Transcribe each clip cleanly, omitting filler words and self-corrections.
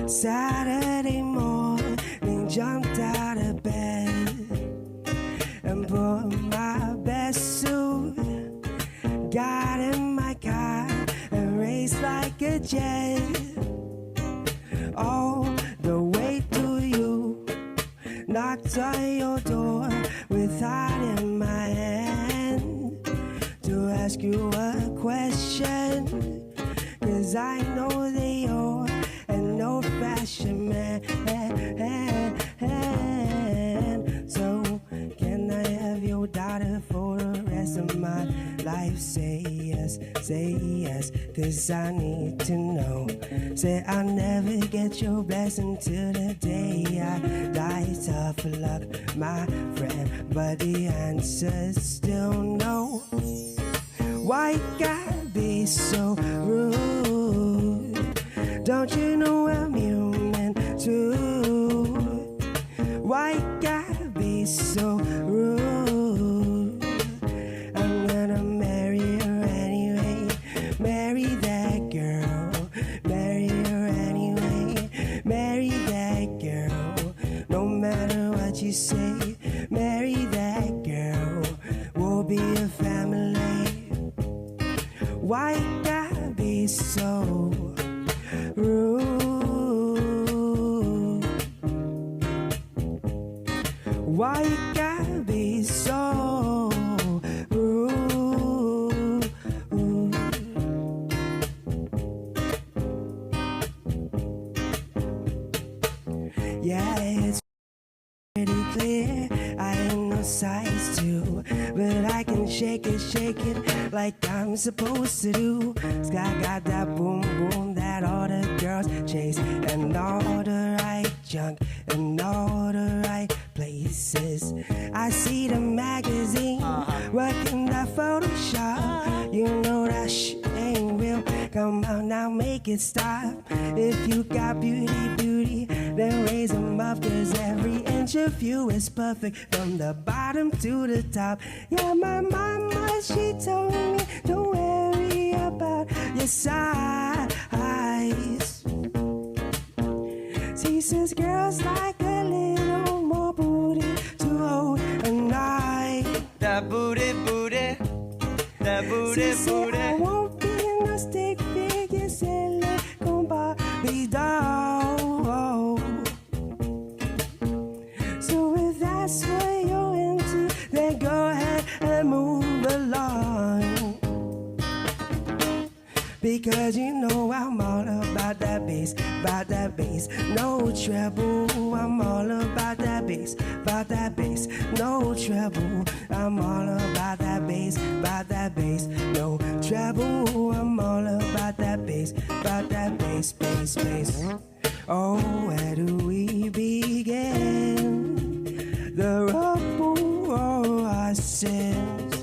Saturday morning, jumped out of bed and put on my best suit. Got in my car and raced like a jet all the way to you. Knocked on your door with heart in my hand to ask you a question, 'cause I know that you're an old-fashioned man. So can I have your daughter for the rest of my life? Say yes, 'cause I need to know. Say I'll never get your blessing till the day I die. Tough luck, my friend, but the answer's still no. Why gotta be so rude? Don't you know I'm human too? Why gotta be so rude? I'm gonna marry her anyway. Marry that girl. Marry her anyway. Marry that girl. No matter what you say, marry that girl. We'll be a family. Why gotta be so rude? Why you gotta be so rude? Yeah, it's pretty clear I ain't no size 2, but I can shake it like I'm supposed to do. Sky got that boom boom that all the girls chase, and all the right junk and all the right places. I see the magazine working that Photoshop. You know that shit ain't real. Come on now, make it stop. If you got beauty, then raise them up, 'cause every inch of you is perfect from the bottom to the top. Yeah, my mama, she told me, don't worry about your size. She says girls like a little more booty to hold a night. That booty, that booty, she said, I won't be in a stick figure silicone Barbie doll. So if that's what you're into, then go ahead and move along, because you know I'm all about that bass, no treble. I'm all about that bass, no treble. I'm all about that bass, no treble. I'm all about that bass, bass. Oh, where do we begin? The rubble of our sins.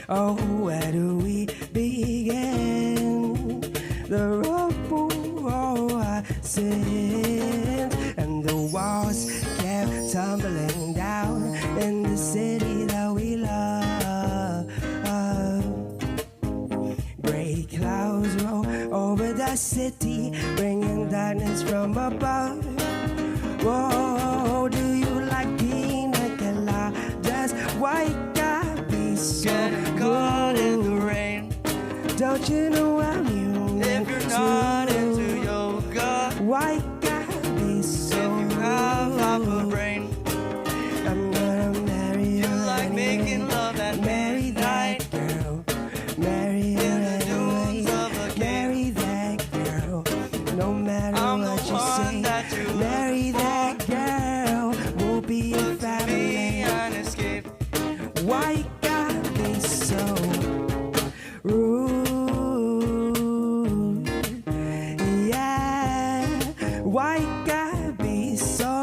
Oh, where do we begin? The rubble of our sins. And the walls kept tumbling down in the city that we love. Gray clouds roll over the city, bringing darkness from above. Whoa, do you like pina coladas? Why gotta be so getting caught in the rain? Don't you know I'm human? If you're not into yoga, why gotta be so if you have half a brain, I'm gonna marry you. You like anyway. making love at Marry midnight. that girl. Marry her In the anyway. dunes of a cave. Marry that girl. No matter I'm the what you one say. that you Marry look that girl. We'll be a Look to family. me and escape. Why you gotta be so rude? Yeah. Why you gotta be so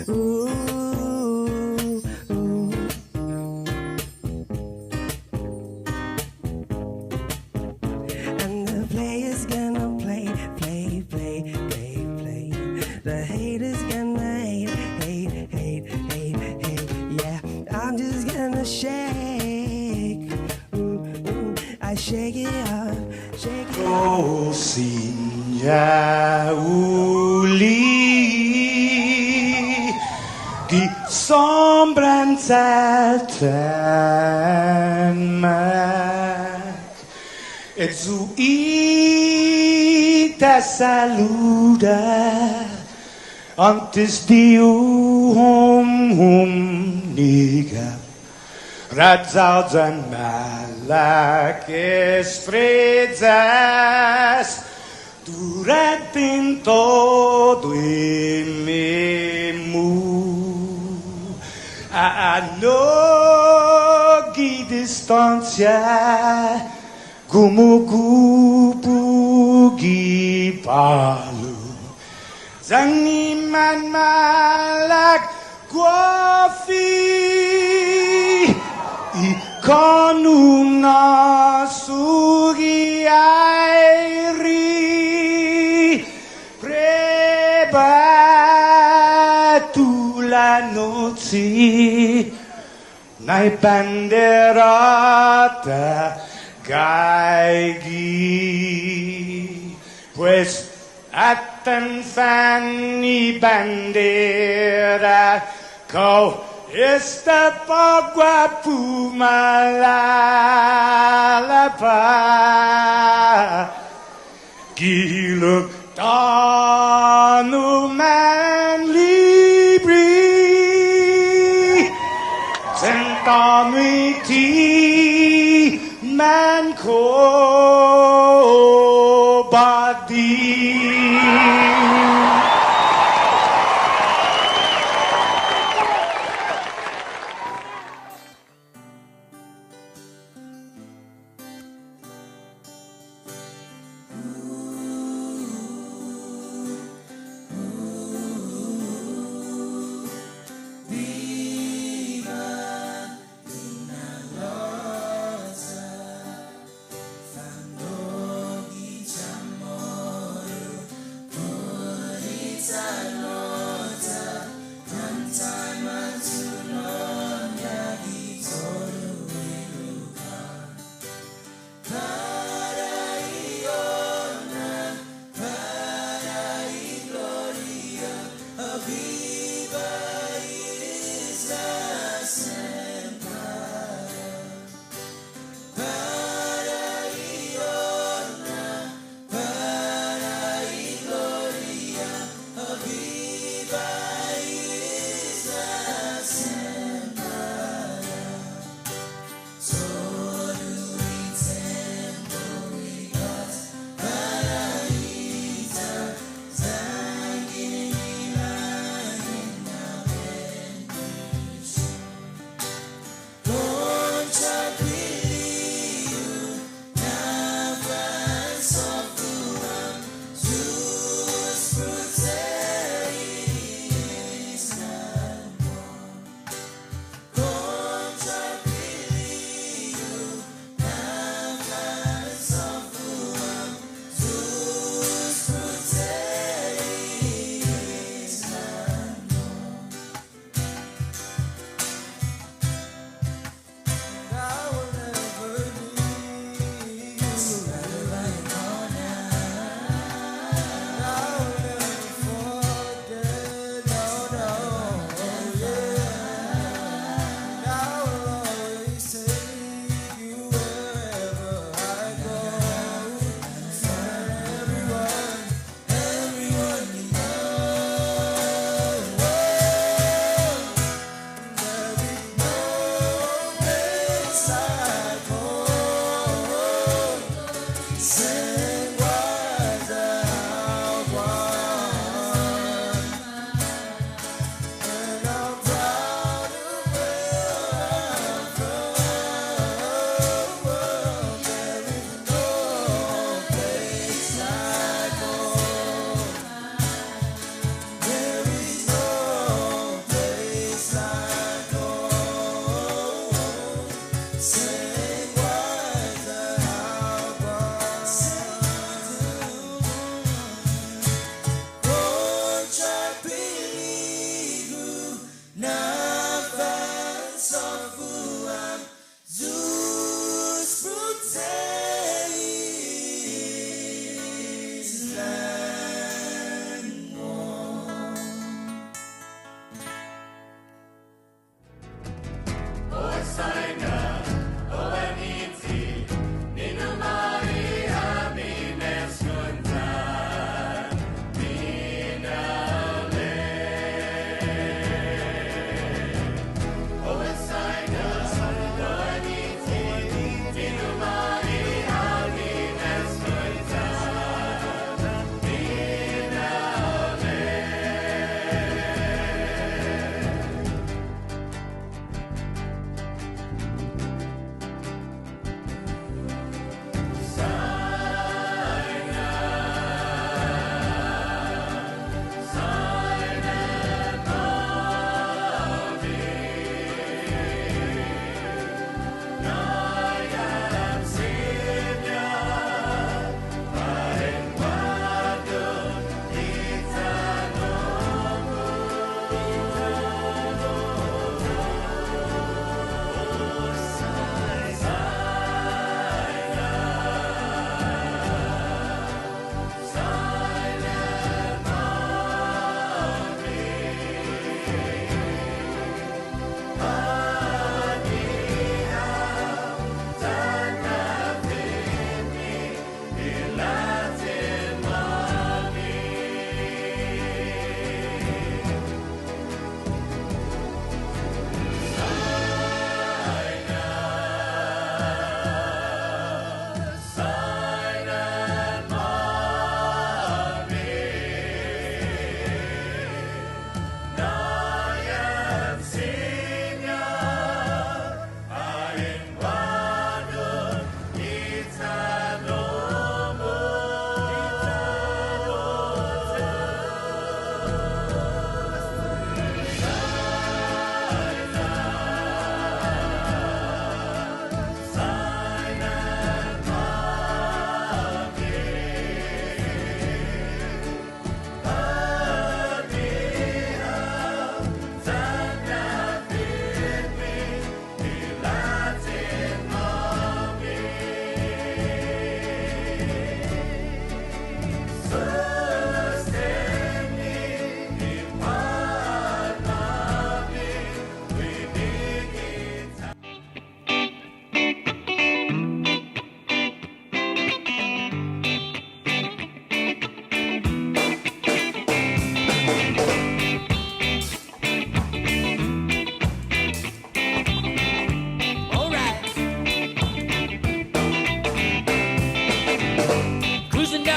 rude? And the players gonna play. The haters gonna hate. Yeah, I'm just gonna shake. I shake it up, shake it up. Oh, senor. Uli die sombranzelten meg et zu ita saluda antes diu hum niga Radzaudzen malak estrezas durante em todo mu a nogi distância como gupugi palu zaniman malak guafi Ikonuna sugi airi prebatu la noci nai banderata gaigi pues atan fani bandera kau Esta pagua pumalapa Giluk tanu man libri Sentamiti man ko badi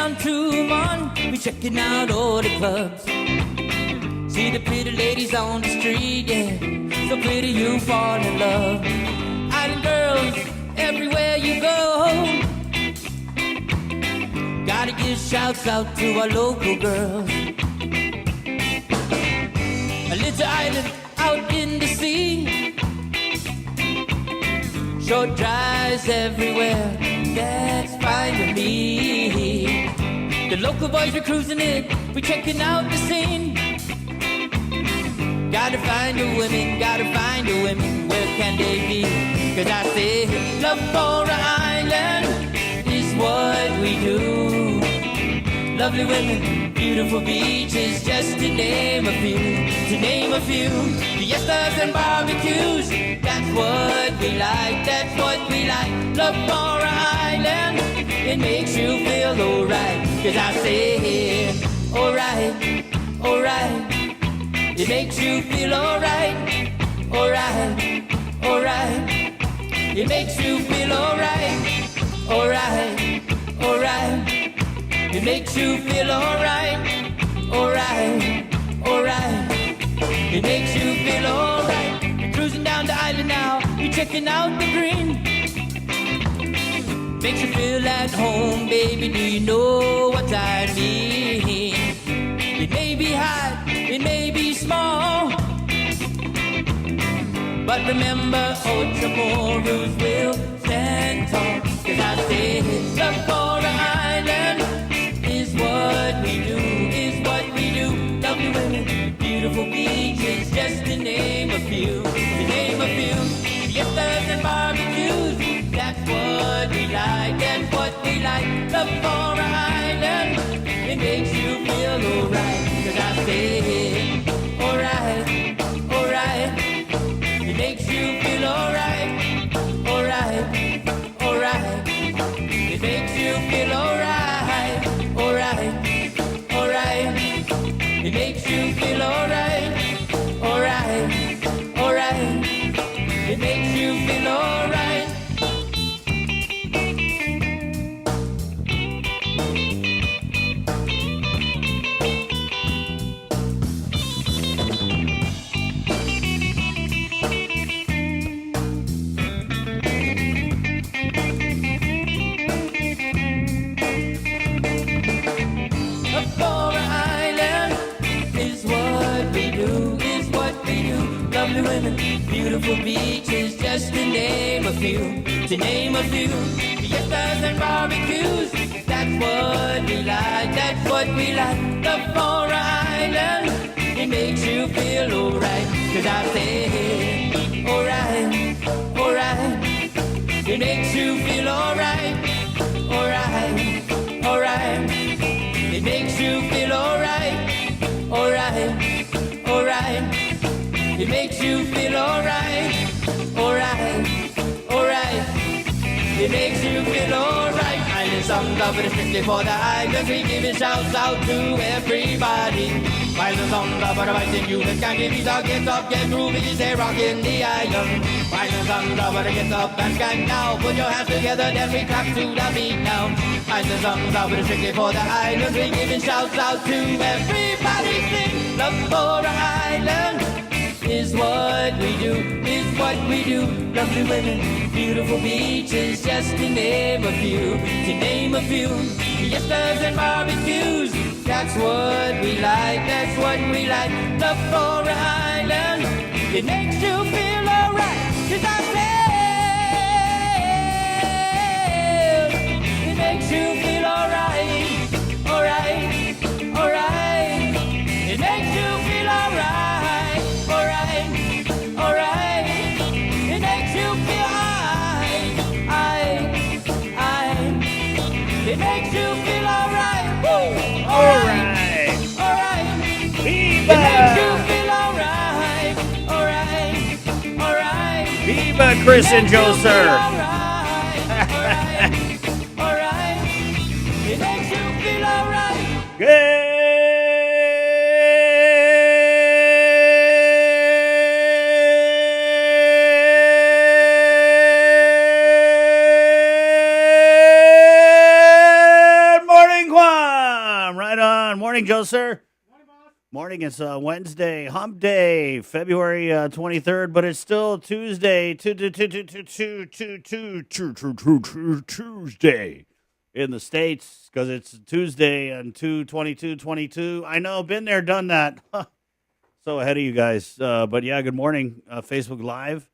down Tremont, we checking out all the clubs. See the pretty ladies on the street, yeah, so pretty you fall in love. Island girls everywhere you go. Gotta give shouts out to our local girls. A little island out in the sea, short drives everywhere, that's fine with me. The local boys, we're cruising it, we're checking out the scene. Gotta find the women, where can they be? Cause I say, love for an island is what we do. Lovely women, beautiful beaches, just to name a few, to name a few. Fiestas and barbecues, that's what we like, that's what we like. Love for an island, it makes you feel alright. Cause I say, alright, alright. It makes you feel alright, alright, alright. It makes you feel alright, alright, alright. It makes you feel alright, alright, alright. It makes you feel alright. We're cruising down the island now, we're checking out the green. Makes you feel at home, baby, do you know what I mean? It may be hot, it may be small, but remember, old tomorrows will stand tall. Cause I say, love for an island is what we do, is what we do. Lovely women, beautiful beaches, just to name a few, to name a few. Fiestas and barbecues, that's what we like, that's what we like. Love for an island, it makes you feel alright. Cause I say, alright, alright. It makes you feel alright, alright, alright. It makes you feel alright, alright, alright. It makes you feel alright, alright, alright. It makes you feel alright. Lovely women, beautiful beaches, just to name a few, to name a few. Fiestas and barbecues, that's what we like, that's what we like. Love for an island, it makes you feel alright. Cause I say, alright, alright. It makes you feel alright, alright, alright. It makes you feel alright, alright, alright. It makes you feel alright, alright, alright. It makes you feel alright. Island songs are strictly for the islands. We give shouts out to everybody. Island songs are for the biting units. Can't give you dog, get up, get groovy, say rockin' the island. Island songs are for the get up and skank now. Put your hands together, then we clap to the beat now. Island songs are strictly for the islands. We giving shouts out to everybody. Sing love for an island is what we do, is what we do. Lovely women, beautiful beaches, just to name a few, to name a few. Fiestas and barbecues, that's what we like, that's what we like. Love for an island, it makes you feel alright. Cause I said, it makes you feel alright, alright, alright. It makes you feel alright. Alright, alright. It makes you feel it makes you feel alright. Alright, alright. It makes you feel alright. Alright, alright. Viva Chris and Joe, sir. Alright, alright. It makes you feel alright. Good morning, KUAM. morning, Joe, sir. Morning. It's Wednesday, Hump Day, February 23rd, but it's still Tuesday. Tuesday in the States because it's Tuesday and 2/22/22. I know, been there, done that. So ahead of you guys. But yeah, good morning, Facebook Live.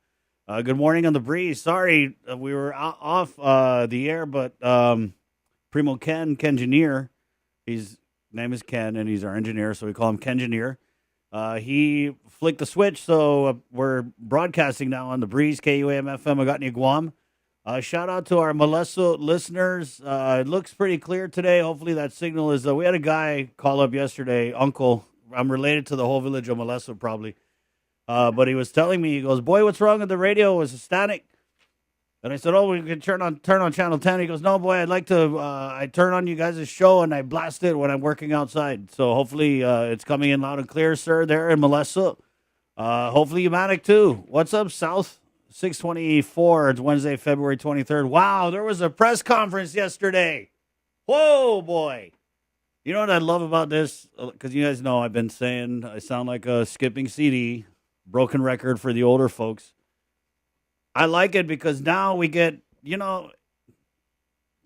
Good morning on the breeze. Sorry, we were off the air, but Primo Kengineer, his name is Ken, and he's our engineer, so we call him Kengineer. He flicked the switch, so we're broadcasting now on the breeze, KUAM FM, Agatni, Guam. Shout out to our Molesto listeners. It looks pretty clear today. Hopefully that signal is, we had a guy call up yesterday, Uncle. I'm related to the whole village of Molesto, probably. But he was telling me, he goes, boy, what's wrong with the radio? It was static. And I said, oh, we can turn on channel 10. He goes, no, boy, I'd like to, I turn on you guys' show and I blast it when I'm working outside. So hopefully it's coming in loud and clear, sir, there in Molesto. Hopefully you manic too. What's up, South? 624. It's Wednesday, February 23rd. Wow, there was a press conference yesterday. Whoa, boy. You know what I love about this? Because you guys know I've been saying I sound like a skipping CD, broken record for the older folks. I like it because now we get,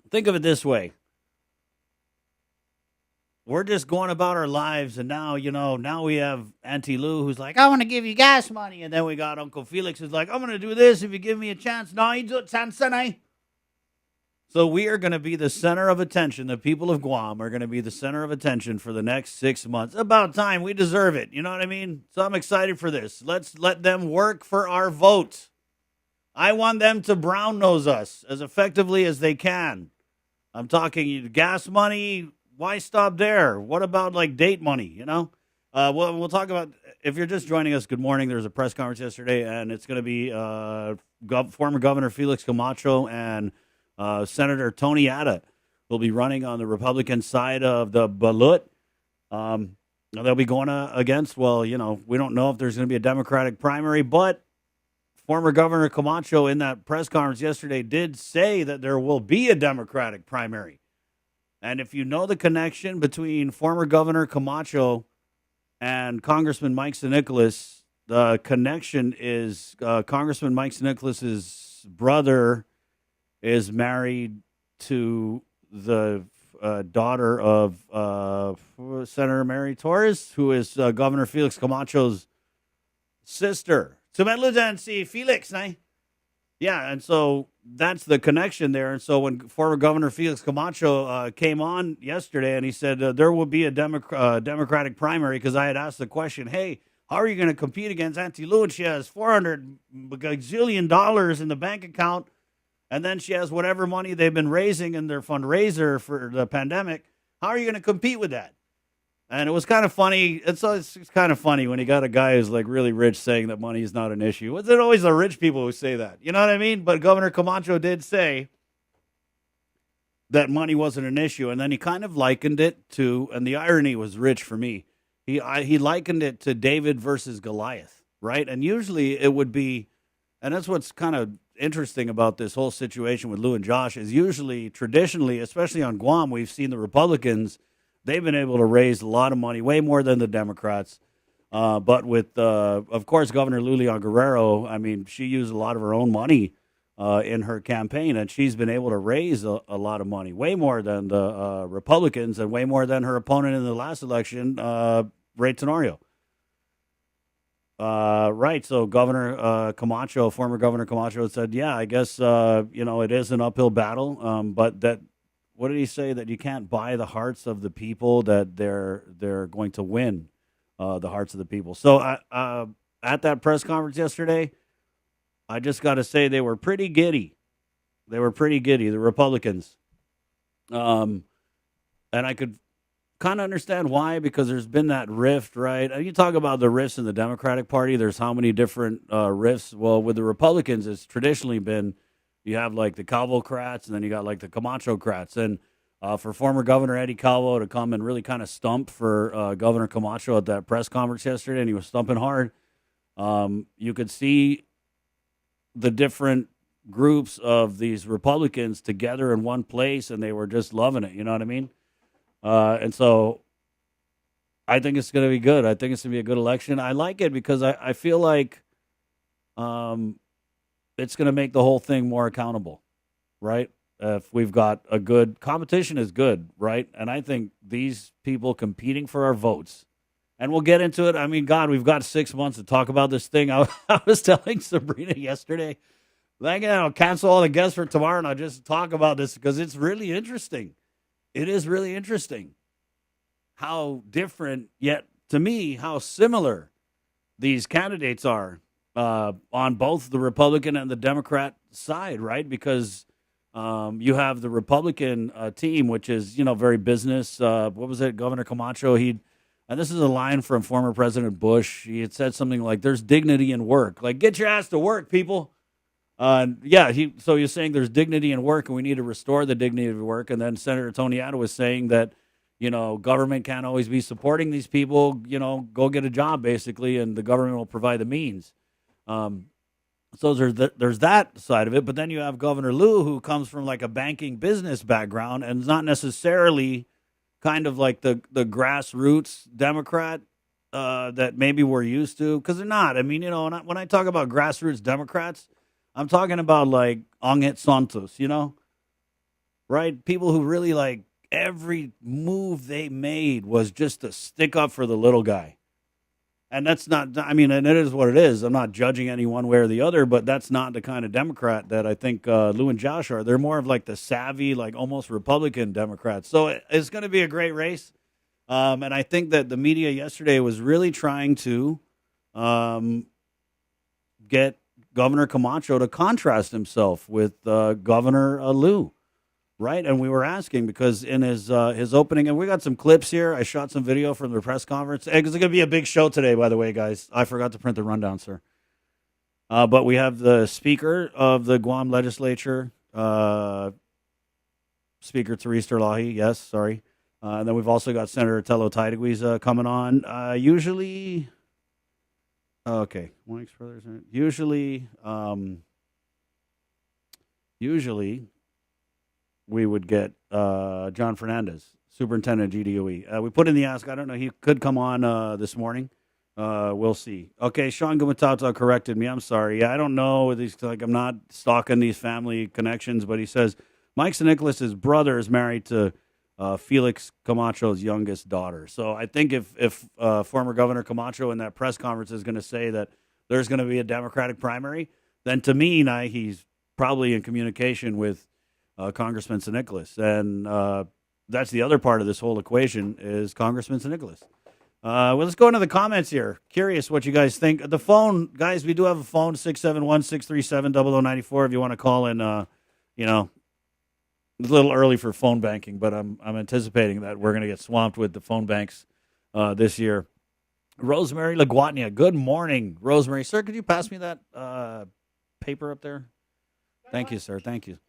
think of it this way. We're just going about our lives, and now, now we have Auntie Lou who's like, I want to give you gas money. And then we got Uncle Felix who's like, I'm going to do this if you give me a chance. No, you do it, Sansanai. So we are going to be the center of attention. The people of Guam are going to be the center of attention for the next 6 months. About time. We deserve it. You know what I mean? So I'm excited for this. Let's let them work for our vote. I want them to brown nose us as effectively as they can. I'm talking gas money. Why stop there? What about like date money? We'll talk about, if you're just joining us, good morning. There was a press conference yesterday, and it's going to be former Governor Felix Camacho and Senator Tony Atta will be running on the Republican side of the balut. They'll be going against, we don't know if there's going to be a Democratic primary, but former Governor Camacho in that press conference yesterday did say that there will be a Democratic primary. And if you know the connection between former Governor Camacho and Congressman Mike Nicholas, the connection is Congressman Mike Nicholas's brother is married to the daughter of Senator Mary Torres, who is Governor Felix Camacho's sister. Si Felix, yeah, and so that's the connection there. And so when former Governor Felix Camacho came on yesterday and he said there will be a Democratic primary, because I had asked the question, hey, how are you going to compete against Auntie Lou? And she has $400 gazillion in the bank account, and then she has whatever money they've been raising in their fundraiser for the pandemic. How are you going to compete with that? And it was kind of funny. It's kind of funny when you got a guy who's like really rich saying that money is not an issue. Was it always the rich people who say that? You know what I mean? But Governor Camacho did say that money wasn't an issue. And then he kind of likened it to, and the irony was rich for me, he likened it to David versus Goliath, right? And usually it would be, and that's what's kind of interesting about this whole situation with Lou and Josh, is usually, traditionally, especially on Guam, we've seen the Republicans, they've been able to raise a lot of money, way more than the Democrats. But with, of course, Governor Lulian Guerrero, I mean, she used a lot of her own money in her campaign, and she's been able to raise a lot of money, way more than the Republicans and way more than her opponent in the last election, Ray Tenorio. Right, so Governor Camacho, former Governor Camacho, said, yeah, I guess, it is an uphill battle, but that, what did he say? That you can't buy the hearts of the people, that they're going to win the hearts of the people. So at that press conference yesterday, I just got to say they were pretty giddy. They were pretty giddy, the Republicans. And I could kind of understand why, because there's been that rift, right? You talk about the rifts in the Democratic Party. There's how many different rifts? Well, with the Republicans, it's traditionally been, you have like the Calvo-crats, and then you got like the Camacho-crats. And for former Governor Eddie Calvo to come and really kind of stump for Governor Camacho at that press conference yesterday, and he was stumping hard, you could see the different groups of these Republicans together in one place, and they were just loving it. You know what I mean? And so I think it's going to be good. I think it's going to be a good election. I like it because I feel like it's going to make the whole thing more accountable, right? If we've got a good competition is good, right? And I think these people competing for our votes, and we'll get into it. I mean, God, we've got 6 months to talk about this thing. I was telling Sabrina yesterday, like, I'll cancel all the guests for tomorrow and I'll just talk about this because it's really interesting. It is really interesting how different, yet to me, how similar these candidates are on both the Republican and the Democrat side, right? Because you have the Republican team, which is, very business. What was it? Governor Camacho, and this is a line from former President Bush. He had said something like, there's dignity in work. Like, get your ass to work, people. So you're saying there's dignity in work and we need to restore the dignity of work. And then Senator Toniato was saying that, government can't always be supporting these people, go get a job basically, and the government will provide the means. So there's that side of it. But then you have Governor Liu, who comes from like a banking business background and is not necessarily kind of like the grassroots Democrat that maybe we're used to, because they're not. I mean, when I talk about grassroots Democrats, I'm talking about like Angit Santos, right? People who really like every move they made was just to stick up for the little guy. And that's not, and it is what it is. I'm not judging any one way or the other, but that's not the kind of Democrat that I think Lou and Josh are. They're more of like the savvy, like almost Republican Democrats. So it's going to be a great race. And I think that the media yesterday was really trying to get Governor Camacho to contrast himself with Governor Liu. Right, and we were asking because in his opening, and we got some clips here. I shot some video from the press conference. It's going to be a big show today, by the way, guys. I forgot to print the rundown, sir. But we have the Speaker of the Guam Legislature, Speaker Therese Terlaje. Yes, sorry. And then we've also got Senator Tello Taitague coming on. Usually, we would get John Fernandez, Superintendent GDOE. We put in the ask. I don't know. He could come on this morning. We'll see. Okay, Sean Gumatata corrected me. I'm sorry. I don't know. I'm not stalking these family connections, but he says Mike St. Nicholas's brother is married to Felix Camacho's youngest daughter. So I think if former Governor Camacho in that press conference is going to say that there's going to be a Democratic primary, then to me, he's probably in communication with Congressman St. Nicholas. And that's the other part of this whole equation is Congressman St. Nicholas. Well, let's go into the comments here. Curious what you guys think. The phone, guys, we do have a phone, 671-637-0094 if you want to call in. It's a little early for phone banking, but I'm anticipating that we're going to get swamped with the phone banks this year. Rosemary Laguatnia, good morning, Rosemary. Sir, could you pass me that paper up there? Thank you, sir. Thank you.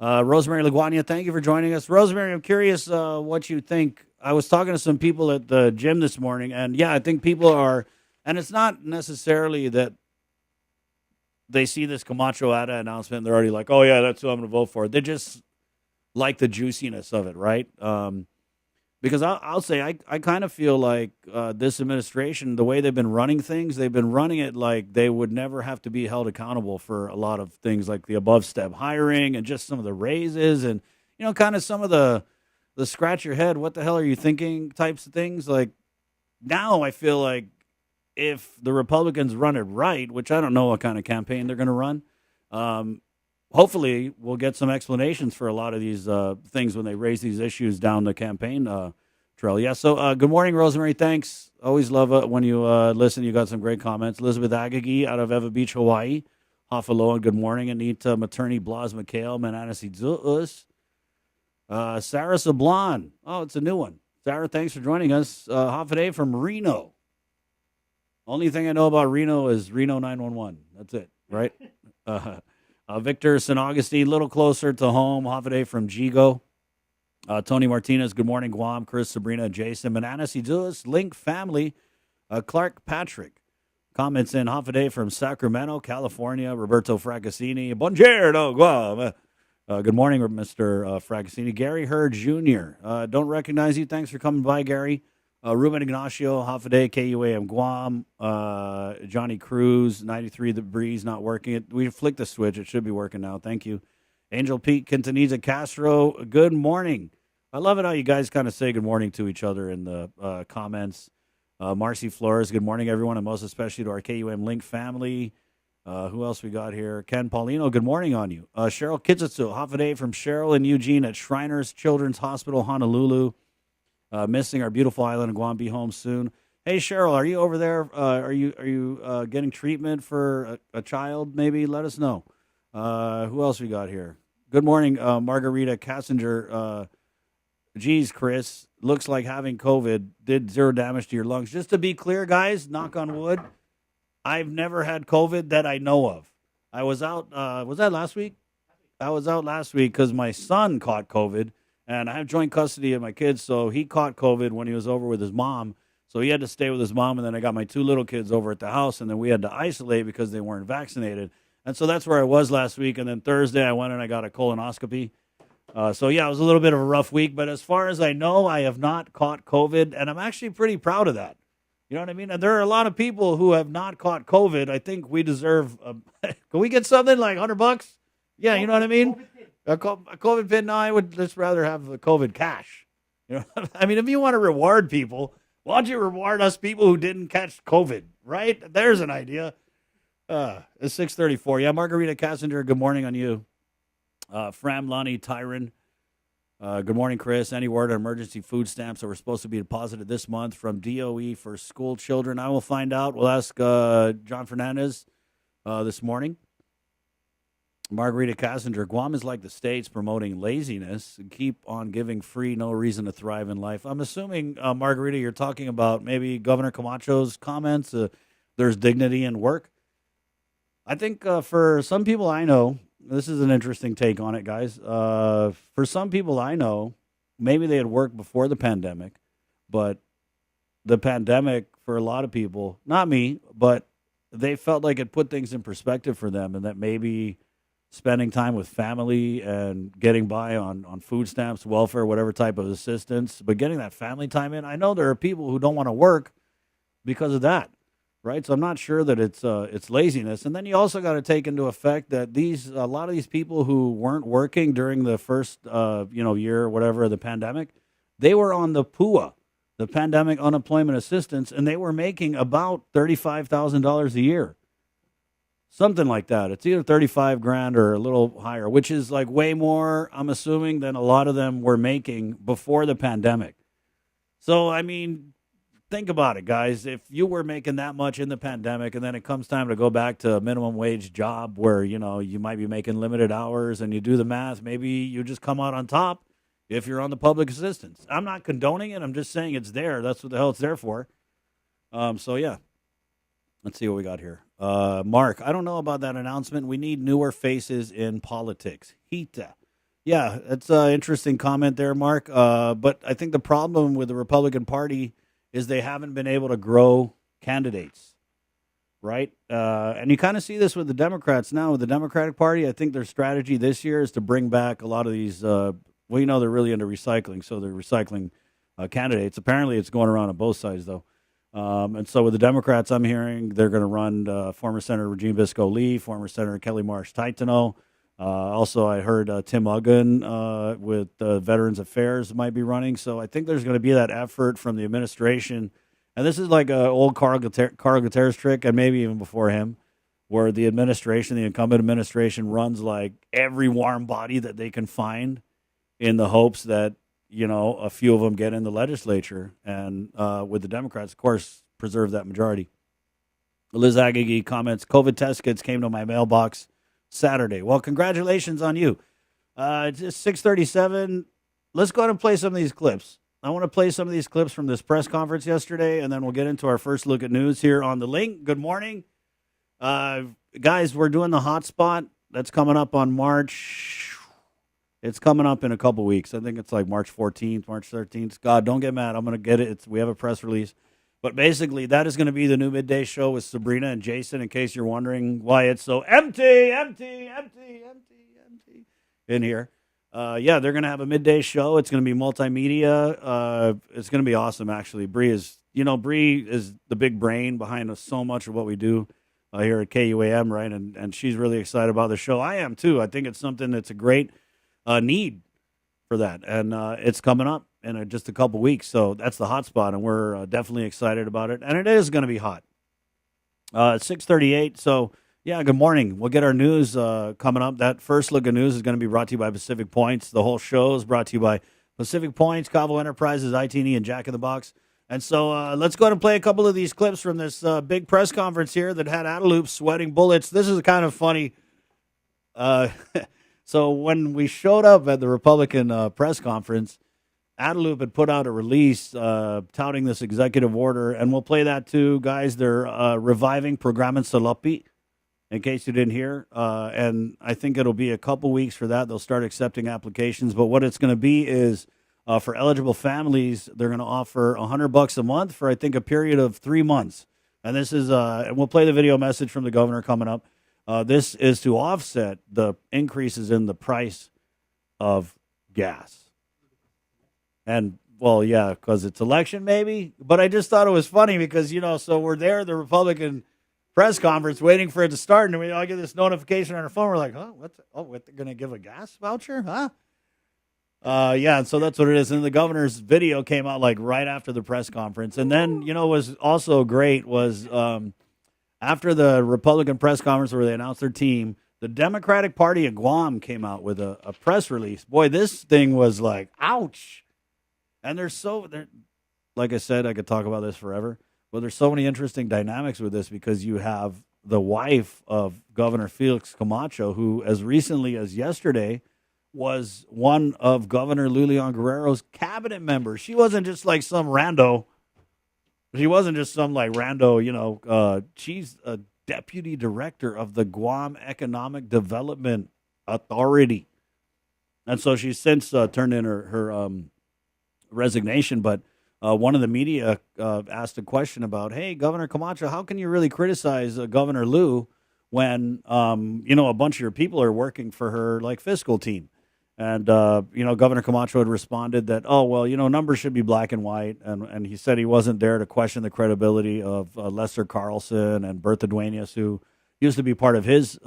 Rosemary Laguatnia, thank you for joining us. Rosemary, I'm curious what you think. I was talking to some people at the gym this morning, and yeah, I think people are, and it's not necessarily that they see this Camacho Ada announcement and they're already like, oh yeah, that's who I'm going to vote for. They just like the juiciness of it, right? Because I'll say I kind of feel like this administration, the way they've been running things, they've been running it like they would never have to be held accountable for a lot of things like the above-step hiring and just some of the raises and, kind of some of the scratch your head, what the hell are you thinking types of things. Like now I feel like if the Republicans run it right, which I don't know what kind of campaign they're going to run, hopefully we'll get some explanations for a lot of these things when they raise these issues down the campaign trail. Yeah, so good morning, Rosemary. Thanks. Always love it when you listen. You got some great comments. Elizabeth Agagi out of Eva Beach, Hawaii. Hafaloa, good morning. Anita Materni Blas McHale, Mananasi Zuus. Sarah Sablon. Oh, it's a new one. Sarah, thanks for joining us. Hafaday from Reno. Only thing I know about Reno is Reno 911. That's it, right? Victor San Augustine, a little closer to home. Hafaday from Jigo. Tony Martinez, good morning, Guam. Chris, Sabrina, Jason, Mananasi Duas, Link family. Clark Patrick comments in Hafaday from Sacramento, California. Roberto Fracassini, buongiorno, Guam. Good morning, Mr. Fracassini. Gary Hurd Jr. Don't recognize you. Thanks for coming by, Gary. Ruben Ignacio, half a day, KUAM Guam. Johnny Cruz, 93, the breeze not working. We flicked the switch. It should be working now. Thank you. Angel Pete, Quintanilla Castro, good morning. I love it how you guys kind of say good morning to each other in the comments. Marcy Flores, good morning, everyone, and most especially to our KUM Link family. Who else we got here? Ken Paulino, good morning on you. Cheryl Kitsutsu, half a day from Cheryl and Eugene at Shriners Children's Hospital, Honolulu. Missing our beautiful island of Guam. Be home soon. Hey, Cheryl, are you over there? Are you getting treatment for a child? Maybe let us know. Who else we got here? Good morning, Margarita Kassinger. Geez, Chris, looks like having COVID did zero damage to your lungs. Just to be clear, guys, knock on wood, I've never had COVID that I know of. I was out, was that last week? I was out last week because my son caught COVID, and I have joint custody of my kids, so he caught COVID when he was over with his mom. So he had to stay with his mom, and then I got my two little kids over at the house, and then we had to isolate because they weren't vaccinated. And so that's where I was last week, and then Thursday I went and I got a colonoscopy. So, yeah, it was a little bit of a rough week, but as far as I know, I have not caught COVID, and I'm actually pretty proud of that. You know what I mean? And there are a lot of people who have not caught COVID. I think we deserve can we get something like $100? Yeah, you know what I mean? A COVID pin? No, I would just rather have the COVID cash. You know, I mean, if you want to reward people, why don't you reward us people who didn't catch COVID, right? There's an idea. It's 6:34. Yeah, Margarita Kassinger, good morning on you. Fram Lonnie Tyron, good morning, Chris. Any word on emergency food stamps that were supposed to be deposited this month from DOE for school children? I will find out. We'll ask John Fernandez this morning. Margarita Kassinger, Guam is like the States promoting laziness and keep on giving free, no reason to thrive in life. I'm assuming, Margarita, you're talking about maybe Governor Camacho's comments, there's dignity in work. I think for some people I know, this is an interesting take on it, guys. For some people I know, maybe they had worked before the pandemic, but the pandemic, for a lot of people, not me, but they felt like it put things in perspective for them, and that maybe spending time with family and getting by on food stamps, welfare, whatever type of assistance, but getting that family time in. I know there are people who don't want to work because of that. Right, so I'm not sure that it's laziness, and then you also got to take into effect that a lot of these people who weren't working during the first year or whatever of the pandemic, they were on the PUA, the Pandemic Unemployment Assistance, and they were making about $35,000 a year, something like that. It's either $35,000 or a little higher, which is like way more, I'm assuming, than a lot of them were making before the pandemic. So I mean, think about it, guys. If you were making that much in the pandemic and then it comes time to go back to a minimum wage job where, you might be making limited hours and you do the math, maybe you just come out on top if you're on the public assistance. I'm not condoning it. I'm just saying it's there. That's what the hell it's there for. So, yeah. Let's see what we got here. Mark, I don't know about that announcement. We need newer faces in politics. Hita. Yeah, that's an interesting comment there, Mark. But I think the problem with the Republican Party is they haven't been able to grow candidates, right? And you kind of see this with the Democrats now. With the Democratic Party, I think their strategy this year is to bring back a lot of these, they're really into recycling, so they're recycling candidates. Apparently it's going around on both sides, though. And so with the Democrats, I'm hearing they're going to run former Senator Regine Bisco Lee, former Senator Kelly Marsh Taitano. Also, I heard Tim Uggan with Veterans Affairs might be running. So I think there's going to be that effort from the administration. And this is like an old Carl Gutierrez trick, and maybe even before him, where the incumbent administration runs like every warm body that they can find in the hopes that, a few of them get in the legislature. And with the Democrats, of course, preserve that majority. Liz Agagi comments, COVID test kits came to my mailbox Saturday. Well, congratulations on you. It's just 6:37. Let's go ahead and play some of these clips. I want to play some of these clips from this press conference yesterday, and then we'll get into our first look at news here on the link. Good morning. Guys, we're doing the hotspot. That's coming up on March. It's coming up in a couple weeks. I think it's like March 14th, March 13th. God, don't get mad. I'm going to get it. We have a press release. But basically, that is going to be the new midday show with Sabrina and Jason, in case you're wondering why it's so empty in here. yeah, they're going to have a midday show. It's going to be multimedia. It's going to be awesome, actually. Bree is the big brain behind so much of what we do here at KUAM, right? And she's really excited about the show. I am, too. I think it's something that's a great need for that. And it's coming up in just a couple weeks. So that's the hot spot, and we're definitely excited about it. And it is going to be hot. 6:38, so... Yeah, good morning. We'll get our news coming up. That first look of news is going to be brought to you by Pacific Points. The whole show is brought to you by Pacific Points, Cavo Enterprises, IT&E, and Jack in the Box. And so let's go ahead and play a couple of these clips from this big press conference here that had Adeloop sweating bullets. This is kind of funny. So when we showed up at the Republican press conference, Adeloop had put out a release touting this executive order, and we'll play that too, guys. They're reviving Programan Salapi. In case you didn't hear, and I think it'll be a couple weeks for that. They'll start accepting applications, but what it's going to be is for eligible families, they're going to offer $100 a month for I think a period of 3 months. And this is, and we'll play the video message from the governor coming up. This is to offset the increases in the price of gas. And well, yeah, because it's election maybe, but I just thought it was funny because so we're there, the Republican press conference waiting for it to start, and we all get this notification on our phone. We're like, what, they're going to give a gas voucher? Huh? Yeah, and so that's what it is. And the governor's video came out like right after the press conference. And then, what was also great was after the Republican press conference where they announced their team, the Democratic Party of Guam came out with a press release. Boy, this thing was like, ouch. And they're like I said, I could talk about this forever. Well, there's so many interesting dynamics with this because you have the wife of Governor Felix Camacho, who as recently as yesterday was one of Governor Lulian Guerrero's cabinet members. She wasn't just like some rando. She wasn't just some like rando, she's a deputy director of the Guam Economic Development Authority. And so she's since turned in her resignation, but one of the media asked a question about, hey, Governor Camacho, how can you really criticize Governor Liu when, a bunch of your people are working for her, like, fiscal team? And, Governor Camacho had responded that, numbers should be black and white. And he said he wasn't there to question the credibility of Lester Carlson and Bertha Duenas, who used to be part of his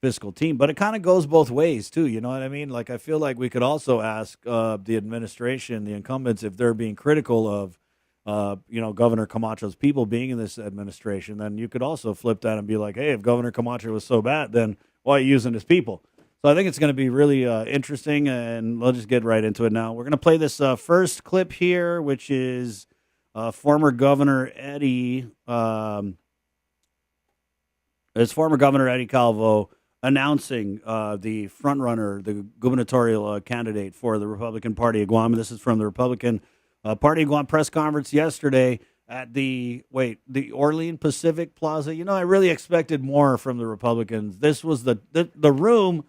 fiscal team. But it kind of goes both ways, too. You know what I mean? Like, I feel like we could also ask the administration, the incumbents, if they're being critical of, Governor Camacho's people being in this administration. Then you could also flip that and be like, hey, if Governor Camacho was so bad, then why are you using his people? So I think it's going to be really interesting, and we'll just get right into it now. We're going to play this first clip here, which is former Governor Eddie. It's former Governor Eddie Calvo announcing the front-runner, the gubernatorial candidate for the Republican Party of Guam. And this is from the Republican Party of Guam press conference yesterday at the Orleans Pacific Plaza. I really expected more from the Republicans. This was the room,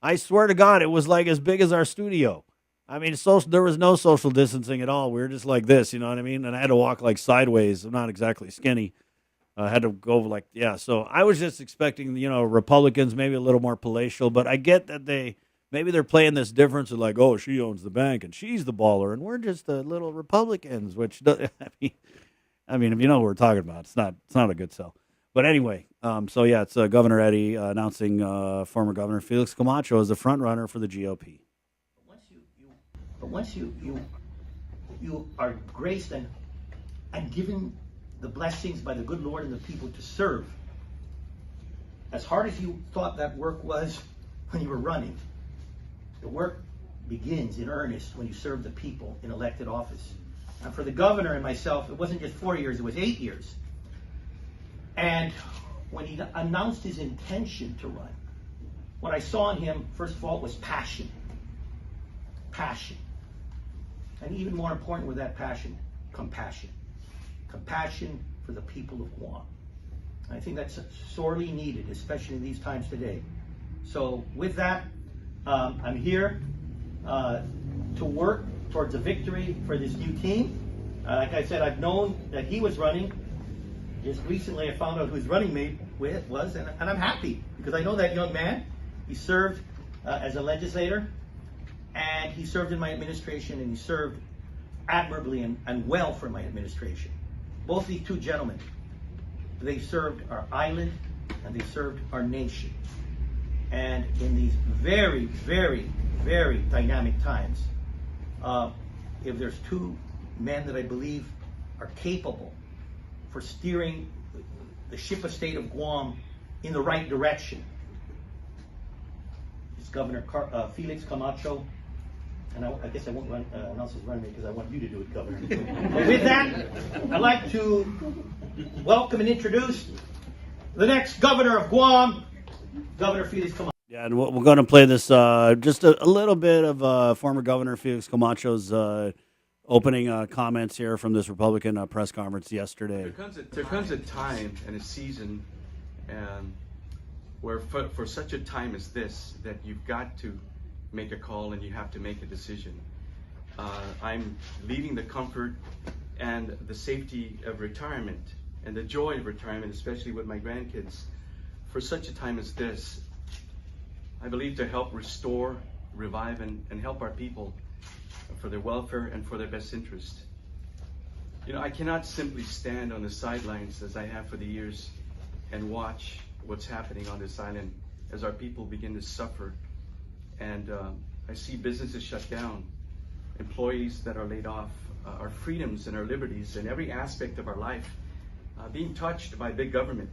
I swear to God, it was like as big as our studio. I mean, there was no social distancing at all. We were just like this, you know what I mean? And I had to walk like sideways. I'm not exactly skinny. I had to go so I was just expecting, Republicans maybe a little more palatial, but I get that maybe they're playing this difference of like, oh, she owns the bank and she's the baller and we're just the little Republicans, which, I mean, if you know what we're talking about, it's not a good sell. But anyway, it's Governor Eddie announcing former Governor Felix Camacho as the front runner for the GOP. Once you are graced and given the blessings by the good Lord and the people to serve, as hard as you thought that work was when you were running, the work begins in earnest when you serve the people in elected office. And for the governor and myself, it wasn't just 4 years, it was 8 years. And when he announced his intention to run, what I saw in him, first of all, was passion. Passion. And even more important with that passion, compassion. Compassion for the people of Guam. I think that's sorely needed, especially in these times today. So with that, I'm here to work towards a victory for this new team. Like I said, I've known that he was running. Just recently I found out who his running mate was, and I'm happy because I know that young man. He served as a legislator and he served in my administration, and he served admirably and well for my administration. Both these two gentlemen, they served our island and they served our nation. And in these very, very, very dynamic times, if there's two men that I believe are capable for steering the ship of state of Guam in the right direction, it's Governor Felix Camacho. And I guess I won't announce his running because I want you to do it, Governor. But with that, I'd like to welcome and introduce the next Governor of Guam, Governor Felix Camacho. Yeah, and we're going to play this, just a little bit of former Governor Felix Camacho's opening comments here from this Republican press conference yesterday. There comes a time and a season where for such a time as this, that you've got to make a call and you have to make a decision. I'm leaving the comfort and the safety of retirement and the joy of retirement, especially with my grandkids, for such a time as this. I believe to help restore, revive, and help our people for their welfare and for their best interest. You know, I cannot simply stand on the sidelines as I have for the years and watch what's happening on this island as our people begin to suffer. And I see businesses shut down, employees that are laid off, our freedoms and our liberties and every aspect of our life being touched by big government.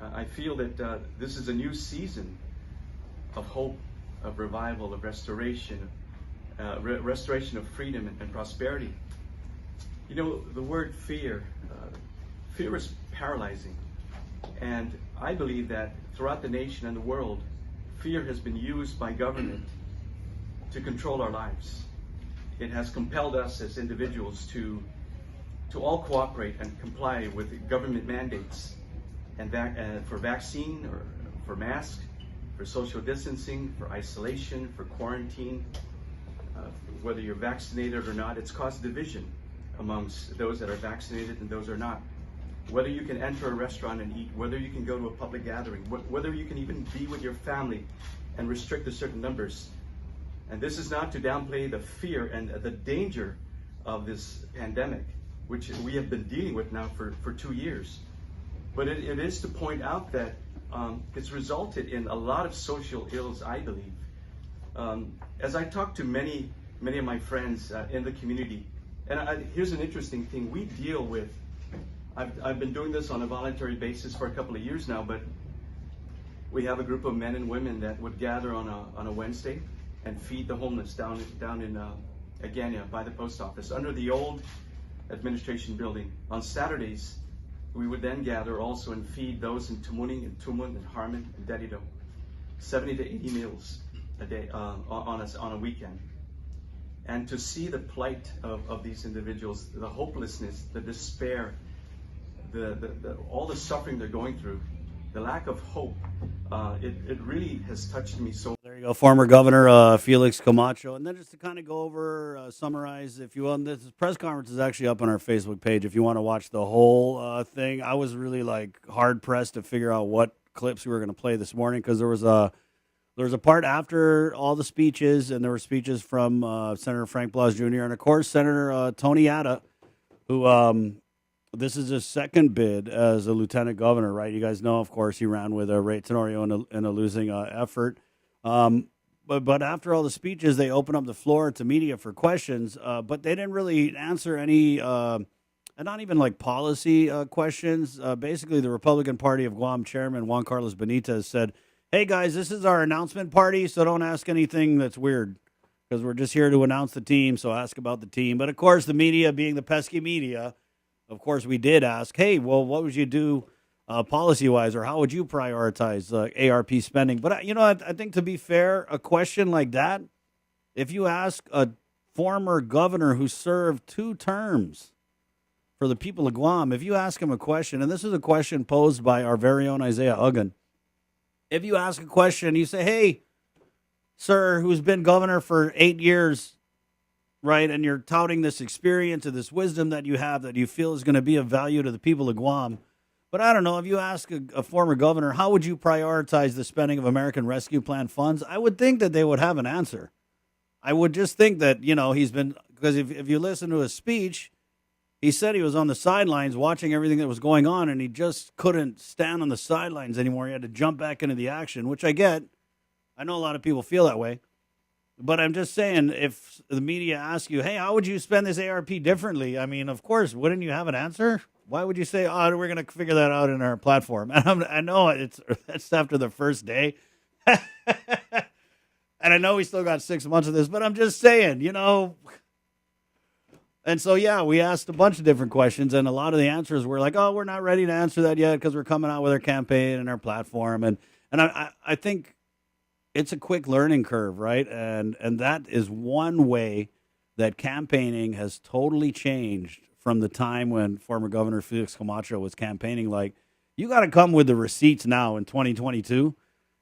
I feel that this is a new season of hope, of revival, of restoration, restoration of freedom and prosperity. You know, the word fear is paralyzing. And I believe that throughout the nation and the world, fear has been used by government to control our lives. It has compelled us as individuals to all cooperate and comply with government mandates and for vaccine or for masks, for social distancing, for isolation, for quarantine. Whether you're vaccinated or not, it's caused division amongst those that are vaccinated and those that are not. Whether you can enter a restaurant and eat, whether you can go to a public gathering, whether you can even be with your family and restrict to certain numbers. And this is not to downplay the fear and the danger of this pandemic, which we have been dealing with now for 2 years. But it is to point out that it's resulted in a lot of social ills, I believe. As I talk to many of my friends in the community, and here's an interesting thing, we deal with, I've been doing this on a voluntary basis for a couple of years now, but we have a group of men and women that would gather on a Wednesday and feed the homeless down in Agania by the post office under the old administration building. On Saturdays, we would then gather also and feed those in Tumuning and Tumun and Harmon and Dedido, 70 to 80 meals a day on a weekend. And to see the plight of these individuals, the hopelessness, the despair, all the suffering they're going through, the lack of hope, it really has touched me so. There you go, former Governor Felix Camacho. And then just to kind of go over, summarize, if you will, this press conference is actually up on our Facebook page if you want to watch the whole thing. I was really hard-pressed to figure out what clips we were going to play this morning because there was a part after all the speeches, and there were speeches from Senator Frank Blas Jr. and, of course, Senator Tony Atta, who this is his second bid as a lieutenant governor, right? You guys know, of course, he ran with Ray Tenorio in a losing effort. But after all the speeches, they opened up the floor to media for questions, but they didn't really answer any, and not even policy questions. Basically, the Republican Party of Guam chairman, Juan Carlos Benitez, said, hey, guys, this is our announcement party, so don't ask anything that's weird because we're just here to announce the team, so ask about the team. But, of course, the media, being the pesky media, of course, we did ask, hey, well, what would you do policy-wise, or how would you prioritize ARP spending? But, I think to be fair, a question like that, if you ask a former governor who served 2 terms for the people of Guam, if you ask him a question, and this is a question posed by our very own Isaiah Uggan, if you ask a question, you say, hey, sir, who's been governor for 8 years, right, and you're touting this experience and this wisdom that you have that you feel is going to be of value to the people of Guam. But I don't know, if you ask a former governor, how would you prioritize the spending of American Rescue Plan funds? I would think that they would have an answer. I would just think that, he's been, because if you listen to his speech, he said he was on the sidelines watching everything that was going on, and he just couldn't stand on the sidelines anymore. He had to jump back into the action, which I get. I know a lot of people feel that way. But I'm just saying, if the media asks you, hey, how would you spend this ARP differently? I mean, of course, wouldn't you have an answer? Why would you say, oh, we're going to figure that out in our platform? And I know it's after the first day. And I know we still got 6 months of this, but I'm just saying, And so, yeah, we asked a bunch of different questions, and a lot of the answers were like, oh, we're not ready to answer that yet because we're coming out with our campaign and our platform. And I think it's a quick learning curve, right? And that is one way that campaigning has totally changed from the time when former Governor Felix Camacho was campaigning. Like, you got to come with the receipts now in 2022,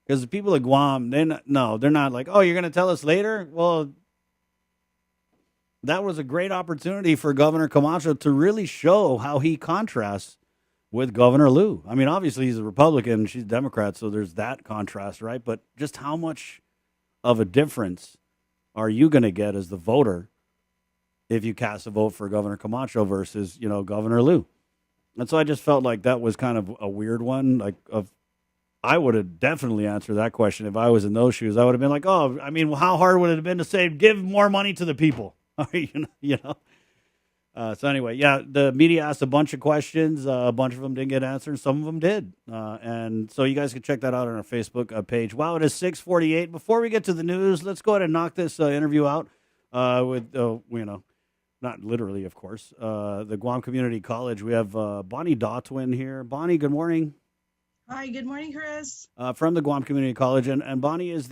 because the people at Guam, they're not like, oh, you're going to tell us later? Well, that was a great opportunity for Governor Camacho to really show how he contrasts with Governor Liu. I mean, obviously he's a Republican, she's a Democrat, so there's that contrast, right? But just how much of a difference are you going to get as the voter if you cast a vote for Governor Camacho versus, Governor Liu? And so I just felt like that was kind of a weird one. I would have definitely answered that question if I was in those shoes. I would have been like, oh, I mean, how hard would it have been to say, give more money to the people? So anyway, yeah, the media asked a bunch of questions. A bunch of them didn't get answered. Some of them did. And so you guys can check that out on our Facebook page. Wow, it is 6:48. Before we get to the news, let's go ahead and knock this interview out with, not literally, of course, the Guam Community College. We have Bonnie Dotwin here. Bonnie, good morning. Hi, good morning, Chris. From the Guam Community College. And Bonnie is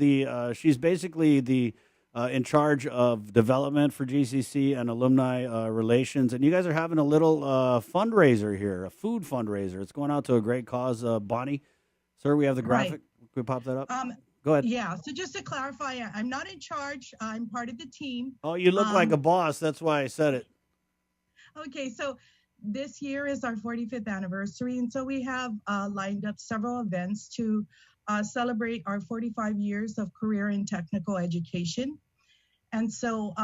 she's basically the in charge of development for GCC and alumni relations. And you guys are having a little fundraiser here, a food fundraiser. It's going out to a great cause. Bonnie, sir, we have the graphic. Right. Can we pop that up? Go ahead. Yeah, so just to clarify, I'm not in charge. I'm part of the team. Oh, you look like a boss. That's why I said it. Okay, so this year is our 45th anniversary, and so we have lined up several events to celebrate our 45 years of career and technical education. And so,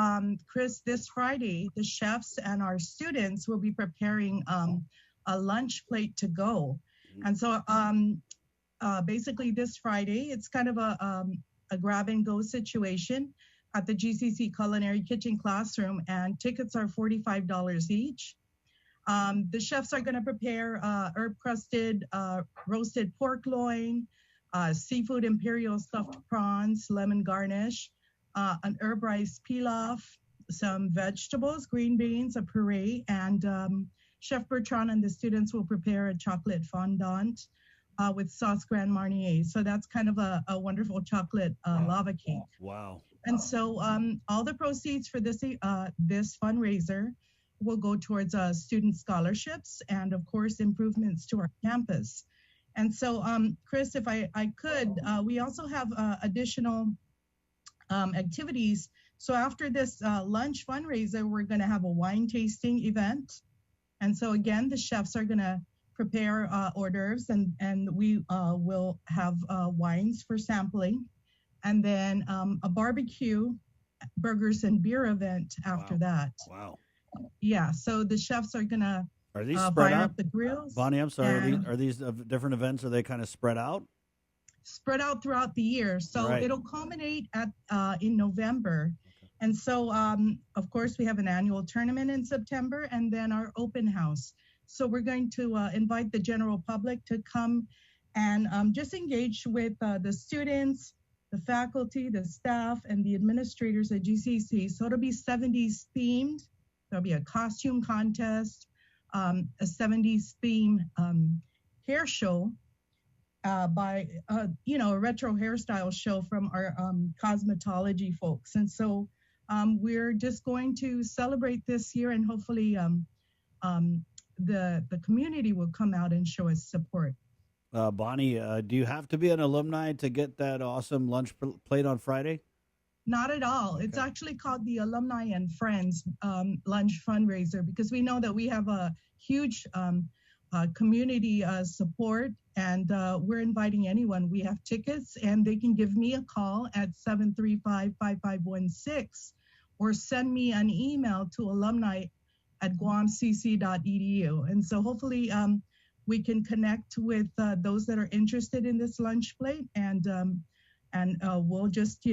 Chris, this Friday, the chefs and our students will be preparing a lunch plate to go. And so basically this Friday, it's kind of a grab and go situation at the GCC Culinary Kitchen Classroom, and tickets are $45 each. The chefs are going to prepare herb-crusted roasted pork loin, seafood imperial stuffed prawns, lemon garnish, an herb rice pilaf, some vegetables, green beans, a puree, and Chef Bertrand and the students will prepare a chocolate fondant with sauce Grand Marnier. So that's kind of a wonderful chocolate lava cake. Wow. And so all the proceeds for this fundraiser will go towards student scholarships and, of course, improvements to our campus. And so, Chris, if I could, we also have additional activities. So after this lunch fundraiser, we're going to have a wine tasting event. And so, again, the chefs are going to prepare hors d'oeuvres, and we will have wines for sampling. And then a barbecue, burgers, and beer event after that. Wow. Yeah, so the chefs are going to Are these spread fire out? up the grills. Bonnie, I'm sorry. Are these different events? Are they kind of spread out? Spread out throughout the year. So Right. it'll culminate at in November. And so, of course, we have an annual tournament in September and then our open house. So we're going to invite the general public to come and just engage with the students, the faculty, the staff, and the administrators at GCC. So it'll be 70s themed. There'll be a costume contest, a 70s theme hair show by, a retro hairstyle show from our cosmetology folks. And so we're just going to celebrate this year, and hopefully the community will come out and show us support. Bonnie, do you have to be an alumni to get that awesome lunch plate on Friday? Not at all. Okay. It's actually called the Alumni and Friends Lunch Fundraiser, because we know that we have a huge community support, and we're inviting anyone. We have tickets, and they can give me a call at 735-5516 or send me an email to alumni@guamcc.edu. And so hopefully we can connect with those that are interested in this lunch plate, and we'll just,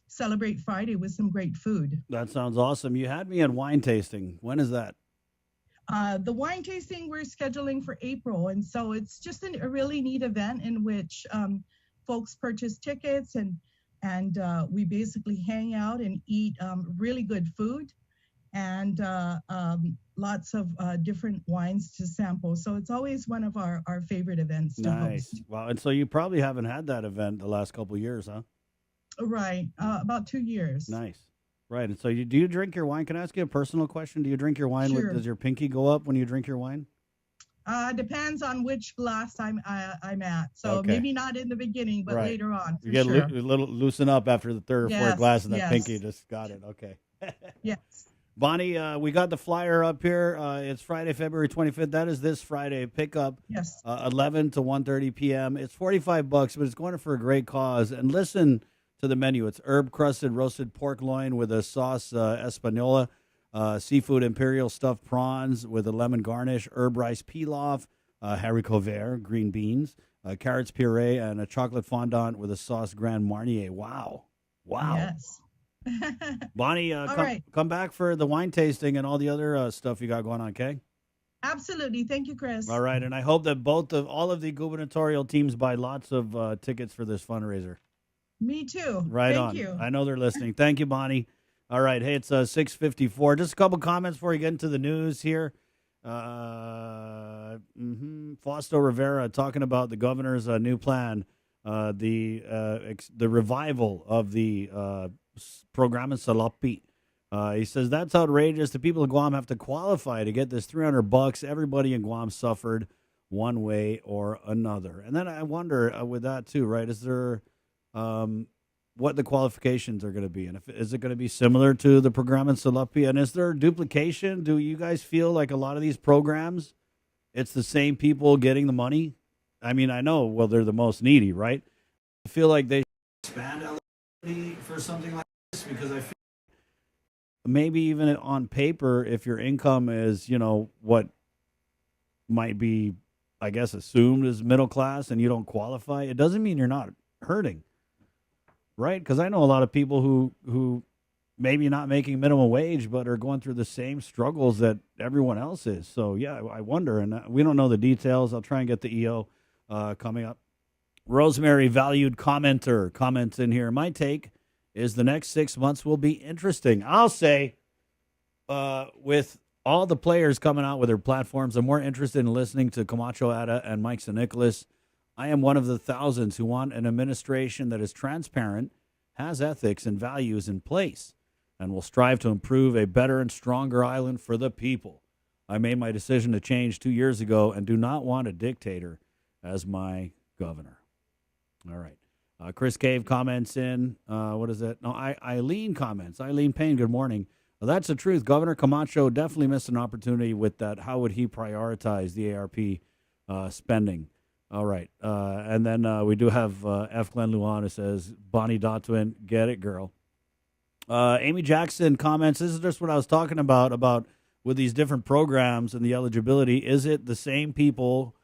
celebrate Friday with some great food. That sounds awesome. You had me at wine tasting. When is that? The wine tasting we're scheduling for April, and so it's just a really neat event in which folks purchase tickets, and we basically hang out and eat really good food, and lots of different wines to sample. So it's always one of our favorite events to host. Wow. And so you probably haven't had that event the last couple of years, huh? Right. About 2 years. Nice. Right. And so do you drink your wine? Can I ask you a personal question? Do you drink your wine? Sure. Does your pinky go up when you drink your wine? Depends on which glass I'm at. So Okay. maybe not in the beginning, but Right. later on. You get a little loosen up after the third or fourth Yes, glass, and that yes. pinky just got it. Okay. Yes. Bonnie, we got the flyer up here. It's Friday, February 25th. That is this Friday. Pickup Yes. 11 to 1:30 p.m. It's $45, but it's going for a great cause. And listen to the menu. It's herb-crusted roasted pork loin with a sauce española, seafood imperial stuffed prawns with a lemon garnish, herb rice pilaf, haricot vert, green beans, carrots puree, and a chocolate fondant with a sauce Grand Marnier. Wow. Yes. Bonnie, come back for the wine tasting and all the other stuff you got going on, okay? Absolutely. Thank you, Chris. All right, and I hope that all of the gubernatorial teams buy lots of tickets for this fundraiser. Me too. Right Thank on. you. I know they're listening. Thank you, Bonnie. All right, hey, it's 6:54. Just a couple comments before we get into the news here. Fausto Rivera talking about the governor's new plan, the revival of the program in Salapi. He says that's outrageous. The people of Guam have to qualify to get this $300. Everybody in Guam suffered one way or another. And then I wonder with that too, right? Is there what the qualifications are going to be, and is it going to be similar to the program in Salapi? And is there duplication? Do you guys feel like a lot of these programs, it's the same people getting the money? I mean, I know, well, they're the most needy, right? I feel like they should expand eligibility for something like this, because I feel maybe even on paper, if your income is, what might be, I guess, assumed as middle class and you don't qualify, it doesn't mean you're not hurting, right? Because I know a lot of people who maybe not making minimum wage, but are going through the same struggles that everyone else is. So, yeah, I wonder, and we don't know the details. I'll try and get the EO coming up. Rosemary, valued commenter, comments in here. My take is the next 6 months will be interesting. I'll say with all the players coming out with their platforms, I'm more interested in listening to Camacho Ada and Mike San Nicolas. I am one of the thousands who want an administration that is transparent, has ethics and values in place, and will strive to improve a better and stronger island for the people. I made my decision to change 2 years ago and do not want a dictator as my governor. All right. Chris Cave comments in. What is it? No, Eileen comments. Eileen Payne, good morning. Well, that's the truth. Governor Camacho definitely missed an opportunity with that. How would he prioritize the ARP spending? All right. And then we do have F. Glenn Luan who says, Bonnie Dotwin, get it, girl. Amy Jackson comments, this is just what I was talking about with these different programs and the eligibility. Is it the same people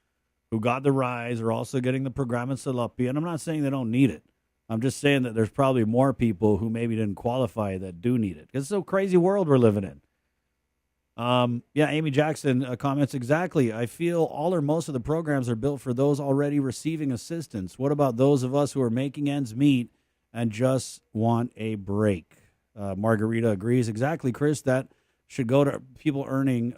who got the rise are also getting the program in Salapi? And I'm not saying they don't need it. I'm just saying that there's probably more people who maybe didn't qualify that do need it. It's a crazy world we're living in. Amy Jackson comments exactly. I feel all or most of the programs are built for those already receiving assistance. What about those of us who are making ends meet and just want a break? Margarita agrees. Exactly, Chris. That should go to people earning,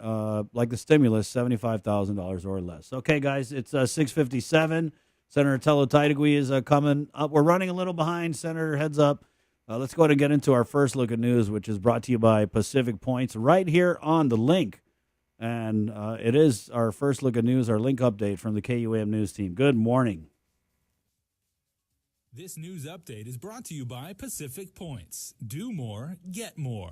like the stimulus, $75,000 or less. Okay, guys, it's 6:57. Senator Tello Taitague is coming up. We're running a little behind. Senator, heads up. Let's go ahead and get into our first look at news, which is brought to you by Pacific Points right here on the link. And it is our first look at news, our link update from the KUAM news team. Good morning. This news update is brought to you by Pacific Points. Do more, get more.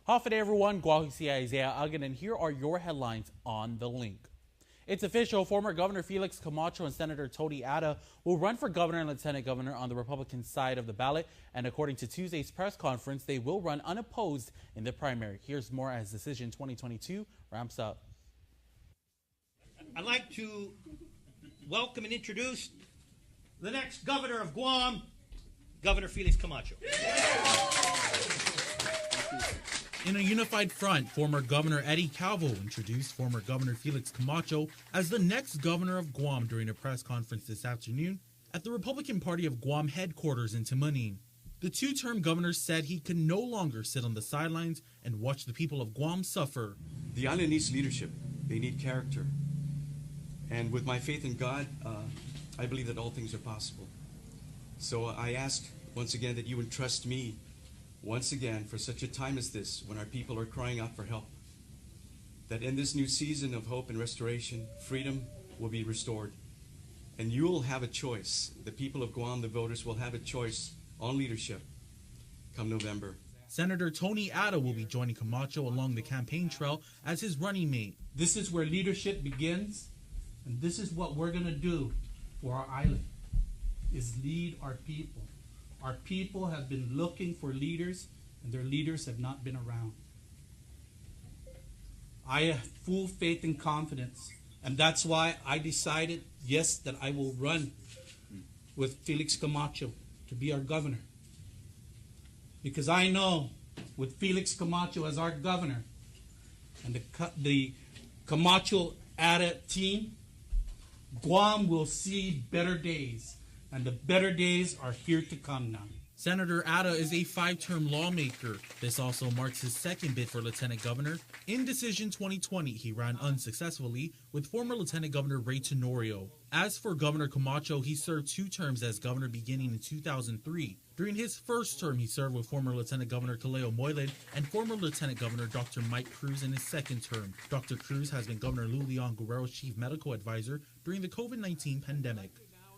How's everyone? Guahisi Isaiah Agan, and here are your headlines on the link. It's official. Former Governor Felix Camacho and Senator Tony Ada will run for governor and lieutenant governor on the Republican side of the ballot. And according to Tuesday's press conference, they will run unopposed in the primary. Here's more as Decision 2022 ramps up. I'd like to welcome and introduce the next governor of Guam, Governor Felix Camacho. In a unified front, former Governor Eddie Calvo introduced former Governor Felix Camacho as the next governor of Guam during a press conference this afternoon at the Republican Party of Guam headquarters in Tamuning. The two-term governor said he could no longer sit on the sidelines and watch the people of Guam suffer. The island needs leadership. They need character. And with my faith in God, I believe that all things are possible. So I ask once again that you entrust me once again, for such a time as this, when our people are crying out for help, that in this new season of hope and restoration, freedom will be restored. And you will have a choice. The people of Guam, the voters, will have a choice on leadership come November. Senator Tony Ada will be joining Camacho along the campaign trail as his running mate. This is where leadership begins, and this is what we're going to do for our island, is lead our people. Our people have been looking for leaders, and their leaders have not been around. I have full faith and confidence, and that's why I decided, yes, that I will run with Felix Camacho to be our governor. Because I know with Felix Camacho as our governor and the Camacho Ada team, Guam will see better days. And the better days are here to come now. Senator Ada is a 5-term lawmaker. This also marks his second bid for lieutenant governor. In Decision 2020, he ran unsuccessfully with former Lieutenant Governor Ray Tenorio. As for Governor Camacho, he served 2 terms as governor beginning in 2003. During his first term, he served with former Lieutenant Governor Kaleo Moylan and former Lieutenant Governor Dr. Mike Cruz in his second term. Dr. Cruz has been Governor Lou Leon Guerrero's chief medical advisor during the COVID-19 pandemic.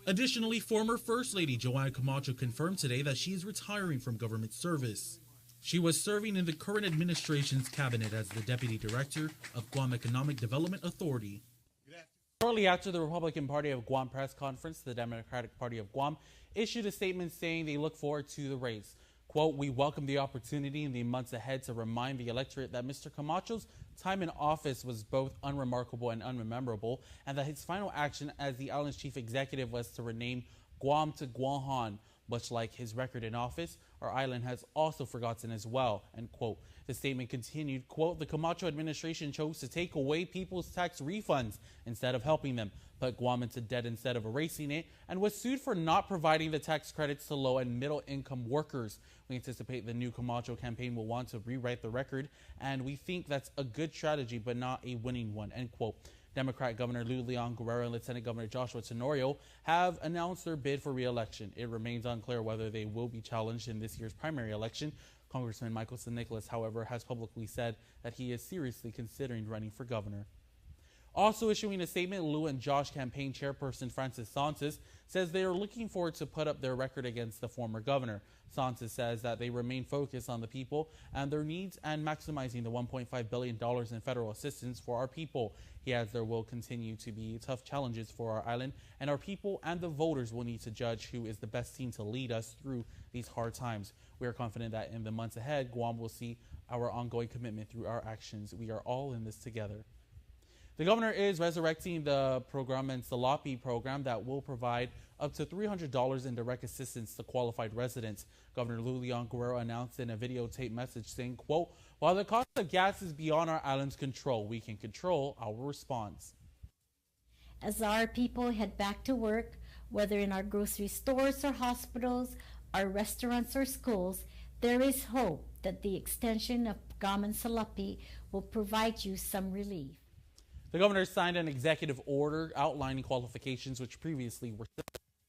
Additionally, former First Lady Joanna Camacho confirmed today that she is retiring from government service. She was serving in the current administration's cabinet as the Deputy Director of Guam Economic Development Authority. Shortly after the Republican Party of Guam press conference, the Democratic Party of Guam issued a statement saying they look forward to the race. Quote, "We welcome the opportunity in the months ahead to remind the electorate that Mr. Camacho's time in office was both unremarkable and unmemorable, and that his final action as the island's chief executive was to rename Guam to Guahan. Much like his record in office, our island has also forgotten as well." End quote. The statement continued, quote, "The Camacho administration chose to take away people's tax refunds instead of helping them, put Guam into debt instead of erasing it, and was sued for not providing the tax credits to low and middle income workers. We anticipate the new Camacho campaign will want to rewrite the record, and we think that's a good strategy but not a winning one." End quote. Democrat Governor Lou Leon Guerrero and Lieutenant Governor Joshua Tenorio have announced their bid for re-election. It remains unclear whether they will be challenged in this year's primary election. Congressman Michael San Nicolas, however, has publicly said that he is seriously considering running for governor. Also issuing a statement, Lou and Josh campaign chairperson Francis Santos says they are looking forward to put up their record against the former governor. Santos says that they remain focused on the people and their needs and maximizing the $1.5 billion in federal assistance for our people. He adds there will continue to be tough challenges for our island, and our people and the voters will need to judge who is the best team to lead us through these hard times. We are confident that in the months ahead, Guam will see our ongoing commitment through our actions. We are all in this together. The governor is resurrecting the program and Salapi program that will provide up to $300 in direct assistance to qualified residents. Governor Lou Leon Guerrero announced in a videotape message saying, quote, "While the cost of gas is beyond our island's control, we can control our response." As our people head back to work, whether in our grocery stores or hospitals, our restaurants or schools, there is hope that the extension of GAM and Salapi will provide you some relief. The governor signed an executive order outlining qualifications which previously were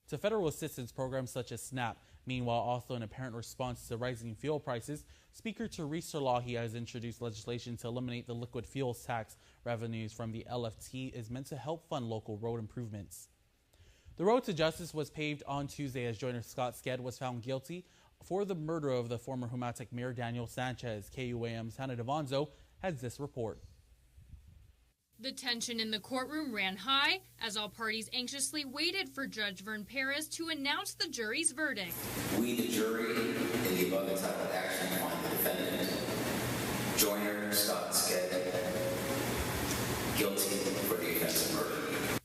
to federal assistance programs such as SNAP. Meanwhile, also in apparent response to rising fuel prices, Speaker Terlaje has introduced legislation to eliminate the liquid fuels tax. Revenues from the LFT is meant to help fund local road improvements. The road to justice was paved on Tuesday as Joyner Scott Sked was found guilty for the murder of the former Humatic Mayor Daniel Sanchez. KUAM's Hannah Devonzo has this report. The tension in the courtroom ran high as all parties anxiously waited for Judge Vern Paris to announce the jury's verdict. We, the jury, in the above entitled action, find the defendant, Joyner Scott Sked, guilty for the offense of murder.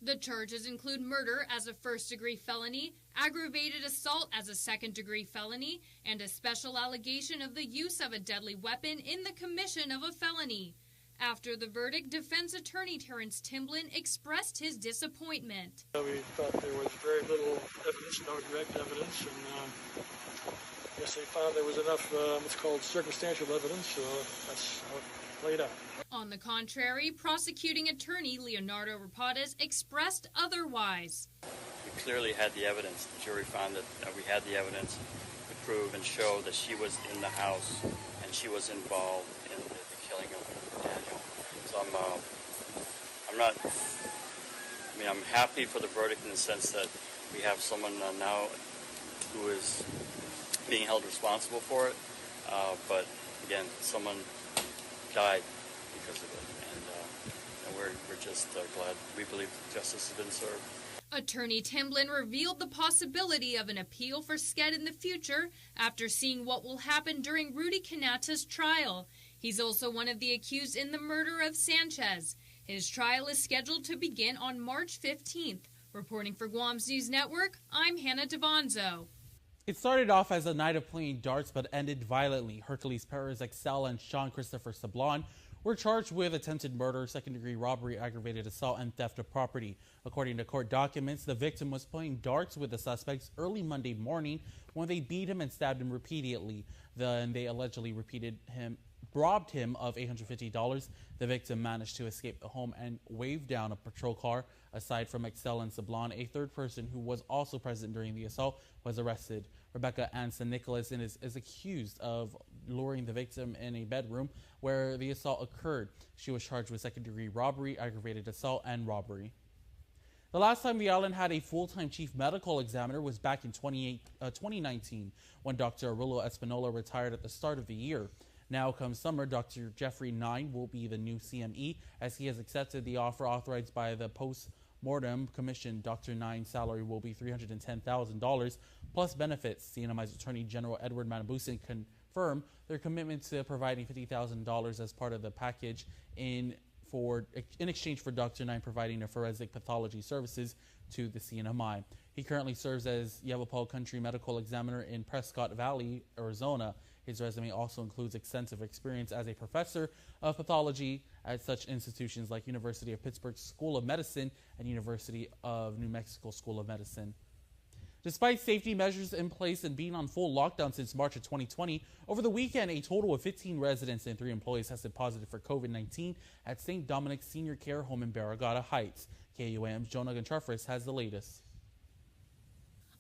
The charges include murder as a first-degree felony, aggravated assault as a second-degree felony, and a special allegation of the use of a deadly weapon in the commission of a felony. After the verdict, defense attorney Terrence Timblin expressed his disappointment. We thought there was very little evidence, no direct evidence, and I guess they found there was enough what's called circumstantial evidence, so that's how it played out. On the contrary, prosecuting attorney Leonardo Rapadas expressed otherwise. We clearly had the evidence. The jury found that we had the evidence to prove and show that she was in the house and she was involved in the killing of Daniel. So I'm happy for the verdict in the sense that we have someone now who is being held responsible for it. But again, someone died because of it, and we're just glad. We believe justice has been served. Attorney Timblin revealed the possibility of an appeal for Sked in the future after seeing what will happen during Rudy Canata's trial. He's also one of the accused in the murder of Sanchez. His trial is scheduled to begin on March 15th. Reporting for Guam's News Network, I'm Hannah Devonzo. It started off as a night of playing darts but ended violently. Hercules Perez Excel and Sean Christopher Sablon were charged with attempted murder, second-degree robbery, aggravated assault, and theft of property. According to court documents, the victim was playing darts with the suspects early Monday morning when they beat him and stabbed him repeatedly. Then they allegedly robbed him of $850. The victim managed to escape the home and waved down a patrol car. Aside from Excel and Sablon, a third person who was also present during the assault was arrested. Rebecca Anson Nicholas is accused of luring the victim in a bedroom where the assault occurred. She was charged with second-degree robbery, aggravated assault, and robbery. The last time the island had a full-time chief medical examiner was back in 2019 when Dr. Aurelio Espinola retired at the start of the year. Now come summer, Dr. Jeffrey Nine will be the new CME as he has accepted the offer authorized by the post-mortem commission. Dr. Nine's salary will be $310,000 plus benefits. CNMI's Attorney General Edward Manabusin confirmed their commitment to providing $50,000 as part of the package in exchange for Dr. Nine providing a forensic pathology services to the CNMI. He currently serves as Yavapai Country Medical Examiner in Prescott Valley, Arizona. His resume also includes extensive experience as a professor of pathology at such institutions like University of Pittsburgh School of Medicine and University of New Mexico School of Medicine. Despite safety measures in place and being on full lockdown since March of 2020, over the weekend, a total of 15 residents and 3 employees tested positive for COVID-19 at St. Dominic's Senior Care Home in Barragata Heights. KUAM's Jonah Gonçalves has the latest.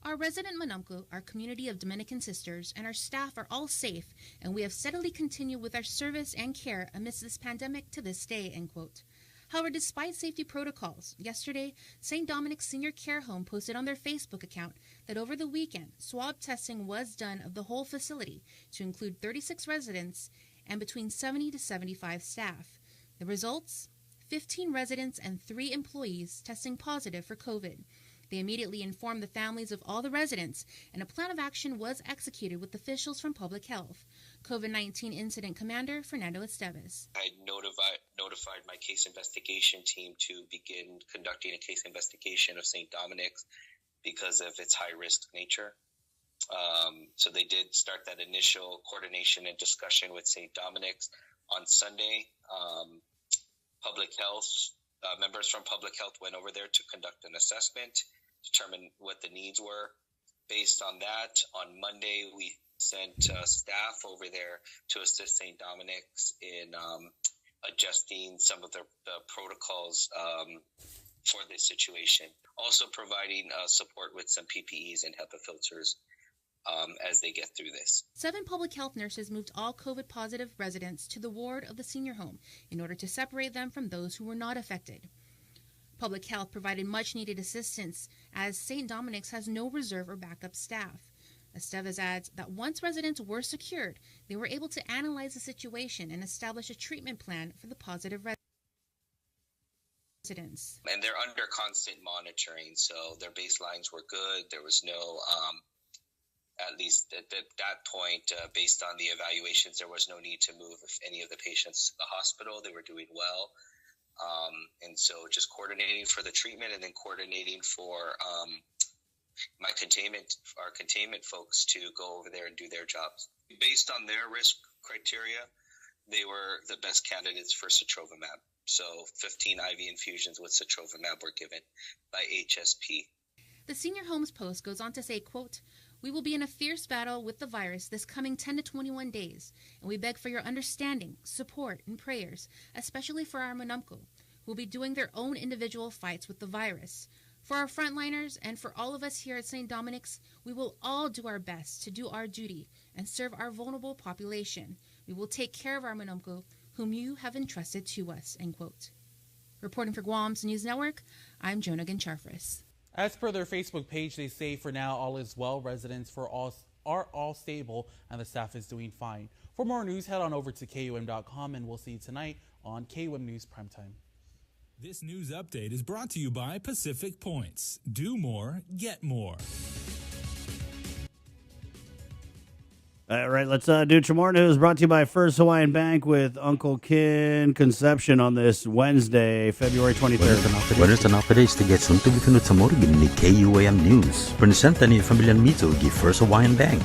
Our resident Manamco, our community of Dominican sisters, and our staff are all safe, and we have steadily continued with our service and care amidst this pandemic to this day, end quote. However, despite safety protocols, yesterday, St. Dominic's Senior Care Home posted on their Facebook account that over the weekend, swab testing was done of the whole facility to include 36 residents and between 70 to 75 staff. The results? 15 residents and 3 employees testing positive for COVID. They immediately informed the families of all the residents, and a plan of action was executed with officials from Public Health. COVID-19 Incident Commander Fernando Esteves. I notified my case investigation team to begin conducting a case investigation of St. Dominic's because of its high-risk nature. So they did start that initial coordination and discussion with St. Dominic's. On Sunday, Public Health, members from Public Health went over there to conduct an assessment, determine what the needs were. Based on that, on Monday, we sent staff over there to assist St. Dominic's in adjusting some of the protocols for this situation. Also providing support with some PPEs and HEPA filters as they get through this. 7 public health nurses moved all COVID-positive residents to the ward of the senior home in order to separate them from those who were not affected. Public Health provided much-needed assistance as St. Dominic's has no reserve or backup staff. Estevez adds that once residents were secured, they were able to analyze the situation and establish a treatment plan for the positive residents. And they're under constant monitoring, so their baselines were good. There was no, at least at that point, based on the evaluations, there was no need to move any of the patients to the hospital. They were doing well. And so just coordinating for the treatment and then coordinating for our containment folks to go over there and do their jobs. Based on their risk criteria, they were the best candidates for sotrovimab. So 15 IV infusions with sotrovimab were given by HSP. The Senior Homes Post goes on to say, quote, "We will be in a fierce battle with the virus this coming 10 to 21 days, and we beg for your understanding, support, and prayers, especially for our Manumco, who will be doing their own individual fights with the virus. For our frontliners and for all of us here at St. Dominic's, we will all do our best to do our duty and serve our vulnerable population. We will take care of our Manumco, whom you have entrusted to us," end quote. Reporting for Guam's News Network, I'm Jonah Gancharfris. As per their Facebook page, they say for now all is well. Residents are all stable and the staff is doing fine. For more news, head on over to KUAM.com and we'll see you tonight on KUAM News Primetime. This news update is brought to you by Pacific Points. Do more, get more. All right, let's do some more news brought to you by First Hawaiian Bank with Uncle Kin Conception on this Wednesday, February 23rd. Buenas tardes, tiga suntu bikinut sa morgan ni KUAM News. Presenta ni Familian Mito gi First Hawaiian Bank.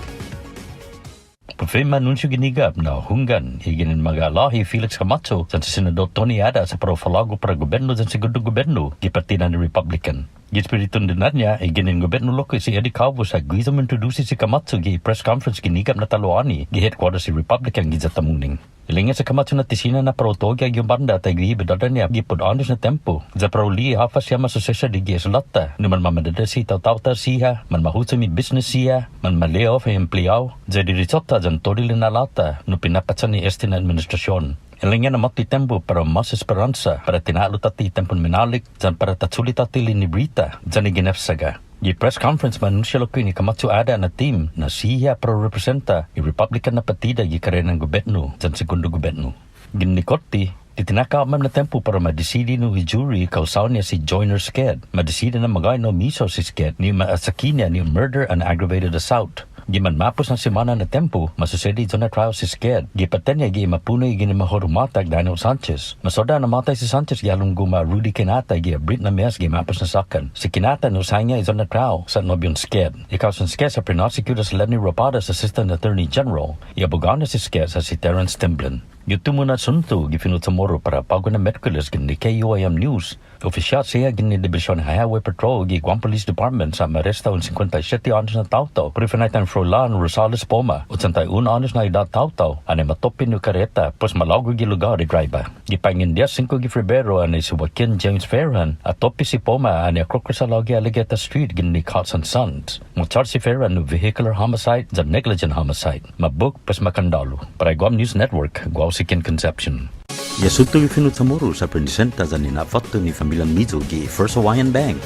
Pafirma anunsyo ginigap na hunggan higinin mag-alahi Felix Camacho sa Senador Tony Ada sa profalago para gobyerno sa segundo gobyerno gipartidan ni Republican. Gispiritun din niya higinin gobyerno loko si Eddie Calvo sa guisa introduce si Camacho gi press conference ginigap na taloani gi headquarters si Republican gi Zatamuning. Ilinga sa Camacho na tisina na protogya yung banda at agri bedada niya gipod honors na tempo. Za prauli hafa siya masosesya di giaslata. Numan mamadada si tau-tau siya, man mahusami business siya, man ma-layoff ay empleyao. Za dirisota zan todili na lata no pinapatsan ni este na administrasyon. Ilinga na mati tempo para mas esperanza para tinalo tati tempon minalik zan para tatsuli tati linibrita zan iginefsaga. Di press conference manunsya loko ni Camacho Ada na team na siya pro representa i Republican na partida gi karenang gobyerno sa segundo gobyerno. Ginnikorti, titinakaamam na tempo para madesidi no jury kausaw niya si Joyner Sked. Madesidi na magay no miso si Sked ni maasaki niya ni murder and aggravated assault. Giman mapos ng semana na tempo, masusedi na trial si Sked. Gipaten niya gi mapunay gini mahorumatag Daniel Sanchez. Masoda na matay si Sanchez galong guma Rudy Kinata gi abrit na miyas gi mapos na sakan. Si Kinata no sanya na trial sa nobyon Sked. Ikaw sa Sked sa pre-prosecutor sa Lenny Ropadas Assistant Attorney General. Iabugan na si Sked sa si Terrence Timblin. Yuto muna sunto gifinut sa moro para pago na Merkulis gini KUAM News. Oficial siya gini Division Highway Patrol gi Guam Police Department sa maresta un 57 anos na tao-tao. Prefenaitan Frolan Rosales Poma o santay un anos na edad tao-tao ane matopin yung kareta pos malago gi lugar di driver. Gipangin dia 5 gi Febrero ane si Joaquin James Ferran at topi si Poma ane Crocosalogi Allegeta Street gini Carlson Sons. Mo-charge si Ferran no vehicular homicide and negligent homicide. Mabuk pos makandalo. Para Guam News Network, Guam Sikin Conception. Yasuto gifinut sa moro sa presenta sa ninafato ni Familian Mizo gi First Hawaiian Bank.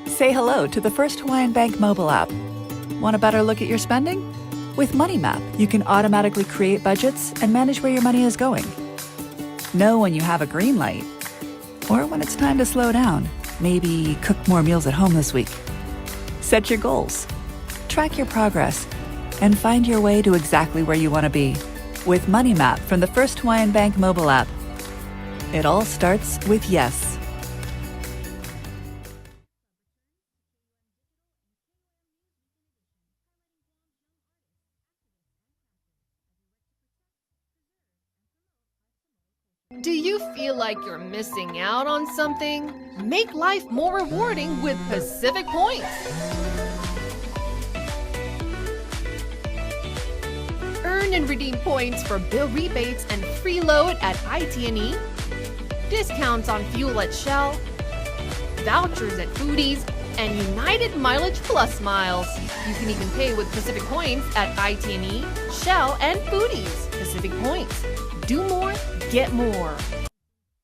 Say hello to the First Hawaiian Bank mobile app. Want a better look at your spending? With Money Map, you can automatically create budgets and manage where your money is going. Know when you have a green light or when it's time to slow down. Maybe cook more meals at home this week. Set your goals, track your progress, and find your way to exactly where you want to be. With Money Map from the First Hawaiian Bank mobile app. It all starts with yes. Do you feel like you're missing out on something? Make life more rewarding with Pacific Points. Earn and redeem points for bill rebates and free load at IT&E, discounts on fuel at Shell, vouchers at Foodies, and United Mileage Plus miles. You can even pay with Pacific Points at IT&E, Shell, and Foodies. Pacific Points. Do more, get more.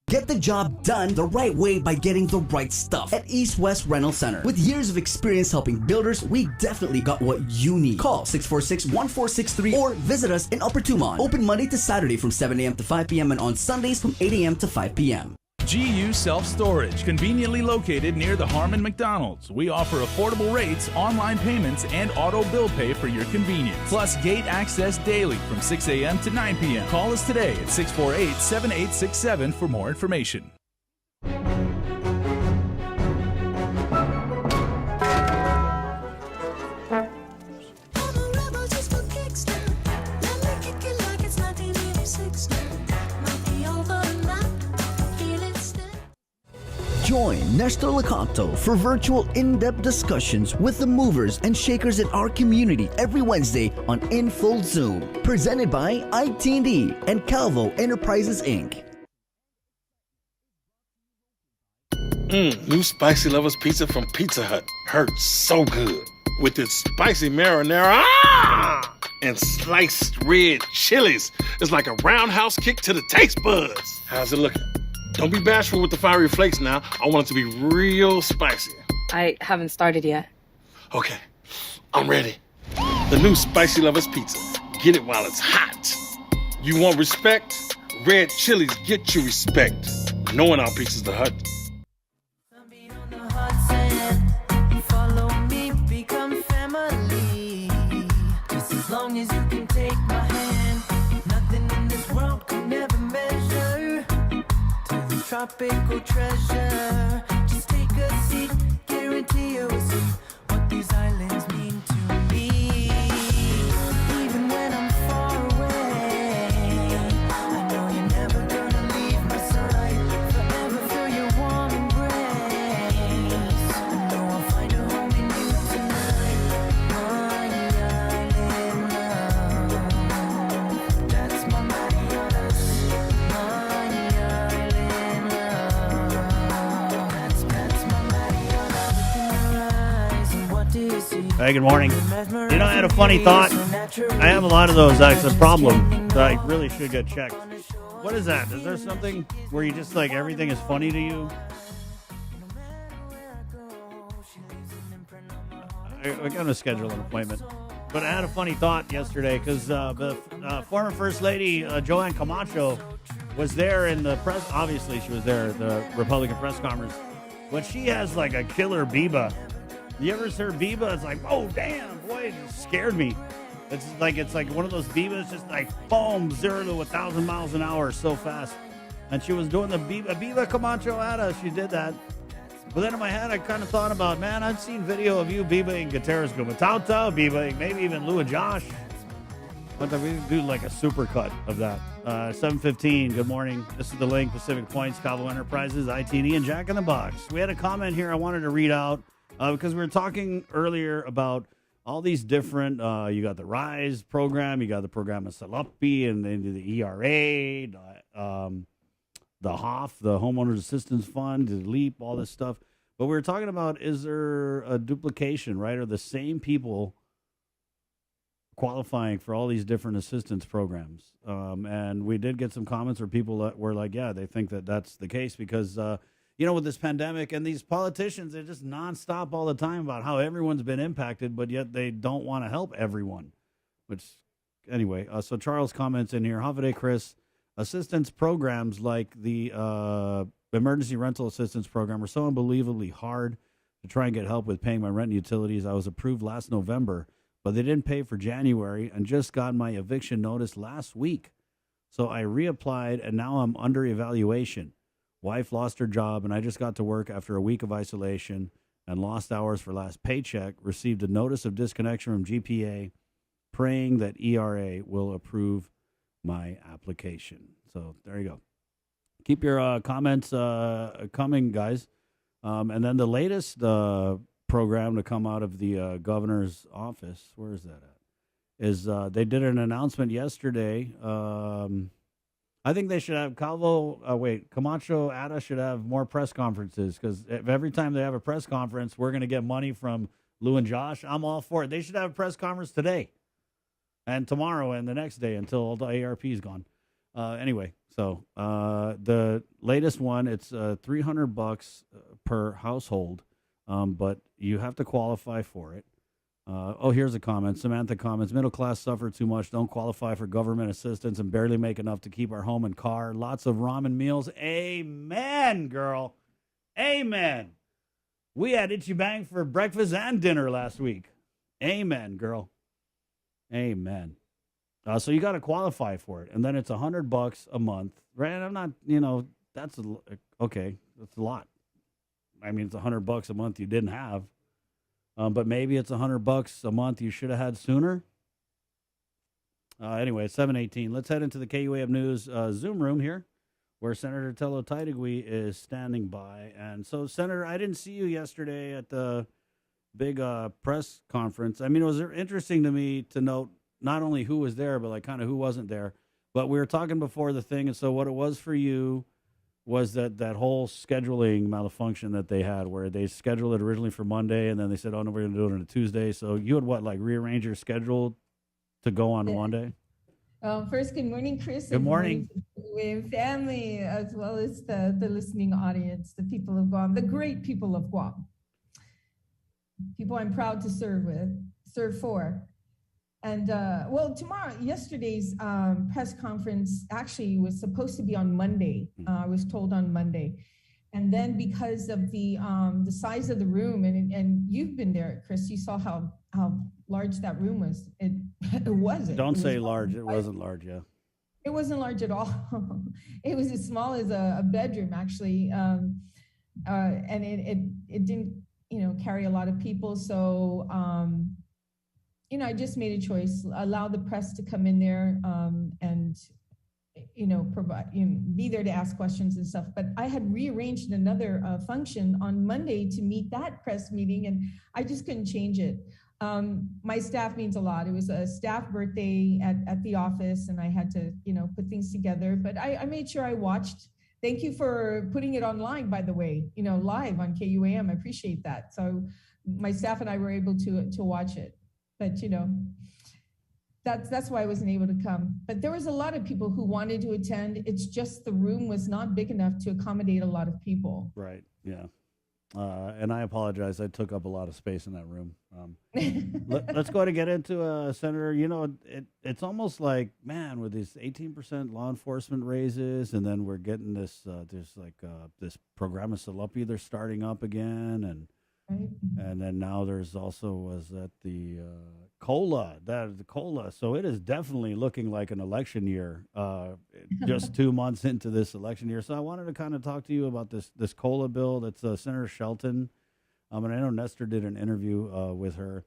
Get the job done the right way by getting the right stuff at East West Rental Center. With years of experience helping builders, we definitely got what you need. Call 646-1463 or visit us in Upper Tumon. Open Monday to Saturday from 7 a.m. to 5 p.m. and on Sundays from 8 a.m. to 5 p.m. GU Self-Storage, conveniently located near the Harmon McDonald's. We offer affordable rates, online payments, and auto bill pay for your convenience. Plus gate access daily from 6 a.m. to 9 p.m. Call us today at 648-7867 for more information. Join Nestor Lacanto for virtual in-depth discussions with the movers and shakers in our community every Wednesday on In Full Zoom. Presented by IT&D and Calvo Enterprises, Inc. New Spicy Lovers Pizza from Pizza Hut. Hurts so good. With its spicy marinara and sliced red chilies. It's like a roundhouse kick to the taste buds. How's it looking? Don't be bashful with the fiery flakes now. I want it to be real spicy. I haven't started yet. Okay, I'm ready. The new Spicy Lovers Pizza. Get it while it's hot. You want respect? Red chilies get you respect. Knowing our pizza's the Hut. Follow me, become family. Just as long as you can take my hand. Nothing in this world can ever measure to the tropical treasure. Just take a seat, guarantee you'll see what these islands mean to me. Even when I'm far away, I know you're never gonna leave my side. Forever feel your warm embrace. I know I'll find a home in you tonight. My island love, that's my Marianas. My island love, that's my Marianas. Look in your eyes and what do you see? Hey, good morning. You know, I had a funny thought. I have a lot of those. That's a problem that I really should get checked. What is that? Is there something where you just like everything is funny to you? I'm going to schedule an appointment. But I had a funny thought yesterday because the former First Lady, Joanne Camacho, was there in the press. Obviously, she was there at the Republican press conference. But she has like a killer biba. You ever heard biba? It's like, oh, damn, boy, it scared me. It's like one of those bibas, just like, boom, 0 to 1,000 miles an hour so fast. And she was doing the biba Camacho Ada. She did that. But then in my head, I kind of thought about, man, I've seen video of you bibaing Gutierrez Gubernatorial, bibaing maybe even Lou and Josh. But we do like a super cut of that. 7:15, good morning. This is the link, Pacific Points, Cabo Enterprises, IT&E, and Jack in the Box. We had a comment here I wanted to read out because we were talking earlier about all these different, you got the RISE program, you got the program of Salapi, and then the ERA, the HOF, the Homeowners Assistance Fund, the LEAP, all this stuff. But we were talking about, is there a duplication, right? Are the same people qualifying for all these different assistance programs? And we did get some comments where people that were like, yeah, they think that that's the case because, with this pandemic and these politicians, they're just nonstop all the time about how everyone's been impacted, but yet they don't want to help everyone. Which, anyway, so Charles comments in here, Holiday Chris, assistance programs like the emergency rental assistance program are so unbelievably hard to try and get help with paying my rent and utilities. I was approved last November, but they didn't pay for January and just got my eviction notice last week. So I reapplied, and now I'm under evaluation. Wife lost her job, and I just got to work after a week of isolation and lost hours for last paycheck, received a notice of disconnection from GPA, praying that ERA will approve my application. So there you go. Keep your comments coming, guys. And then the latest program to come out of the governor's office, where is that at? Is they did an announcement yesterday. I think they should have Camacho Ada should have more press conferences because if every time they have a press conference, we're going to get money from Lou and Josh. I'm all for it. They should have a press conference today and tomorrow and the next day until all the ARP is gone. Anyway, so the latest one, it's $300 per household, but you have to qualify for it. Here's a comment. Samantha comments, middle class suffer too much, don't qualify for government assistance, and barely make enough to keep our home and car. Lots of ramen meals. Amen, girl. Amen. We had Itchy Bang for breakfast and dinner last week. Amen, girl. Amen. So you got to qualify for it, and then it's $100 a month, right? And I'm not, that's okay. That's a lot. I mean, it's $100 a month you didn't have, but maybe it's $100 a month you should have had sooner. Anyway, it's 7:18. Let's head into the KUAM News Zoom room here, where Senator Tello Taitague is standing by. And so, Senator, I didn't see you yesterday at the big press conference. I mean, it was interesting to me to note not only who was there, but like kind of who wasn't there. But we were talking before the thing, and so what it was for you was that whole scheduling malfunction that they had, where they scheduled it originally for Monday, and then they said, oh, no, we're going to do it on a Tuesday. So you had rearrange your schedule to go on Monday? First, good morning, Chris. Good morning. With family, as well as the listening audience, the people of Guam, the great people of Guam. People I'm proud to serve for. And yesterday's press conference actually was supposed to be on Monday. I was told on Monday. And then because of the size of the room, and you've been there, Chris, you saw how large that room was. It wasn't. Don't say large. It wasn't large, yeah. It wasn't large at all. It was as small as a bedroom, actually. And it didn't, carry a lot of people. So, I just made a choice, allow the press to come in there and, provide, be there to ask questions and stuff. But I had rearranged another function on Monday to meet that press meeting, and I just couldn't change it. My staff means a lot. It was a staff birthday at the office, and I had to, put things together. But I made sure I watched. Thank you for putting it online, by the way, live on KUAM. I appreciate that. So my staff and I were able to watch it. But, that's why I wasn't able to come. But there was a lot of people who wanted to attend. It's just the room was not big enough to accommodate a lot of people. Right, yeah. And I apologize. I took up a lot of space in that room. Let's go ahead and get into Senator. It's almost like, man, with these 18% law enforcement raises, and then we're getting this, this program of Salapi they're starting up again, and then now there's also the COLA, the COLA. So it is definitely looking like an election year, just 2 months into this election year. So I wanted to kind of talk to you about this COLA bill. That's Senator Shelton. And I know Nestor did an interview with her.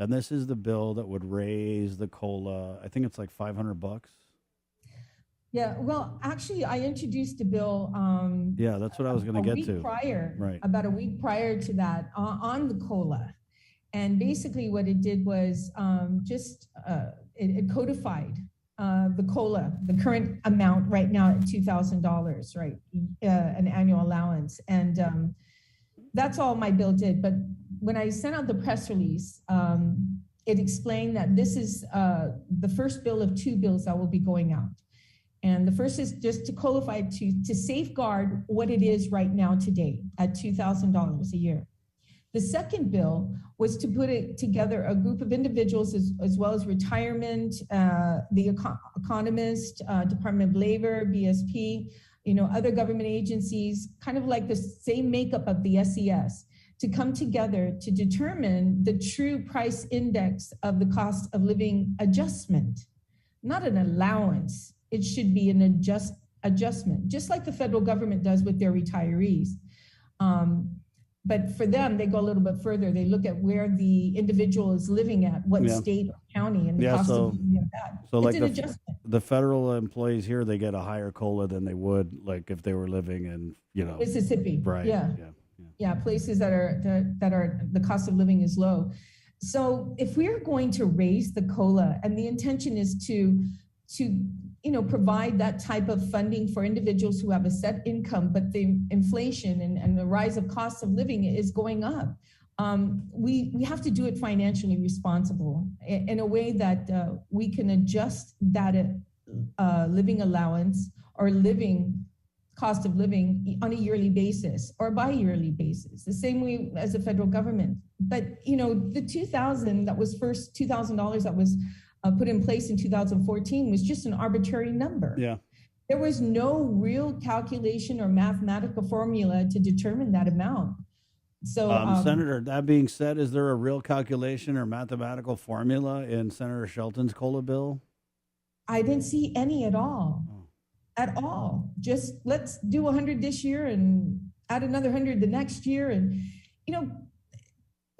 And this is the bill that would raise the COLA. I think it's like $500. Yeah, well, actually, I introduced a bill. Yeah, that's what I was going to get to. About a week prior to that, on the COLA. And basically what it did was it codified the COLA, the current amount right now at $2,000, right, an annual allowance. And that's all my bill did. But when I sent out the press release, it explained that this is the first bill of two bills that will be going out. And the first is just to codify to safeguard what it is right now today at $2,000 a year. The second bill was to put it together a group of individuals as well as retirement, the economist, Department of Labor, BSP, other government agencies, kind of like the same makeup of the SES, to come together to determine the true price index of the cost of living adjustment, not an allowance. It should be an adjustment, just like the federal government does with their retirees. But for them, they go a little bit further. They look at where the individual is living at, what state or county, and the cost of living of that. So it's like an adjustment. The federal employees here, they get a higher COLA than they would like if they were living in, Mississippi. Right. Yeah, places that are the cost of living is low. So if we're going to raise the COLA, and the intention is to provide that type of funding for individuals who have a set income, but the inflation and the rise of cost of living is going up. We have to do it financially responsible in a way that we can adjust that living allowance or cost of living on a yearly basis or bi-yearly basis, the same way as the federal government. But, the $2,000 that was put in place in 2014 was just an arbitrary number. Yeah. There was no real calculation or mathematical formula to determine that amount. So, Senator, that being said, is there a real calculation or mathematical formula in Senator Shelton's COLA bill? I didn't see any at all. At all. Just let's do 100 this year and add another 100 the next year. And,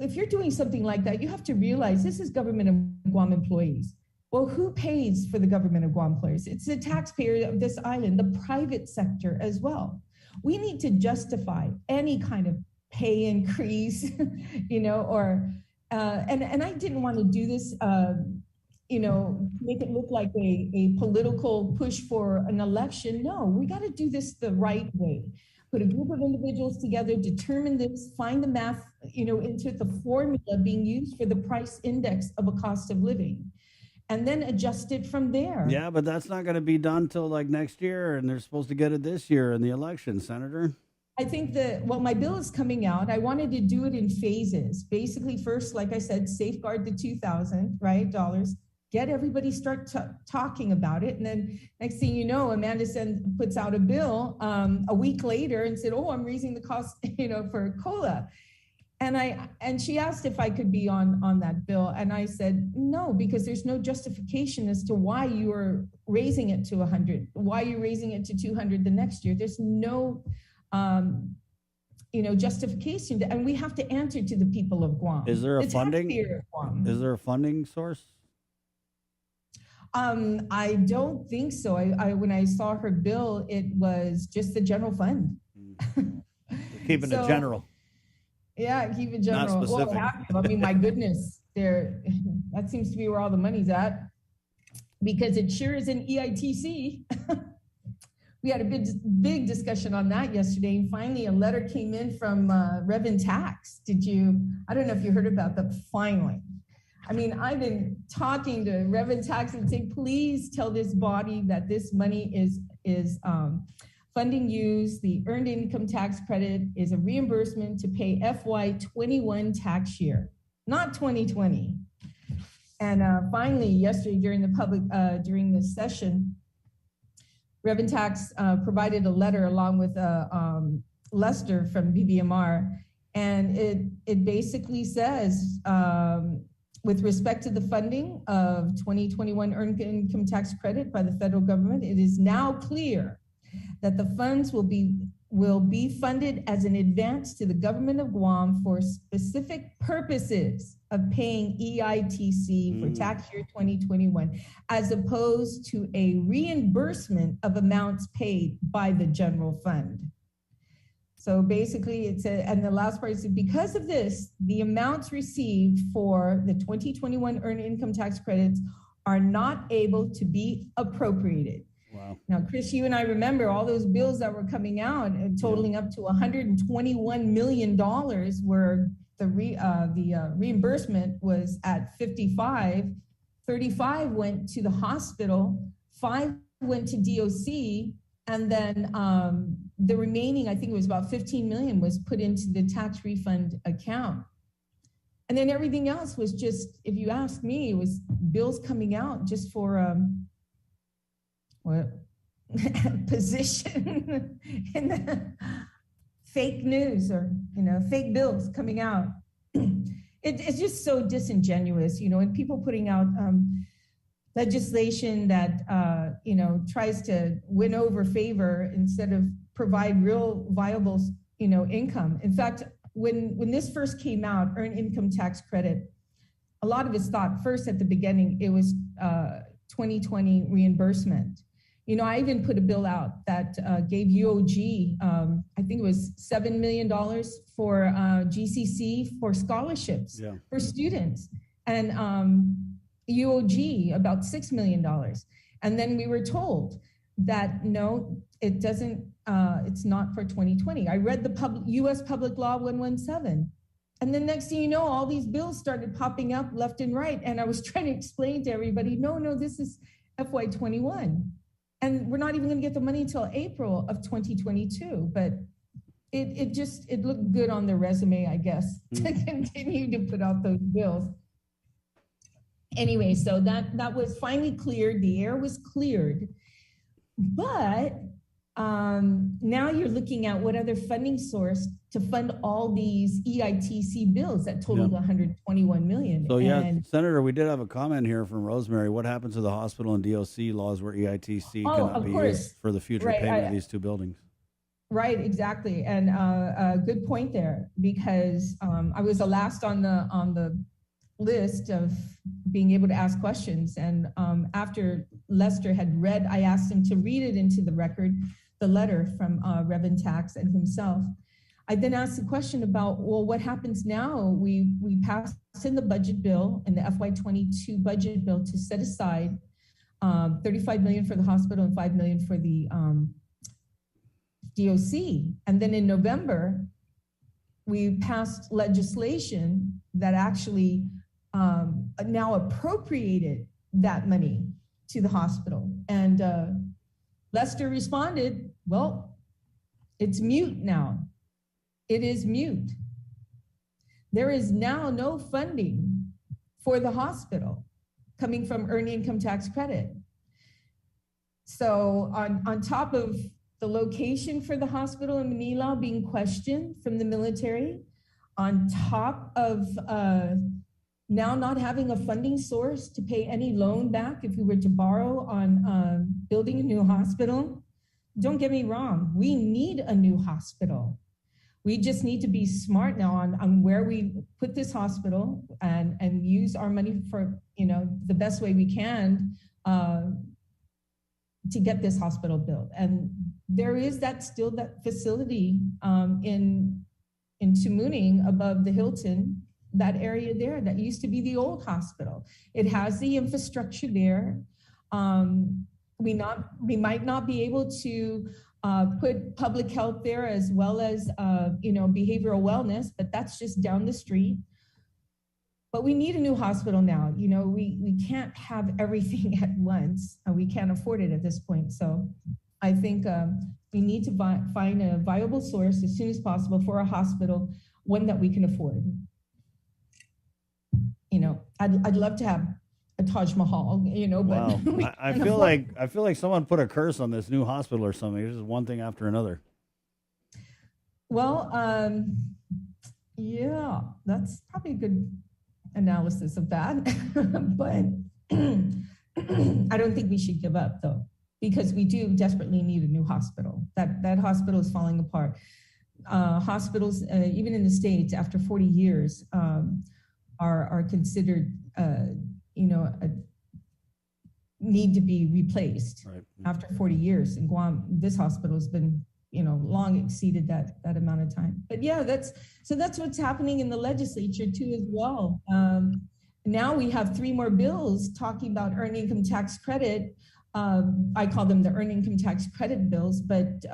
if you're doing something like that, you have to realize this is government of Guam employees. Well, who pays for the government of Guam employees? It's the taxpayer of this island, the private sector as well. We need to justify any kind of pay increase, and I didn't want to do this, make it look like a political push for an election. No, we got to do this the right way. Put a group of individuals together, determine this, find the math, into the formula being used for the price index of a cost of living, and then adjust it from there. Yeah, but that's not going to be done till like next year, and they're supposed to get it this year in the election, Senator. I think my bill is coming out. I wanted to do it in phases. Basically, first, like I said, safeguard the $2,000, right, dollars. Get everybody start talking about it. And then next thing you know, Amanda puts out a bill a week later and said, oh, I'm raising the cost, for COLA. And she asked if I could be on that bill. And I said, no, because there's no justification as to why you are raising it to 100, why you're raising it to 200 the next year. There's no, justification. And we have to answer to the people of Guam. Is there a funding source? I don't think so. When I saw her bill, it was just the general fund. Keeping it general. Yeah, keep it general. Not specific. Well, my goodness, that seems to be where all the money's at, because it sure is in EITC. We had a big discussion on that yesterday, and finally a letter came in from Reverend Tax. I don't know if you heard about that, finally. I've been talking to Reverend Tax and saying, please tell this body that this money is funding used. The earned income tax credit is a reimbursement to pay FY21 tax year, not 2020. And finally, yesterday during the session, Reverend Tax provided a letter along with Lester from BBMR, and it basically says, with respect to the funding of 2021 earned income tax credit by the federal government, it is now clear that the funds will be funded as an advance to the government of Guam for specific purposes of paying EITC for tax year 2021, as opposed to a reimbursement of amounts paid by the general fund. So basically, and the last part is, because of this, the amounts received for the 2021 earned income tax credits are not able to be appropriated. Wow. Now, Chris, you and I remember all those bills that were coming out and totaling up to $121 million, where the reimbursement was at 55, 35 went to the hospital, 5 went to DOC, and then the remaining, I think it was about 15 million, was put into the tax refund account. And then everything else was just, if you ask me, it was bills coming out just for position in the fake news, or fake bills coming out. It's just so disingenuous, and people putting out legislation that tries to win over favor instead of provide real viable income. In fact, when this first came out, earned income tax credit, a lot of us thought first at the beginning it was 2020 reimbursement. I even put a bill out that gave UOG, I think it was $7 million for GCC for scholarships for students, and UOG about $6 million. And then we were told that no, it doesn't, it's not for 2020. I read the US Public Law 117. And then next thing you know, all these bills started popping up left and right. And I was trying to explain to everybody, no, this is FY21. And we're not even going to get the money until April of 2022. But it looked good on their resume, I guess, to continue to put out those bills. Anyway, so that was finally cleared. The air was cleared. But now you're looking at what other funding source to fund all these EITC bills that totaled 121 million. So Senator, we did have a comment here from Rosemary. What happens to the hospital and DOC laws where EITC cannot be used for the future payment of these two buildings? Right, exactly. And a good point there, because I was the last on the list of being able to ask questions. And after Lester had read, I asked him to read it into the record, the letter from Reverend Tax and himself. I then asked the question about, well, what happens now? We passed in the budget bill, in the FY22 budget bill, to set aside 35 million for the hospital and 5 million for the DOC. And then in November, we passed legislation that actually now appropriated that money to the hospital. And Lester responded, well, it's mute now. It is mute. There is now no funding for the hospital coming from earned income tax credit. So on top of the location for the hospital in Manila being questioned from the military, on top of now not having a funding source to pay any loan back if we were to borrow on building a new hospital. Don't get me wrong, we need a new hospital. We just need to be smart now on where we put this hospital and use our money for, the best way we can to get this hospital built. And there is that facility in Tumuning above the Hilton, that area there that used to be the old hospital. It has the infrastructure there. We might not be able to put public health there as well as behavioral wellness, but that's just down the street. But we need a new hospital now. We can't have everything at once. We can't afford it at this point. So I think we need to find a viable source as soon as possible for a hospital, one that we can afford. I'd love to have a Taj Mahal, but wow. I feel like someone put a curse on this new hospital or something. It's just one thing after another. Well, yeah, that's probably a good analysis of that. But I don't think we should give up, though, because we do desperately need a new hospital. That hospital is falling apart. Hospitals, even in the States, after 40 years, are considered, need to be replaced after 40 years. In Guam, this hospital has been, long exceeded that amount of time. But yeah, that's what's happening in the legislature too as well. Now we have 3 more bills talking about earned income tax credit. I call them the earned income tax credit bills, but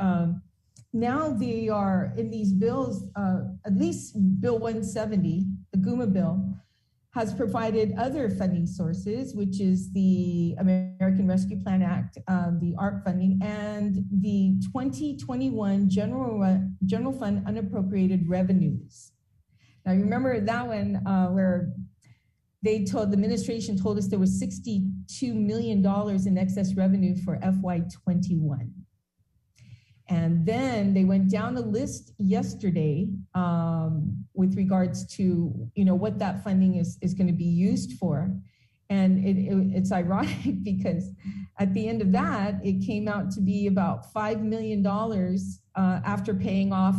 now they are in these bills, at least Bill 170, the GUMA bill, has provided other funding sources, which is the American Rescue Plan Act, the ARP funding, and the 2021 General Fund unappropriated revenues. Now, remember that one where the administration told us there was $62 million in excess revenue for FY21. And then they went down the list yesterday with regards to, what that funding is going to be used for. And it's ironic because at the end of that, it came out to be about $5 million after paying off,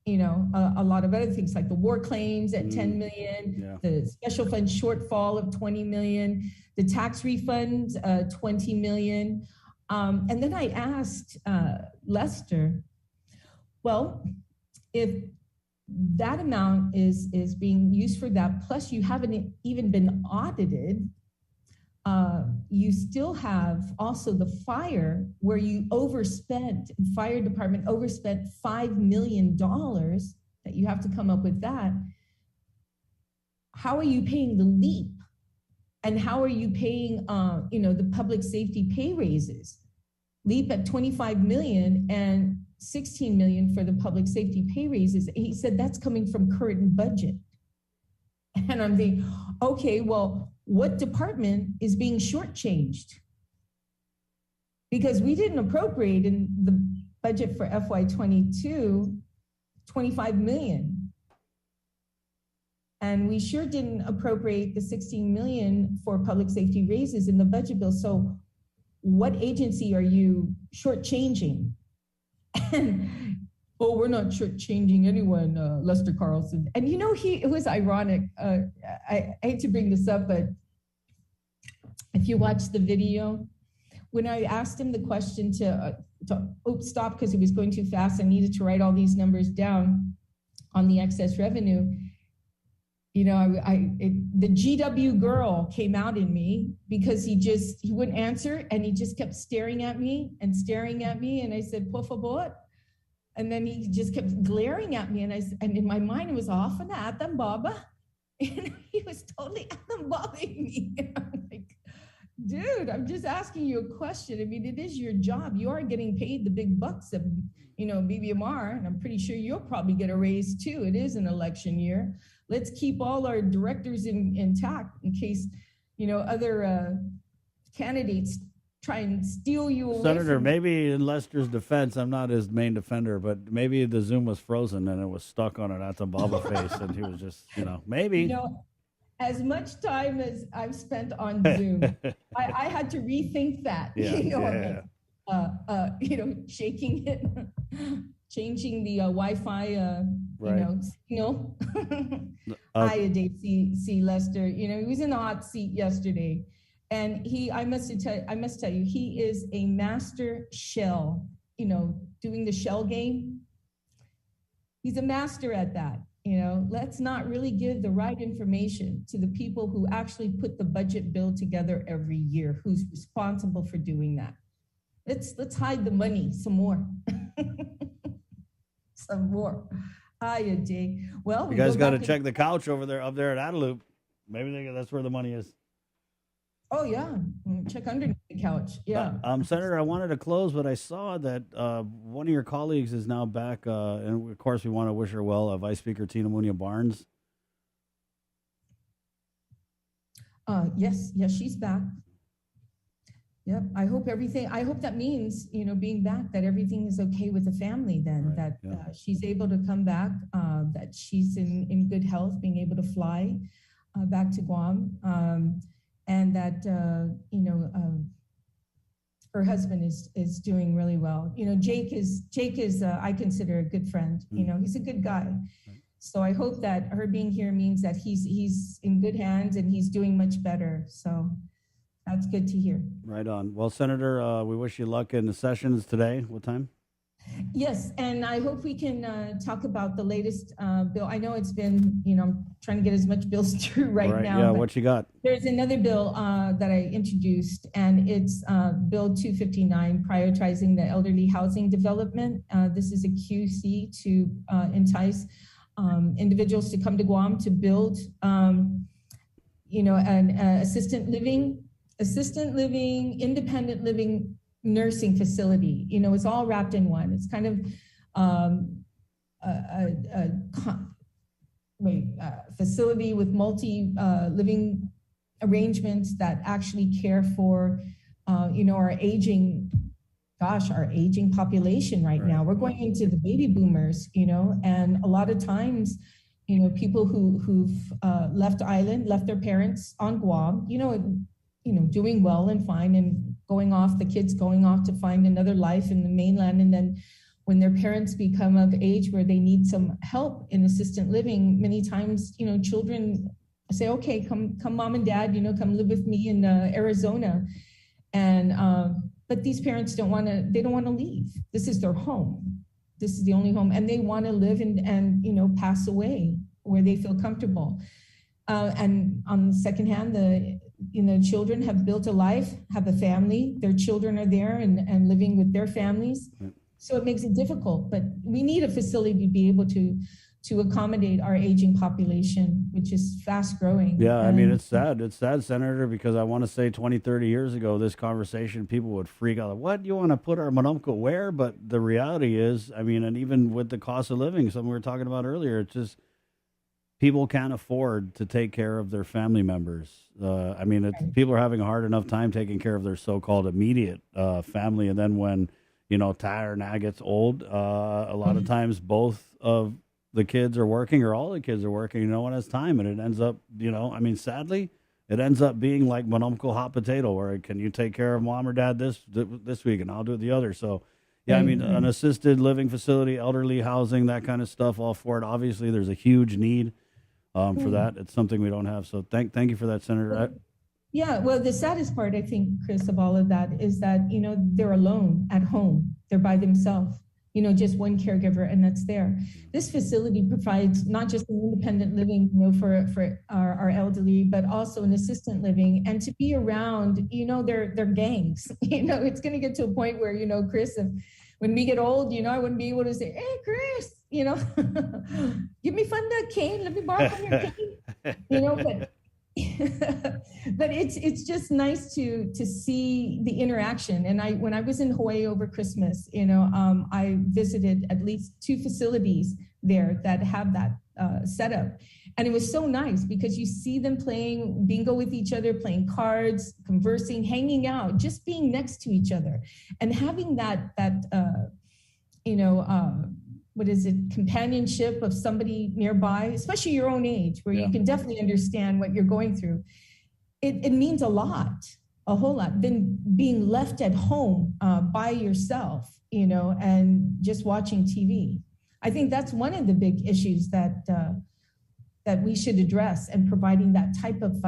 a lot of other things like the war claims at 10 million, the special fund shortfall of 20 million, the tax refunds, 20 million. And then I asked Lester, well, if that amount is being used for that, plus you haven't even been audited, you still have also the fire where you overspent, fire department overspent $5 million that you have to come up with that. How are you paying the LEAP? And how are you paying, the public safety pay raises? LEAP at 25 million and 16 million for the public safety pay raises. He said that's coming from current budget. And I'm thinking, okay, well, what department is being shortchanged? Because we didn't appropriate in the budget for FY22 25 million. And we sure didn't appropriate the 16 million for public safety raises in the budget bill. So what agency are you shortchanging? And, oh, we're not shortchanging anyone, Lester Carlson. And you know, it was ironic. I hate to bring this up, but if you watch the video, when I asked him the question oops, stop, because he was going too fast. I needed to write all these numbers down on the excess revenue. You know, the GW girl came out in me because he wouldn't answer, and he just kept staring at me. And I said, por favor. And then he just kept glaring at me. And in my mind, it was off and at them, Baba. And he was totally at them bobbing me. I'm like, dude, I'm just asking you a question. I mean, it is your job. You are getting paid the big bucks of, BBMR, and I'm pretty sure you'll probably get a raise too. It is an election year. Let's keep all our directors intact in case, other candidates try and steal you away. Senator, maybe in Lester's defense, I'm not his main defender, but maybe the Zoom was frozen and it was stuck on an Atambaba face, and he was just, maybe. As much time as I've spent on Zoom, I had to rethink that. Yeah, Shaking it, changing the Wi-Fi, signal. Hi, Dave C. Lester. He was in the hot seat yesterday, and I must tell you, he is a master shell. Doing the shell game. He's a master at that. Let's not really give the right information to the people who actually put the budget bill together every year, who's responsible for doing that. Let's hide the money some more. Some more. Hiya, Jay. Well, you guys got to check the couch up there at Adelup. Maybe that's where the money is. Oh, yeah. Check underneath the couch. Yeah. Senator, I wanted to close, but I saw that one of your colleagues is now back. And of course, we want to wish her well, Vice Speaker Tina Munia Barnes. Yes, she's back. Yep. I hope that means, being back, that everything is okay with the family then, right, that she's able to come back, that she's in good health, being able to fly back to Guam. And that, her husband is doing really well. Jake is I consider a good friend. He's a good guy. So I hope that her being here means that he's in good hands and he's doing much better. So that's good to hear. Right on. Well, Senator, we wish you luck in the sessions today. What time? Yes, and I hope we can talk about the latest bill. I know it's been, I'm trying to get as much bills through right now. Yeah, what you got? There's another bill that I introduced, and it's Bill 259, prioritizing the elderly housing development. This is a QC to entice individuals to come to Guam to build, an assisted living, independent living nursing facility. It's all wrapped in one. It's kind of facility with multi living arrangements that actually care for our aging population right now. We're going into the baby boomers, and a lot of times, people who've left their parents on Guam, doing well and fine, and the kids going off to find another life in the mainland. And then when their parents become of age where they need some help in assisted living, many times, children say, okay, come mom and dad, come live with me in Arizona. And, but these parents don't want to leave. This is their home. This is the only home. And they want to live and pass away where they feel comfortable. And on the second hand, the children have built a life, have a family, their children are there and living with their families. So it makes it difficult, but we need a facility to be able to to accommodate our aging population, which is fast growing. Yeah, I mean, it's sad. It's sad, Senator, because I want to say 20, 30 years ago, this conversation, people would freak out. Like, what? You want to put our Monumco where? But the reality is, I mean, and even with the cost of living, something we were talking about earlier, it's just people can't afford to take care of their family members. I mean, people are having a hard enough time taking care of their so-called immediate family. And then when, Tyre now gets old, a lot of times both of the kids are working or all the kids are working, no one has time. And it ends up, sadly, it ends up being like Monumco hot potato, where can you take care of mom or dad this week and I'll do it the other. So, yeah, I mean, an assisted living facility, elderly housing, that kind of stuff, all for it. Obviously, there's a huge need for that. It's something we don't have. So thank you for that, Senator. Yeah, well, the saddest part, I think, Chris, of all of that is that, they're alone at home. They're by themselves. Just one caregiver, and that's there. This facility provides not just an independent living, for our elderly, but also an assistant living, and to be around, their gangs. It's going to get to a point where, Chris, when we get old, I wouldn't be able to say, "Hey, Chris, give me funda cane, let me borrow from your cane," but it's just nice to see the interaction. And when I was in Hawaii over Christmas, I visited at least 2 facilities there that have that setup. And it was so nice because you see them playing bingo with each other, playing cards, conversing, hanging out, just being next to each other, and having that companionship of somebody nearby, especially your own age, where you can definitely understand what you're going through. It means a whole lot, than being left at home by yourself, and just watching TV. I think that's one of the big issues that we should address, and providing that type of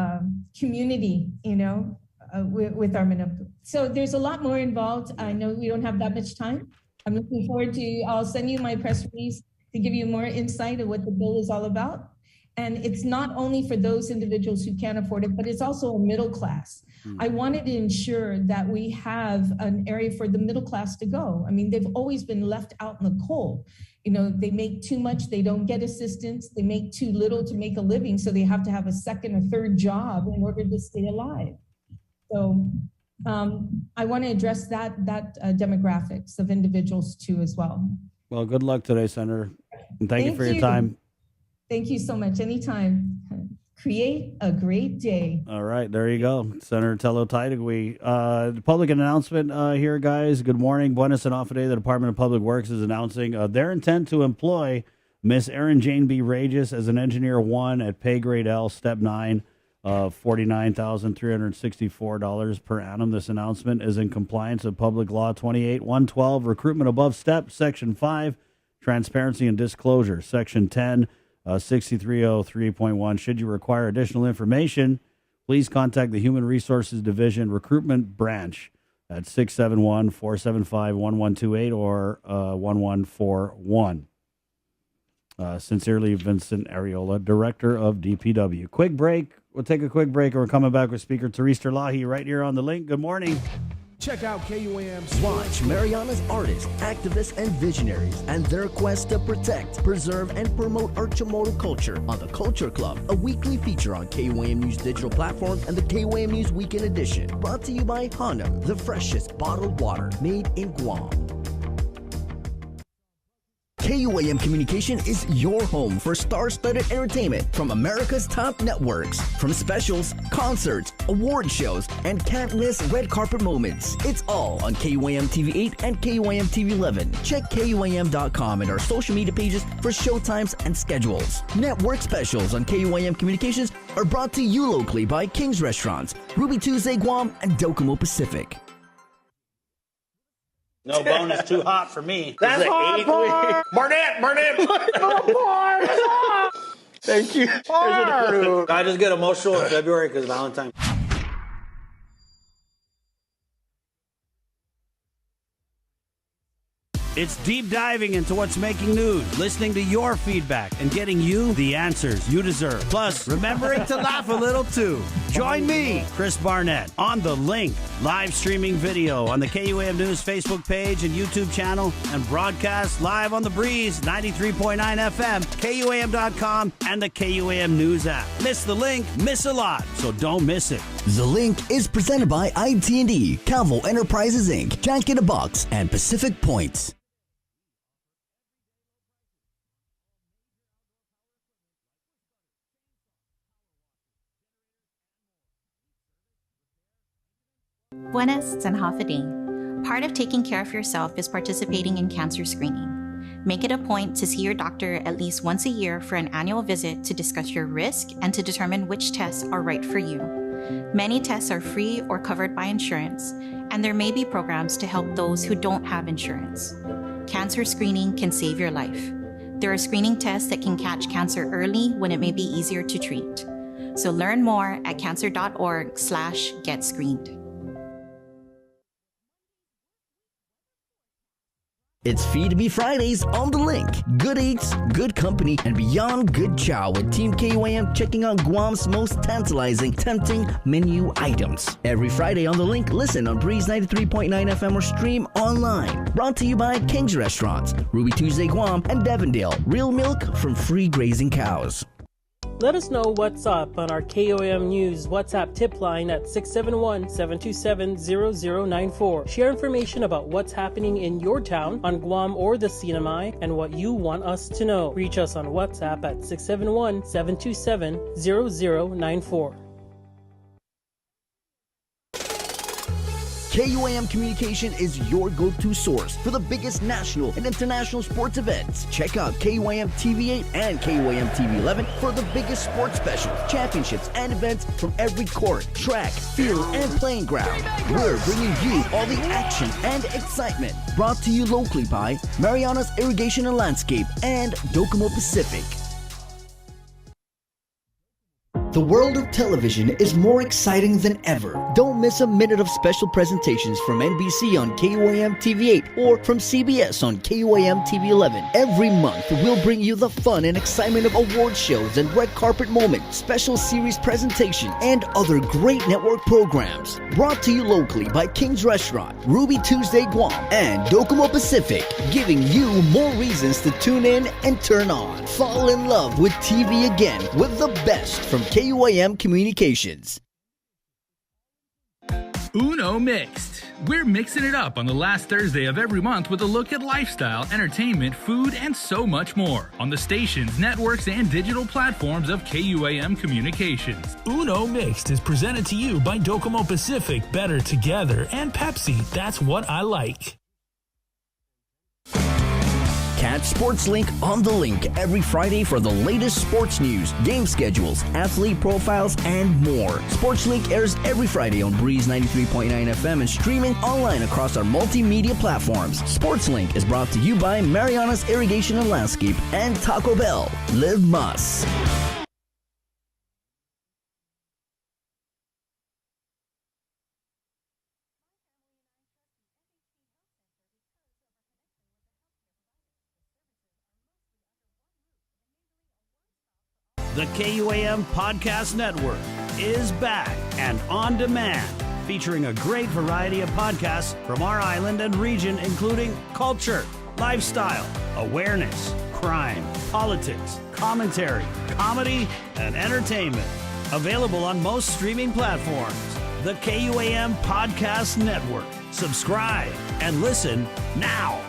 community, with our Monumco. So there's a lot more involved. I know we don't have that much time. I'm looking forward I'll send you my press release to give you more insight of what the bill is all about. And it's not only for those individuals who can't afford it, but it's also a middle class. I wanted to ensure that we have an area for the middle class to go. I mean, they've always been left out in the cold. They make too much, they don't get assistance, they make too little to make a living, so they have to have a second or third job in order to stay alive. So I want to address that demographics of individuals too as well. Well, good luck today, Senator. And thank you for your time. Thank you so much. Anytime. Create a great day. All right, there you go. Senator Tello Taitague. The public announcement here, guys. Good morning. Buenas and off today. The Department of Public Works is announcing their intent to employ Miss Erin Jane B. Regis as an Engineer 1 at pay grade L, Step 9. $49,364 per annum. This announcement is in compliance with Public Law 28-112, Recruitment Above Step, Section 5, Transparency and Disclosure, Section 10, 6303.1. Should you require additional information, please contact the Human Resources Division Recruitment Branch at 671-475-1128 or 1141. Sincerely, Vincent Areola, Director of DPW. Quick break. We'll take a quick break, and we're coming back with Speaker Terlaje right here on the link. Good morning. Check out KUAM's. Watch Mariana's artists, activists, and visionaries and their quest to protect, preserve, and promote our Chamorro culture on the Culture Club, a weekly feature on KUAM News digital platform and the KUAM News Weekend Edition. Brought to you by Hanam, the freshest bottled water made in Guam. KUAM Communication is your home for star-studded entertainment from America's top networks. From specials, concerts, award shows, and can't-miss red carpet moments. It's all on KUAM TV 8 and KUAM TV 11. Check KUAM.com and our social media pages for showtimes and schedules. Network specials on KUAM Communications are brought to you locally by King's Restaurants, Ruby Tuesday Guam, and Docomo Pacific. No bone is too hot for me. That's hot, Barnett. Thank you. I just get emotional in February because Valentine's. It's deep diving into what's making news, listening to your feedback, and getting you the answers you deserve. Plus, remembering to laugh a little too. Join me, Chris Barnett, on The Link, live streaming video on the KUAM News Facebook page and YouTube channel, and broadcast live on The Breeze, 93.9 FM, KUAM.com, and the KUAM News app. Miss The Link, miss a lot, so don't miss it. The Link is presented by IT&D, Calvo Enterprises Inc., Jack in a Box, and Pacific Point. Buenas Sanhafadi. Part of taking care of yourself is participating in cancer screening. Make it a point to see your doctor at least once a year for an annual visit to discuss your risk and to determine which tests are right for you. Many tests are free or covered by insurance, and there may be programs to help those who don't have insurance. Cancer screening can save your life. There are screening tests that can catch cancer early when it may be easier to treat. So learn more at cancer.org/getscreened. It's Feed Me Fridays on The Link. Good eats, good company, and beyond good chow with Team KUAM checking out Guam's most tantalizing, tempting menu items. Every Friday on The Link, listen on Breeze 93.9 FM or stream online. Brought to you by King's Restaurants, Ruby Tuesday Guam, and Devondale. Real milk from free grazing cows. Let us know what's up on our KOM News WhatsApp tip line at 671-727-0094. Share information about what's happening in your town, on Guam or the CNMI, and what you want us to know. Reach us on WhatsApp at 671-727-0094. KUAM Communication is your go-to source for the biggest national and international sports events. Check out KUAM TV8 and KUAM TV11 for the biggest sports specials, championships, and events from every court, track, field, and playing ground. We're bringing you all the action and excitement. Brought to you locally by Mariana's Irrigation and Landscape and Docomo Pacific. The world of television is more exciting than ever. Don't miss a minute of special presentations from NBC on KUAM TV8 or from CBS on KUAM TV11. Every month, we'll bring you the fun and excitement of award shows and red carpet moments, special series presentation, and other great network programs. Brought to you locally by King's Restaurant, Ruby Tuesday Guam, and Docomo Pacific, giving you more reasons to tune in and turn on. Fall in love with TV again with the best from KUAM Communications. Uno Mixed. We're mixing it up on the last Thursday of every month with a look at lifestyle, entertainment, food, and so much more on the stations, networks, and digital platforms of KUAM Communications. Uno Mixed is presented to you by Docomo Pacific, Better Together, and Pepsi. That's what I like. Catch Sports Link on The Link every Friday for the latest sports news, game schedules, athlete profiles, and more. Sports Link airs every Friday on Breeze 93.9 FM and streaming online across our multimedia platforms. Sports Link is brought to you by Mariana's Irrigation and Landscape and Taco Bell. Live Mas. The KUAM Podcast Network is back and on demand, featuring a great variety of podcasts from our island and region, including culture, lifestyle, awareness, crime, politics, commentary, comedy, and entertainment. Available on most streaming platforms. The KUAM Podcast Network. Subscribe and listen now.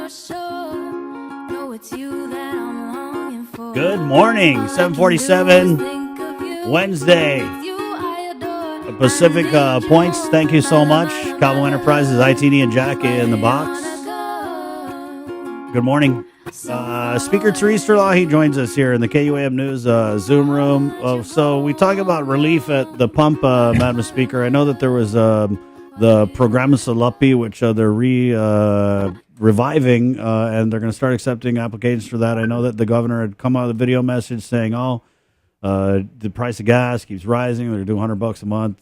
not sure. No, it's you that I'm longing for. Good morning, 7:47, Wednesday. Pacific Points, thank you so much. Cabo Enterprises, ITD, and Jackie in the box. Good morning. Speaker Terlaje joins us here in the KUAM News Zoom room. So we talk about relief at the pump, Madam Speaker. I know that there was the Programa Salapi, which they're reviving, and they're going to start accepting applications for that. I know that the governor had come out with a video message saying, the price of gas keeps rising. They're doing $100 a month,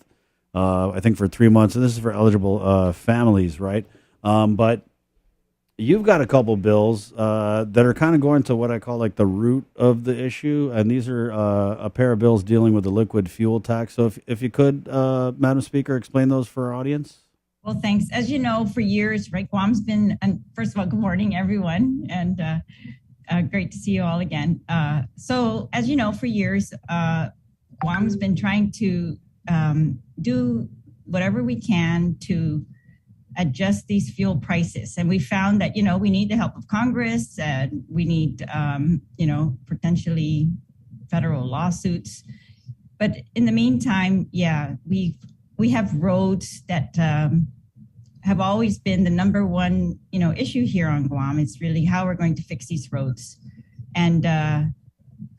I think, for 3 months. And this is for eligible families, right? But you've got a couple bills that are kind of going to what I call like the root of the issue. And these are a pair of bills dealing with the liquid fuel tax. So if you could, Madam Speaker, explain those for our audience. Well, thanks. As you know, for years, right, Guam's been, and first of all, good morning, everyone. And great to see you all again. So as you know, for years, Guam's been trying to do whatever we can to adjust these fuel prices. And we found that, we need the help of Congress, and we need, potentially federal lawsuits. But in the meantime, we have roads that have always been the number one, issue here on Guam. It's really how we're going to fix these roads. And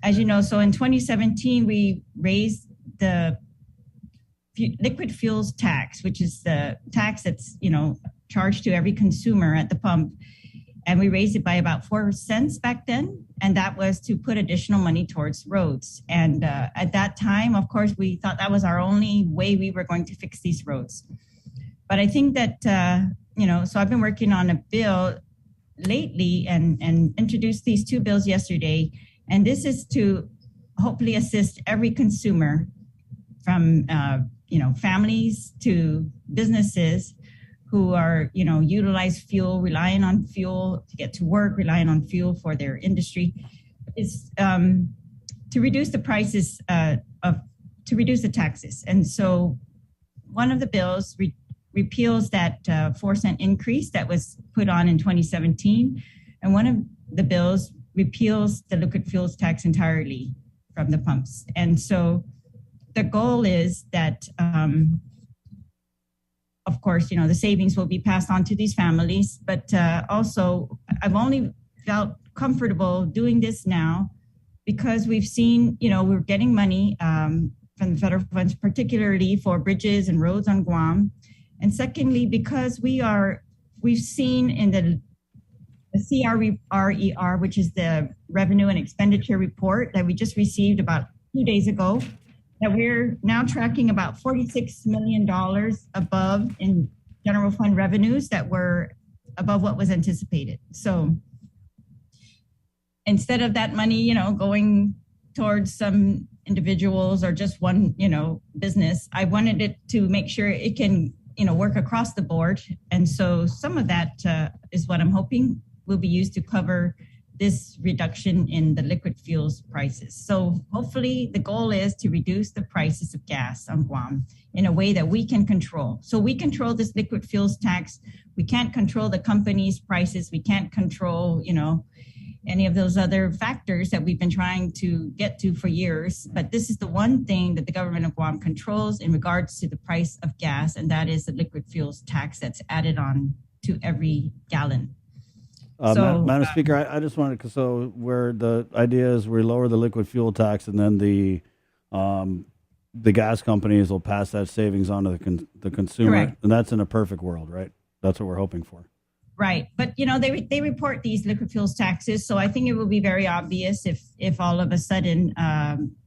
as you know, so in 2017, we raised the liquid fuels tax, which is the tax that's, charged to every consumer at the pump. And we raised it by about 4 cents back then. And that was to put additional money towards roads. And at that time, of course, we thought that was our only way we were going to fix these roads. But I think that, so I've been working on a bill lately and introduced these 2 bills yesterday. And this is to hopefully assist every consumer from, families to businesses who are, utilize fuel, relying on fuel to get to work, relying on fuel for their industry, is to reduce the prices to reduce the taxes. And so one of the bills repeals that 4 cent increase that was put on in 2017. And one of the bills repeals the liquid fuels tax entirely from the pumps. And so the goal is that, of course, the savings will be passed on to these families. But also, I've only felt comfortable doing this now because we've seen, we're getting money from the federal funds, particularly for bridges and roads on Guam. And secondly, because we've seen in the CRER, which is the Revenue and Expenditure Report that we just received about 2 days ago, that we're now tracking about $46 million above in general fund revenues that were above what was anticipated. So instead of that money, going towards some individuals or just one, business, I wanted it to make sure it can, work across the board. And so some of that is what I'm hoping will be used to cover this reduction in the liquid fuels prices. So hopefully the goal is to reduce the prices of gas on Guam in a way that we can control. So we control this liquid fuels tax. We can't control the company's prices. We can't control, any of those other factors that we've been trying to get to for years. But this is the one thing that the government of Guam controls in regards to the price of gas, and that is the liquid fuels tax that's added on to every gallon. Madam Speaker, I just wanted to, so where the idea is we lower the liquid fuel tax and then the gas companies will pass that savings on to the consumer. Correct. And that's in a perfect world, right? That's what we're hoping for. Right. But, they report these liquid fuels taxes. So I think it will be very obvious if all of a sudden,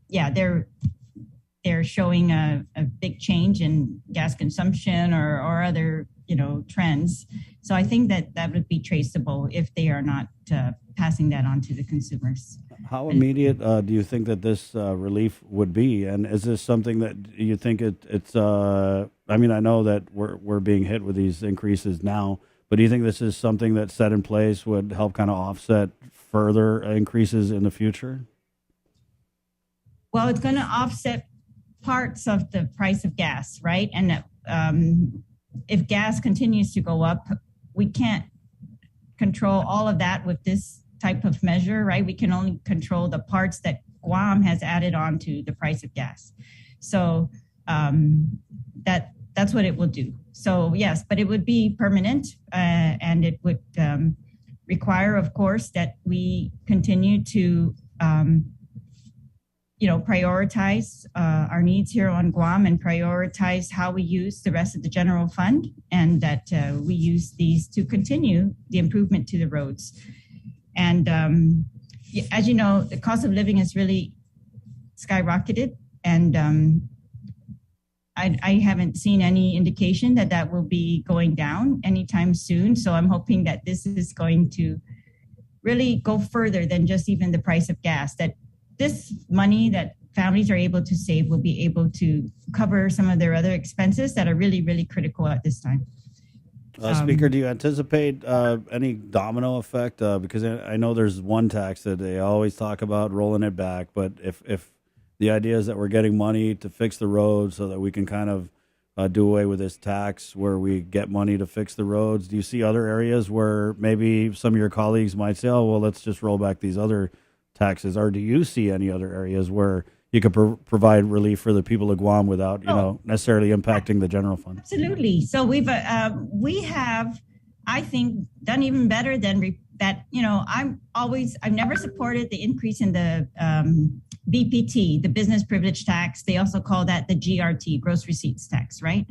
they're showing a big change in gas consumption or other, trends. So I think that would be traceable if they are not passing that on to the consumers. How immediate do you think that this relief would be? And is this something that you think it's, I know that we're being hit with these increases now, but do you think this is something that's set in place would help kind of offset further increases in the future? Well, it's going to offset parts of the price of gas, right? And if gas continues to go up, we can't control all of that with this type of measure, right? We can only control the parts that Guam has added on to the price of gas. So that's what it will do. So yes, but it would be permanent, and it would require, of course, that we continue to prioritize our needs here on Guam and prioritize how we use the rest of the general fund, and that we use these to continue the improvement to the roads. And as you know, the cost of living has really skyrocketed, and I haven't seen any indication that that will be going down anytime soon. So I'm hoping that this is going to really go further than just even the price of gas, that this money that families are able to save will be able to cover some of their other expenses that are really, really critical at this time. Speaker, do you anticipate any domino effect? Because I know there's one tax that they always talk about rolling it back, but if the idea is that we're getting money to fix the roads so that we can kind of do away with this tax where we get money to fix the roads, do you see other areas where maybe some of your colleagues might say, oh, well, let's just roll back these other taxes? Or do you see any other areas where you could provide relief for the people of Guam without, necessarily impacting the general fund? Absolutely. So we have, I think, done even better than that. I've never supported the increase in the BPT, the business privilege tax. They also call that the GRT, gross receipts tax, right?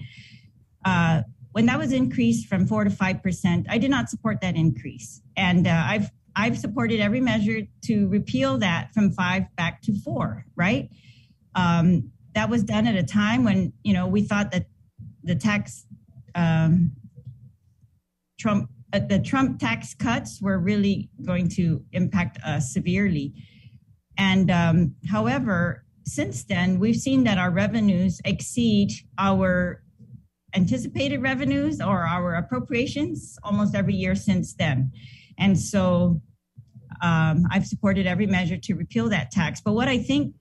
When that was increased from 4 to 5%, I did not support that increase. And I've supported every measure to repeal that from 5 back to 4, right? That was done at a time when, we thought that the tax, the Trump tax cuts were really going to impact us severely. And however, since then, we've seen that our revenues exceed our anticipated revenues or our appropriations almost every year since then. And so I've supported every measure to repeal that tax. But what I think,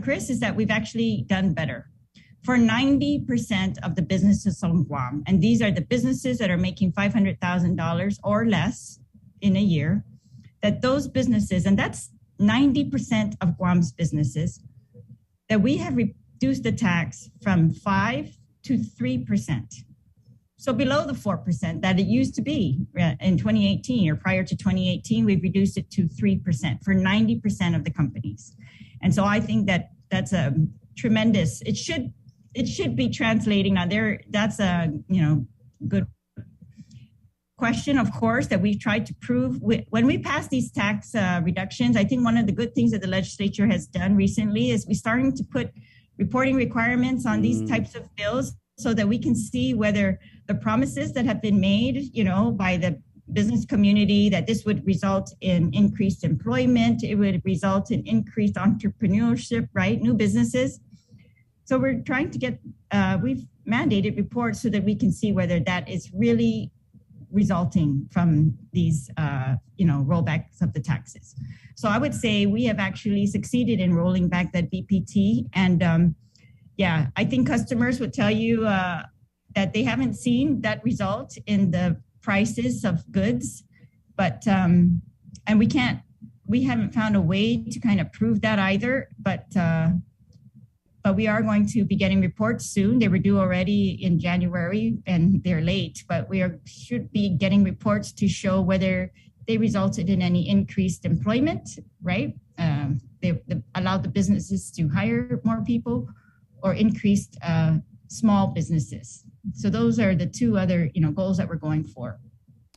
Chris, is that we've actually done better. For 90% of the businesses on Guam, and these are the businesses that are making $500,000 or less in a year, that those businesses, and that's 90% of Guam's businesses, that we have reduced the tax from 5 to 3%. So below the 4% that it used to be in 2018 or prior to 2018, we've reduced it to 3% for 90% of the companies. And so I think that that's a tremendous, it should be translating. Now that's a, good question, of course, that we've tried to prove. When we pass these tax reductions, I think one of the good things that the legislature has done recently is we're starting to put reporting requirements on these types of bills so that we can see whether the promises that have been made, by the business community, that this would result in increased employment, it would result in increased entrepreneurship, right? New businesses. So we're trying to get, we've mandated reports so that we can see whether that is really resulting from these, rollbacks of the taxes. So I would say we have actually succeeded in rolling back that BPT. And I think customers would tell you that they haven't seen that result in the prices of goods, but, and we haven't found a way to kind of prove that either, but we are going to be getting reports soon. They were due already in January and they're late, but should be getting reports to show whether they resulted in any increased employment, right? They allowed the businesses to hire more people or increased small businesses. So those are the two other, goals that we're going for.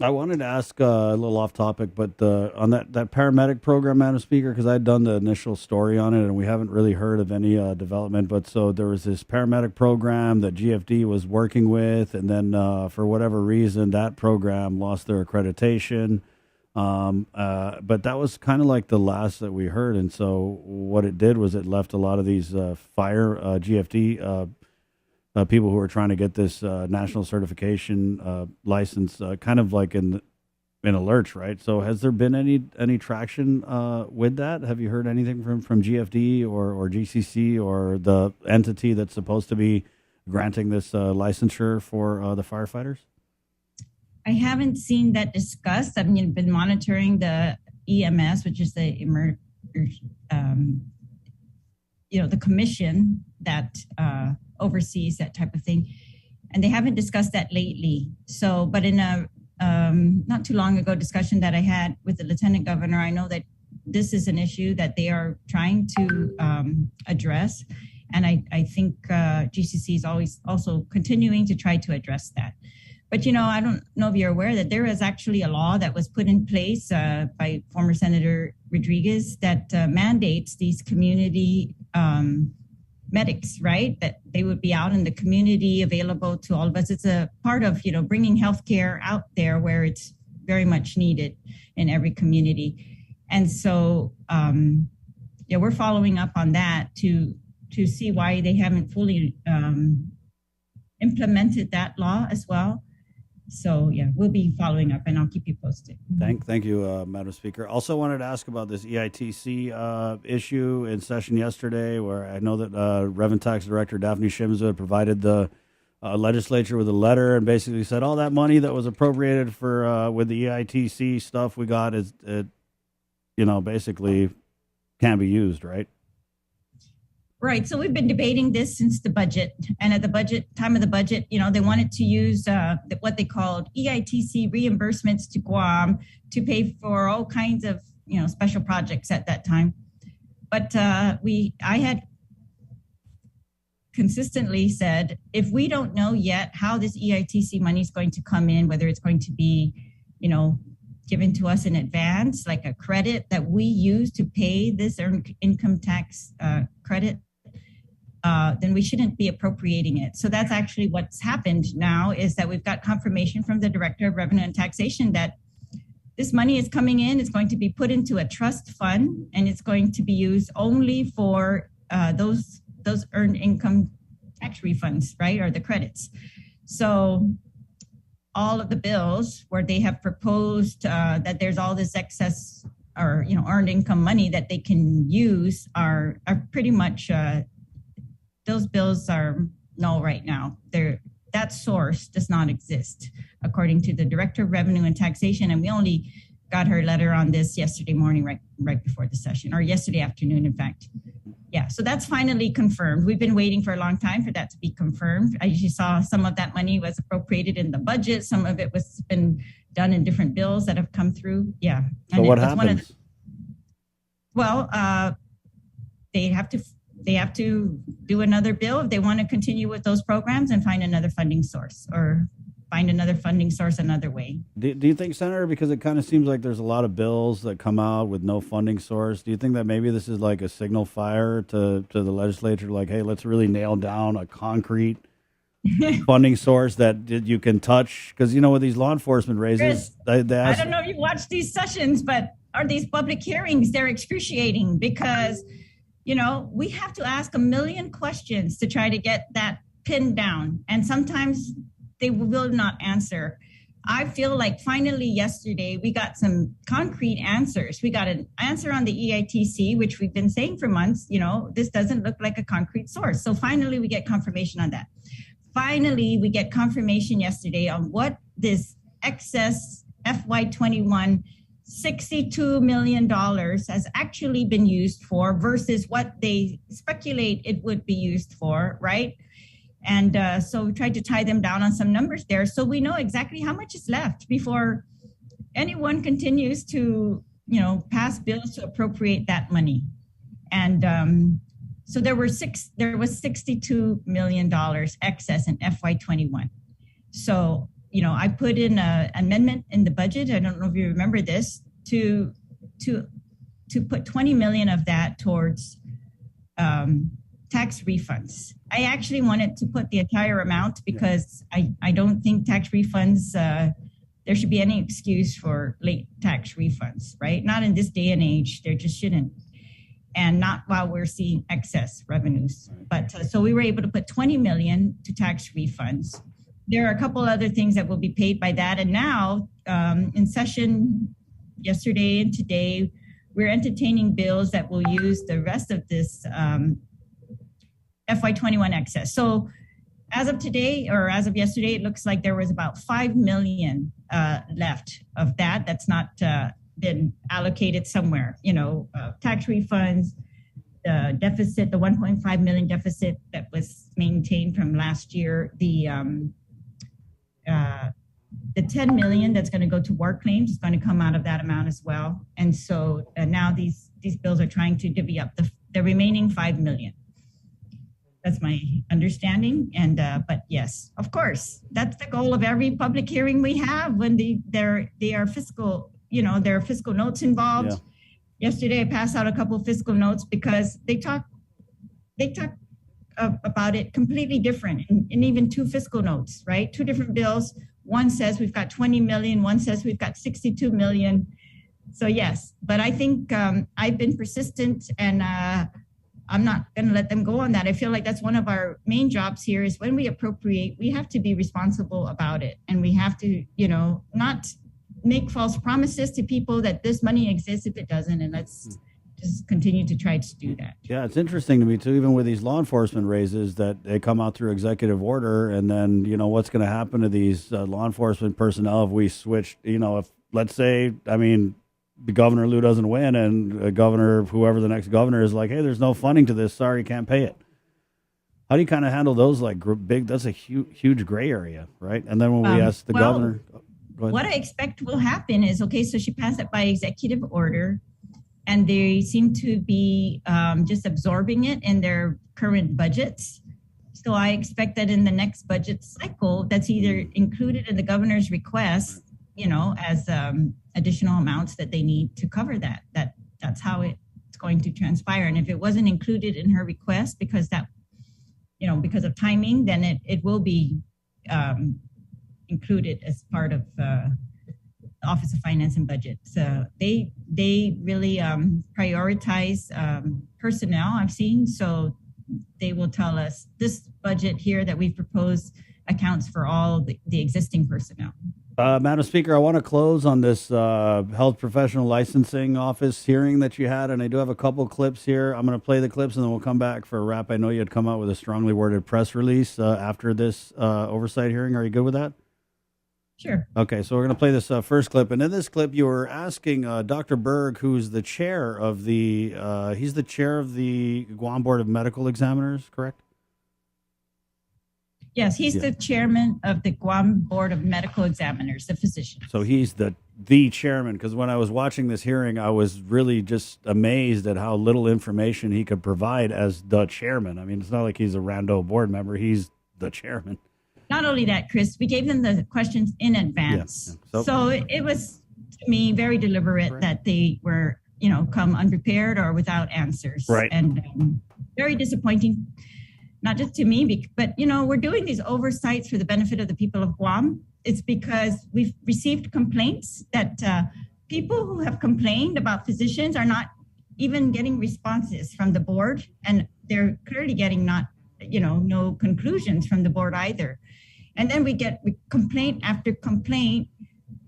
I wanted to ask a little off topic, but on that paramedic program, Madam Speaker, because I'd done the initial story on it and we haven't really heard of any development. But so there was this paramedic program that GFD was working with, and then for whatever reason, that program lost their accreditation. But that was kind of like the last that we heard. And so what it did was it left a lot of these fire GFD people who are trying to get this national certification license kind of like in a lurch, right? So has there been any traction with that? Have you heard anything from GFD or GCC or the entity that's supposed to be granting this licensure for the firefighters? I haven't seen that discussed. I've been monitoring the EMS, which is the the commission that oversees that type of thing, and they haven't discussed that lately. So, but in a not too long ago discussion that I had with the lieutenant governor, I know that this is an issue that they are trying to address, and I think GCC is always also continuing to try to address that. But, I don't know if you're aware that there is actually a law that was put in place by former Senator Rodriguez that mandates these community medics, right? That they would be out in the community available to all of us. It's a part of, bringing healthcare out there where it's very much needed in every community. And so, we're following up on that to see why they haven't fully implemented that law as well. So, we'll be following up, and I'll keep you posted. Thank you, Madam Speaker. Also wanted to ask about this EITC issue in session yesterday, where I know that Reverend Tax Director Daphne Shimza provided the legislature with a letter and basically said all that money that was appropriated for with the EITC stuff we got is, basically can't be used, right? Right. So we've been debating this since the budget, and at the time of the budget, they wanted to use what they called EITC reimbursements to Guam to pay for all kinds of, special projects at that time. But I had consistently said, if we don't know yet how this EITC money is going to come in, whether it's going to be, given to us in advance, like a credit that we use to pay this earned income tax credit, then we shouldn't be appropriating it. So that's actually what's happened now, is that we've got confirmation from the Director of Revenue and Taxation that this money is coming in, it's going to be put into a trust fund, and it's going to be used only for those earned income tax refunds, right, or the credits. So all of the bills where they have proposed that there's all this excess or earned income money that they can use are pretty much those bills are null right now. That source does not exist, according to the Director of Revenue and Taxation, and we only got her letter on this yesterday morning, right before the session, or yesterday afternoon, in fact. Yeah, so that's finally confirmed. We've been waiting for a long time for that to be confirmed. I usually saw some of that money was appropriated in the budget. Some of it was been done in different bills that have come through. Yeah. So what happens? They have to do another bill if they want to continue with those programs and find another funding source, or find another funding source another way. Do you think, Senator, because it kind of seems like there's a lot of bills that come out with no funding source, do you think that maybe this is like a signal fire to the legislature, like, hey, let's really nail down a concrete funding source that you can touch? Because, with these law enforcement raises, Chris, I don't know if you've watched these sessions, or these public hearings, they're excruciating because, we have to ask a million questions to try to get that pinned down. And sometimes they will not answer. I feel like finally yesterday we got some concrete answers. We got an answer on the EITC, which we've been saying for months, this doesn't look like a concrete source. So finally we get confirmation on that. Finally, we get confirmation yesterday on what this excess FY21 $62 million has actually been used for versus what they speculate it would be used for, right? And so we tried to tie them down on some numbers there so we know exactly how much is left before anyone continues to, pass bills to appropriate that money. And so there was $62 million excess in FY21. So, I put in an amendment in the budget. I don't know if you remember this, to put 20 million of that towards tax refunds. I actually wanted to put the entire amount because I don't think tax refunds, there should be any excuse for late tax refunds, right? Not in this day and age, there just shouldn't. And not while we're seeing excess revenues. But so we were able to put 20 million to tax refunds. There are a couple other things that will be paid by that. And now in session yesterday and today, we're entertaining bills that will use the rest of this FY21 excess. So as of today, or as of yesterday, it looks like there was about 5 million left of that. That's not been allocated somewhere. Tax refunds, the deficit, the 1.5 million deficit that was maintained from last year, the 10 million that's going to go to war claims is going to come out of that amount as well. And so now these bills are trying to divvy up the remaining 5 million. That's my understanding. And but yes, of course, that's the goal of every public hearing we have when they are fiscal. There are fiscal notes involved. Yeah. Yesterday, I passed out a couple of fiscal notes because they talk about it completely different, and even two fiscal notes, right? Two different bills. One says we've got 20 million. One says we've got 62 million. So yes, but I think I've been persistent, and I'm not going to let them go on that. I feel like that's one of our main jobs here is when we appropriate, we have to be responsible about it, and we have to, not make false promises to people that this money exists if it doesn't, and let's just continue to try to do that. Yeah, it's interesting to me too, even with these law enforcement raises, that they come out through executive order, and then what's going to happen to these law enforcement personnel if we switch? If let's say, Governor Liu doesn't win, and Governor whoever the next governor is like, hey, there's no funding to this, sorry, can't pay it. How do you kind of handle those big? That's a huge gray area, right? And then when we ask the governor. What I expect will happen is, so she passed it by executive order, and they seem to be just absorbing it in their current budgets. So I expect that in the next budget cycle, that's either included in the governor's request, as additional amounts that they need to cover that. That's how it's going to transpire. And if it wasn't included in her request because of timing, then it will be included as part of the Office of Finance and Budget. So they really prioritize personnel, I've seen. So they will tell us this budget here that we've proposed accounts for all the existing personnel. Madam Speaker, I want to close on this health professional licensing office hearing that you had, and I do have a couple clips here. I'm going to play the clips, and then we'll come back for a wrap. I know you had come out with a strongly worded press release after this oversight hearing. Are you good with that? Sure. Okay, so we're going to play this first clip, and in this clip, you were asking Dr. Berg, who's the chair of the Guam Board of Medical Examiners, correct? Yes, he's the chairman of the Guam Board of Medical Examiners, the physician. So he's the chairman, because when I was watching this hearing, I was really just amazed at how little information he could provide as the chairman. It's not like he's a rando board member; he's the chairman. Not only that, Chris, we gave them the questions in advance. Yeah. So it was, to me, very deliberate that they were, come unprepared or without answers. Right. And very disappointing, not just to me, but, we're doing these oversights for the benefit of the people of Guam. It's because we've received complaints that people who have complained about physicians are not even getting responses from the board. And they're clearly getting no conclusions from the board either. And then we get complaint after complaint.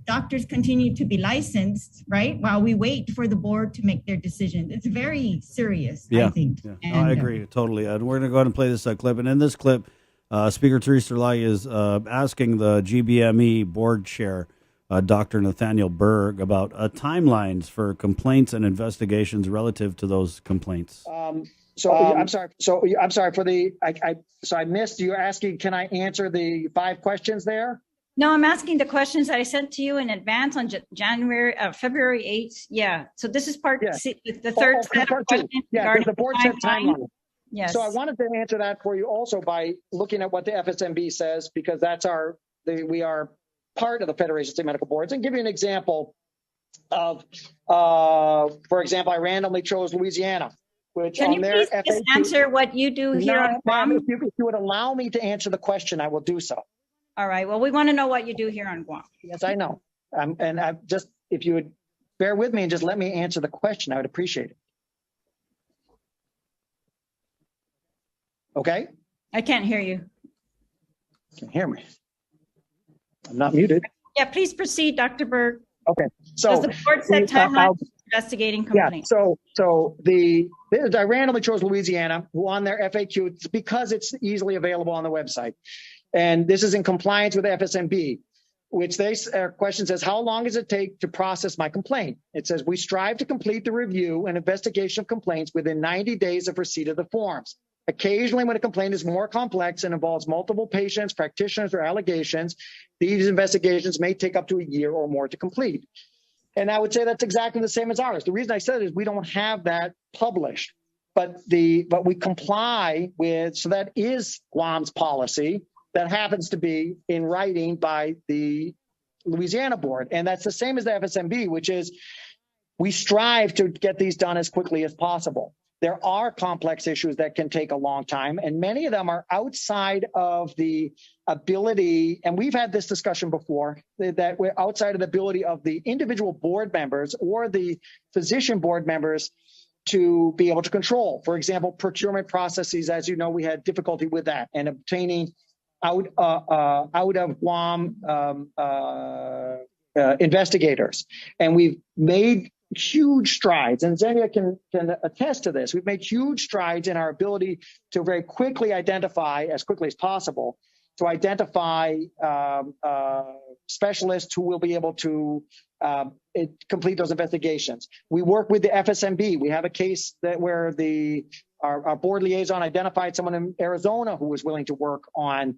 Doctors continue to be licensed, right? While we wait for the board to make their decision. It's very serious, I think. Yeah. And, I agree totally. We're going to go ahead and play this clip. And in this clip, Speaker Terlaje is asking the GBME board chair, Dr. Nathaniel Berg, about timelines for complaints and investigations relative to those complaints. I'm sorry. So I missed you asking. Can I answer the 5 questions there? No, I'm asking the questions that I sent to you in advance on February 8th. Yeah. So this is part the third set of questions. Yeah, the board set timeline. Yes. So I wanted to answer that for you also by looking at what the FSMB says, because that's we are part of the Federation of State Medical Boards, and give you an example of, for example, I randomly chose Louisiana. Which Can you please just answer what you do here on Guam? If you would allow me to answer the question, I will do so. All right. Well, we want to know what you do here on Guam. Yes, I know. If you would bear with me and just let me answer the question, I would appreciate it. Okay? I can't hear you. You can hear me. I'm not muted. Yeah, please proceed, Dr. Berg. Okay. So does the board set timeline investigating complaints. I randomly chose Louisiana, who on their FAQ, it's because it's easily available on the website. And this is in compliance with FSMB, which question says, how long does it take to process my complaint? It says, we strive to complete the review and investigation of complaints within 90 days of receipt of the forms. Occasionally, when a complaint is more complex and involves multiple patients, practitioners, or allegations, these investigations may take up to a year or more to complete. And I would say that's exactly the same as ours. The reason I said it is we don't have that published, but we comply with, so that is Guam's policy. That happens to be in writing by the Louisiana board. And that's the same as the FSMB, which is we strive to get these done as quickly as possible. There are complex issues that can take a long time, and many of them are outside of the ability, and we've had this discussion before, that we're outside of the ability of the individual board members or the physician board members to be able to control. For example, procurement processes, as you know, we had difficulty with that, and obtaining out of Guam investigators. And we've made huge strides, and Xenia can attest to this. We've made huge strides in our ability to very quickly identify, as quickly as possible, to identify specialists who will be able to complete those investigations. We work with the FSMB. We have a case where our board liaison identified someone in Arizona who was willing to work on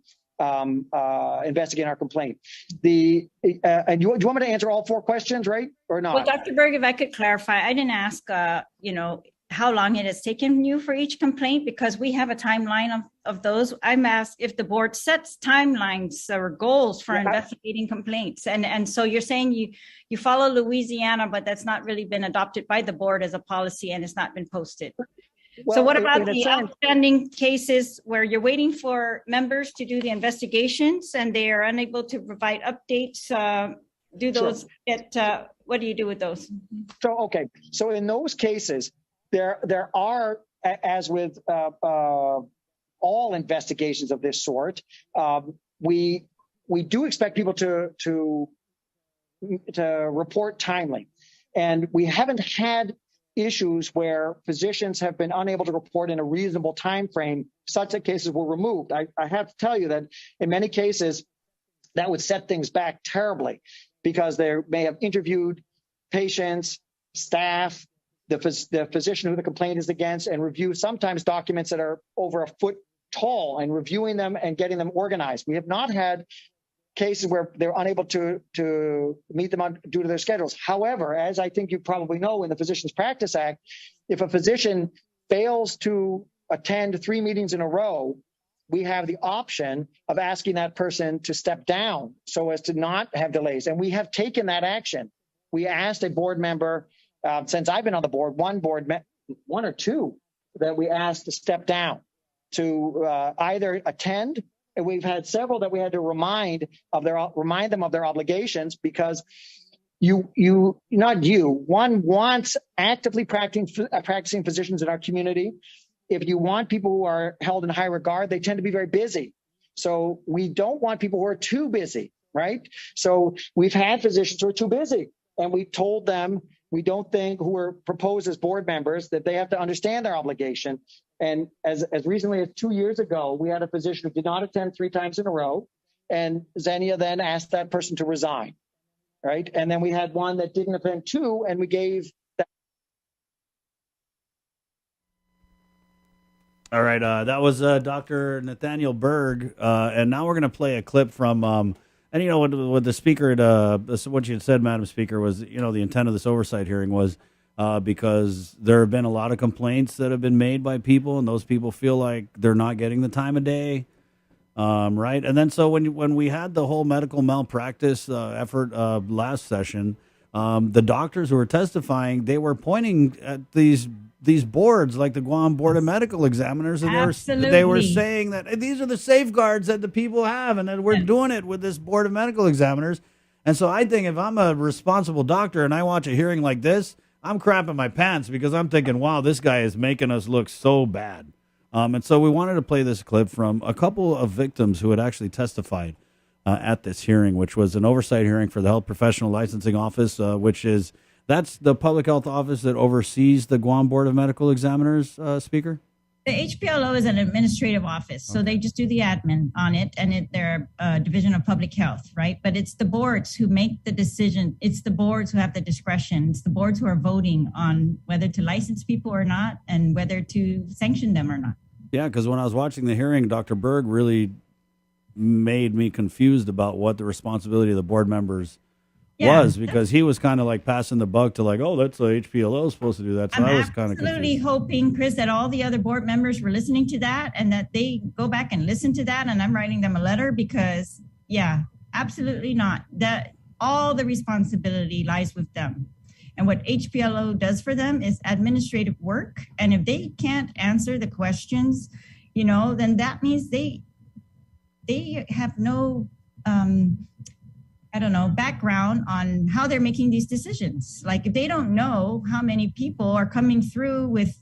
investigating our complaint. And do you want me to answer all 4 questions, right, or not? Well, Dr. Berg, if I could clarify, I didn't ask, how long it has taken you for each complaint, because we have a timeline of those. I'm asked if the board sets timelines or goals for investigating complaints. And so you're saying you follow Louisiana, but that's not really been adopted by the board as a policy and it's not been posted. Well, so what about the outstanding cases where you're waiting for members to do the investigations and they are unable to provide updates? Do those what do you do with those? So in those cases, there are, as with all investigations of this sort, we do expect people to report timely, and we haven't had issues where physicians have been unable to report in a reasonable time frame such that cases were removed. I have to tell you that in many cases that would set things back terribly, because they may have interviewed patients, staff, the physician who the complaint is against, and review sometimes documents that are over a foot tall, and reviewing them and getting them organized. We have not had cases where they're unable to meet them due to their schedules. However, as I think you probably know, in the Physicians Practice Act, if a physician fails to attend 3 meetings in a row, we have the option of asking that person to step down so as to not have delays. And we have taken that action. We asked a board member, since I've been on the board, one or two that we asked to step down to either attend. And we've had several that we had to remind them of their obligations, because one wants actively practicing physicians in our community. If you want people who are held in high regard, they tend to be very busy. So we don't want people who are too busy, right? So we've had physicians who are too busy, and we told them we don't think, who were proposed as board members, that they have to understand their obligation. And as recently as 2 years ago, we had a physician who did not attend 3 times in a row, and Xenia then asked that person to resign, right? And then we had one that didn't attend 2, and we gave that. All right, that was Dr. Nathaniel Berg, and now we're going to play a clip from, and you know what the speaker, what you had said, Madam Speaker, was, you know, the intent of this oversight hearing was because there have been a lot of complaints that have been made by people, and those people feel like they're not getting the time of day, right? And then so when we had the whole medical malpractice effort last session, the doctors who were testifying, they were pointing at these boards, like the Guam Board of Medical Examiners, and they were saying that these are the safeguards that the people have, and that we're doing it with this Board of Medical Examiners. And so I think if I'm a responsible doctor and I watch a hearing like this, I'm crapping my pants, because I'm thinking, wow, this guy is making us look so bad. And so we wanted to play this clip from a couple of victims who had actually testified at this hearing, which was an oversight hearing for the Health Professional Licensing Office, which is That's the public health office that oversees the Guam Board of Medical Examiners, Speaker? The HPLO is an administrative office, so they just do the admin on it, and they're a division of public health, right? But it's the boards who make the decision. It's the boards who have the discretion. It's the boards who are voting on whether to license people or not and whether to sanction them or not. Yeah, because when I was watching the hearing, Dr. Berg really made me confused about what the responsibility of the board members was, because he was kind of like passing the buck to like, oh, that's the HPLO supposed to do that. So I was kind of absolutely confused. hoping, Chris, that all the other board members were listening to that and that they go back and listen to that. And I'm writing them a letter because, absolutely not. That all the responsibility lies with them. And what HPLO does for them is administrative work. And if they can't answer the questions, then that means they have no background on how they're making these decisions. Like if they don't know how many people are coming through with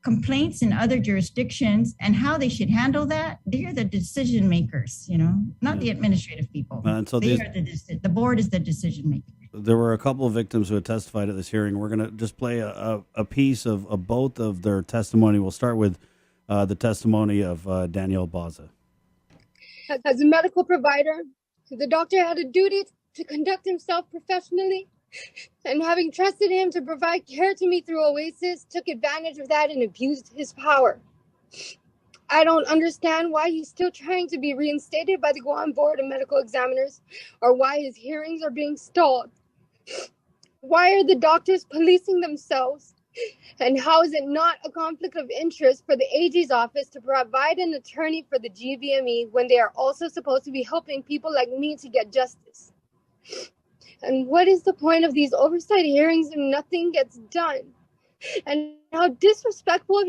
complaints in other jurisdictions and how they should handle that, they're the decision makers, not the administrative people. And so the board is the decision maker. There were a couple of victims who had testified at this hearing. We're going to just play a piece of both of their testimony. We'll start with the testimony of Danielle Baza. As a medical provider, the doctor had a duty to conduct himself professionally, and having trusted him to provide care to me through Oasis, took advantage of that and abused his power. I don't understand why he's still trying to be reinstated by the Guam Board of Medical Examiners, or why his hearings are being stalled. Why are the doctors policing themselves? And how is it not a conflict of interest for the AG's office to provide an attorney for the GVME when they are also supposed to be helping people like me to get justice? And what is the point of these oversight hearings if nothing gets done? And how disrespectful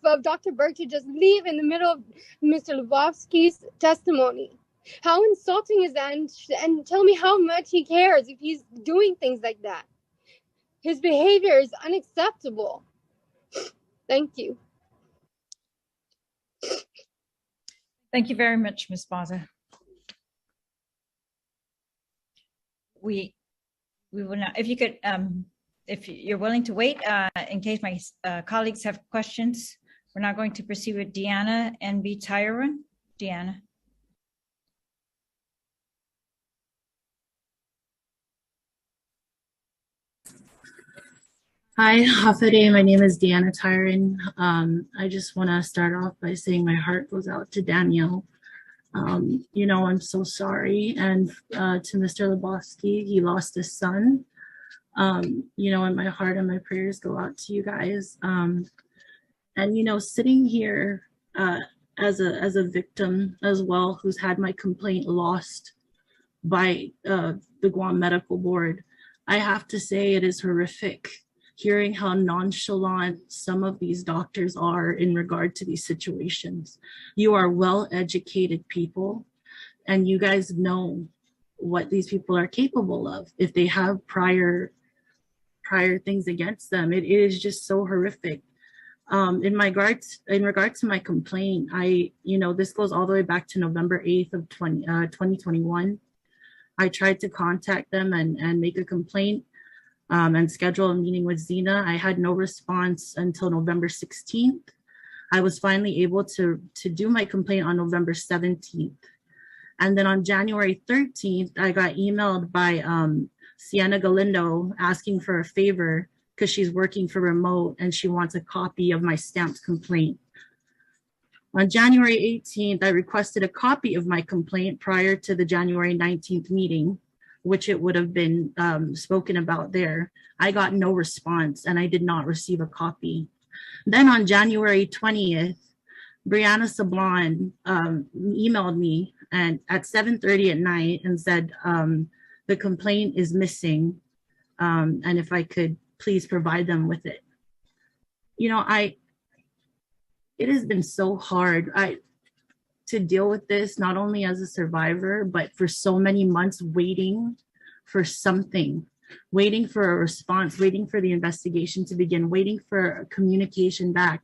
of Dr. Berg to just leave in the middle of Mr. Lebowski's testimony. How insulting is that? And tell me how much he cares if he's doing things like that. His behavior is unacceptable. Thank you. Thank you very much, Ms. Baza. We will now, if you could, if you're willing to wait, in case my colleagues have questions, we're now going to proceed with Deanna NB Tyron. Deanna. Hi, Hafide. My name is Deanna Tyron. I just want to start off by saying my heart goes out to Danielle. I'm so sorry. And to Mr. Lebowski, he lost his son. And my heart and my prayers go out to you guys. And sitting here as a victim as well, who's had my complaint lost by the Guam Medical Board, I have to say it is horrific hearing how nonchalant some of these doctors are in regard to these situations. You are well-educated people, and you guys know what these people are capable of if they have prior things against them. It is just so horrific. In regards to my complaint, this goes all the way back to November 8th of 2021. I tried to contact them and make a complaint. And schedule a meeting with Zena. I had no response until November 16th. I was finally able to do my complaint on November 17th. And then on January 13th, I got emailed by Sienna Galindo asking for a favor because she's working for remote and she wants a copy of my stamped complaint. On January 18th, I requested a copy of my complaint prior to the January 19th meeting, which it would have been spoken about there. I got no response and I did not receive a copy. Then on January 20th, Brianna Sablon emailed me and at 7:30 at night and said, the complaint is missing and if I could please provide them with it. It has been so hard to deal with this, not only as a survivor, but for so many months waiting for something, waiting for a response, waiting for the investigation to begin, waiting for communication back,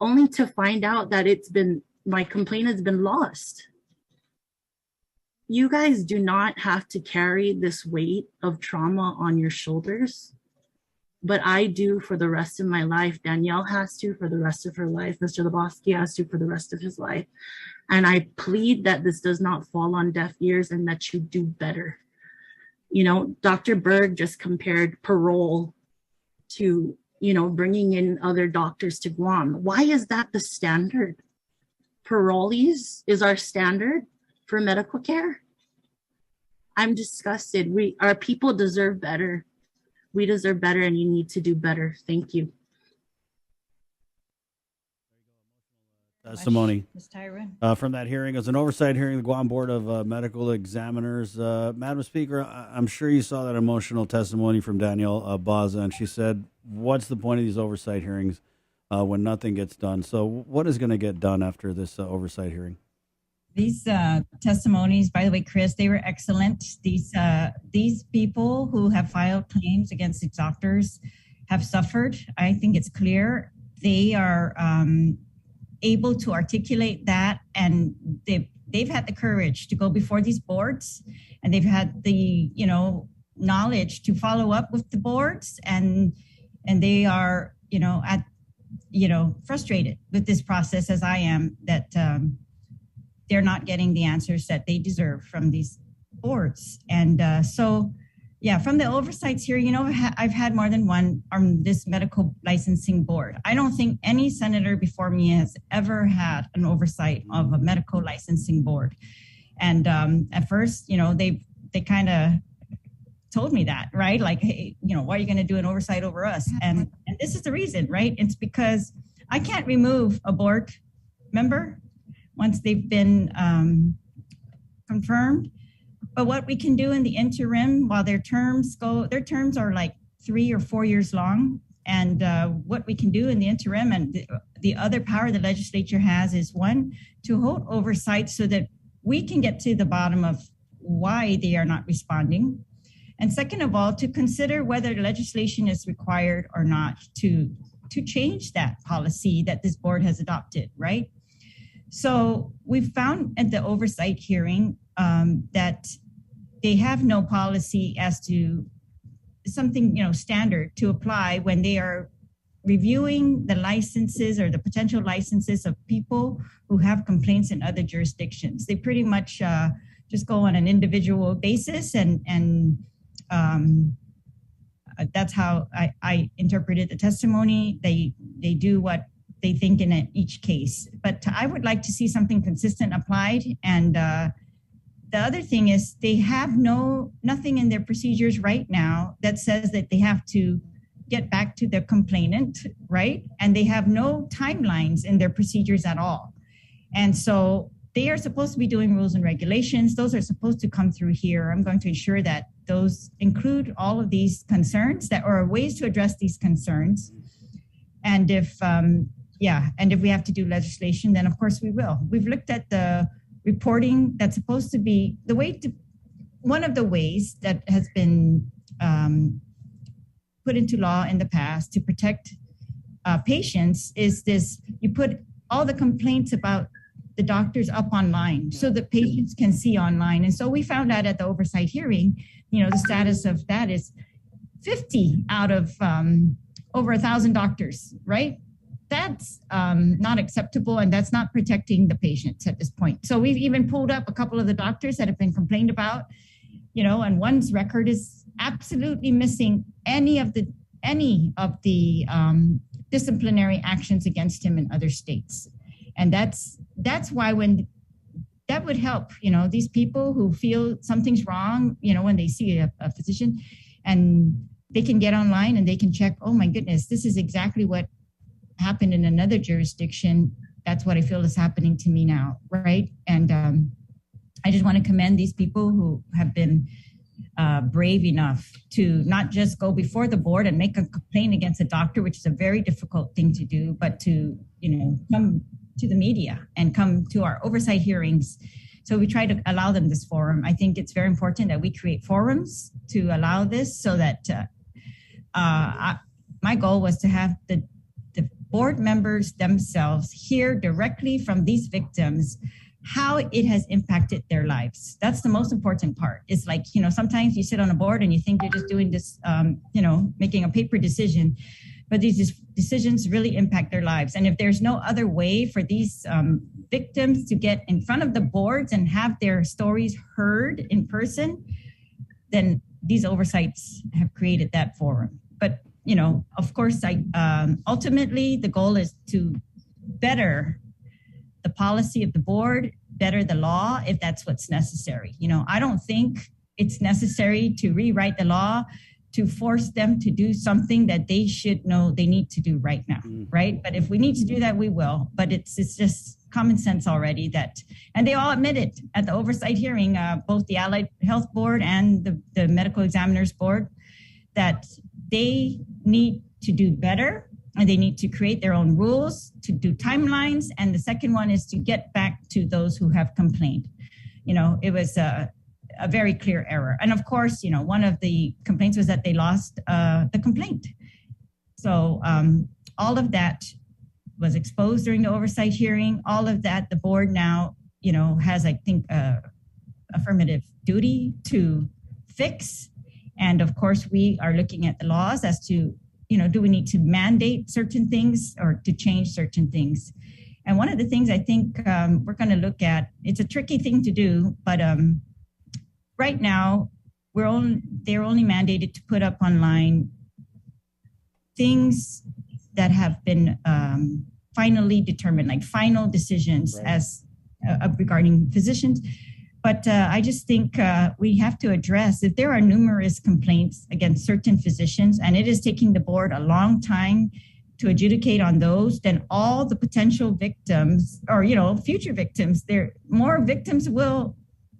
only to find out that my complaint has been lost. you guys do not have to carry this weight of trauma on your shoulders, but I do for the rest of my life. Danielle has to for the rest of her life. Mr. Lebowski has to for the rest of his life. And I plead that this does not fall on deaf ears and that you do better. You know, Dr. Berg just compared parole to, you know, bringing in other doctors to Guam. Why is that the standard? Parolees is our standard for medical care? I'm disgusted. Our people deserve better. We deserve better, and you need to do better. Thank you. Testimony Ms. Tyron. from that hearing. It was an oversight hearing, the Guam Board of Medical Examiners. Madam Speaker, I'm sure you saw that emotional testimony from Danielle Baza, and she said, what's the point of these oversight hearings when nothing gets done? So what is going to get done after this oversight hearing? These testimonies, by the way, Chris, they were excellent. These people who have filed claims against these doctors have suffered. I think it's clear they are able to articulate that, and they've had the courage to go before these boards, and they've had the knowledge to follow up with the boards, and they are frustrated with this process, as I am, that they're not getting the answers that they deserve from these boards. And from the oversights here, I've had more than one on this medical licensing board. I don't think any senator before me has ever had an oversight of a medical licensing board. And at first, they kind of told me that, right? Like, hey, why are you going to do an oversight over us? And this is the reason, right? It's because I can't remove a board member once they've been confirmed. But what we can do in the interim, while their terms are like 3 or 4 years long. And what we can do in the interim, and the other power the legislature has, is one, to hold oversight so that we can get to the bottom of why they are not responding. And second of all, to consider whether legislation is required or not to change that policy that this board has adopted, right? So we found at the oversight hearing that they have no policy as to something, standard to apply when they are reviewing the licenses or the potential licenses of people who have complaints in other jurisdictions. They pretty much just go on an individual basis, and that's how I interpreted the testimony. They do what they think in each case. But I would like to see something consistent applied. And the other thing is they have nothing in their procedures right now that says that they have to get back to their complainant, right? And they have no timelines in their procedures at all. And so they are supposed to be doing rules and regulations. Those are supposed to come through here. I'm going to ensure that those include all of these concerns or ways to address these concerns. And if we have to do legislation, then of course we will. We've looked at the reporting that's supposed to be one of the ways that has been put into law in the past to protect patients is this: you put all the complaints about the doctors up online so that patients can see online. And so we found out at the oversight hearing, the status of that is 50 out of over 1,000 doctors, right? That's not acceptable, and that's not protecting the patients at this point. So we've even pulled up a couple of the doctors that have been complained about, and one's record is absolutely missing any of the disciplinary actions against him in other states. And that's why that would help, these people who feel something's wrong, when they see a physician, and they can get online and they can check, oh my goodness, this is exactly what happened in another jurisdiction. That's what I feel is happening to me now, right? And I just want to commend these people who have been brave enough to not just go before the board and make a complaint against a doctor, which is a very difficult thing to do, but to, come to the media and come to our oversight hearings. So we try to allow them this forum. I think it's very important that we create forums to allow this, so that my goal was to have the board members themselves hear directly from these victims how it has impacted their lives. That's the most important part. It's like, sometimes you sit on a board and you think you're just doing this, making a paper decision, but these decisions really impact their lives. And if there's no other way for these victims to get in front of the boards and have their stories heard in person, then these oversights have created that forum. But, of course, ultimately the goal is to better the policy of the board, better the law, if that's what's necessary. I don't think it's necessary to rewrite the law to force them to do something that they should know they need to do right now, right? But if we need to do that, we will. But it's just common sense already and they all admitted at the oversight hearing, both the Allied Health Board and the Medical Examiners Board, that they need to do better and they need to create their own rules, to do timelines. And the second one is to get back to those who have complained. It was a very clear error. And of course, one of the complaints was that they lost the complaint. So all of that was exposed during the oversight hearing. All of that, the board now, has, I think, affirmative duty to fix. And of course, we are looking at the laws as to, do we need to mandate certain things or to change certain things? And one of the things I think we're going to look at, it's a tricky thing to do, but right now, they're only mandated to put up online things that have been finally determined, like final decisions as regarding physicians. But I just think we have to address, if there are numerous complaints against certain physicians, and it is taking the board a long time to adjudicate on those, then all the potential victims or, future victims, more victims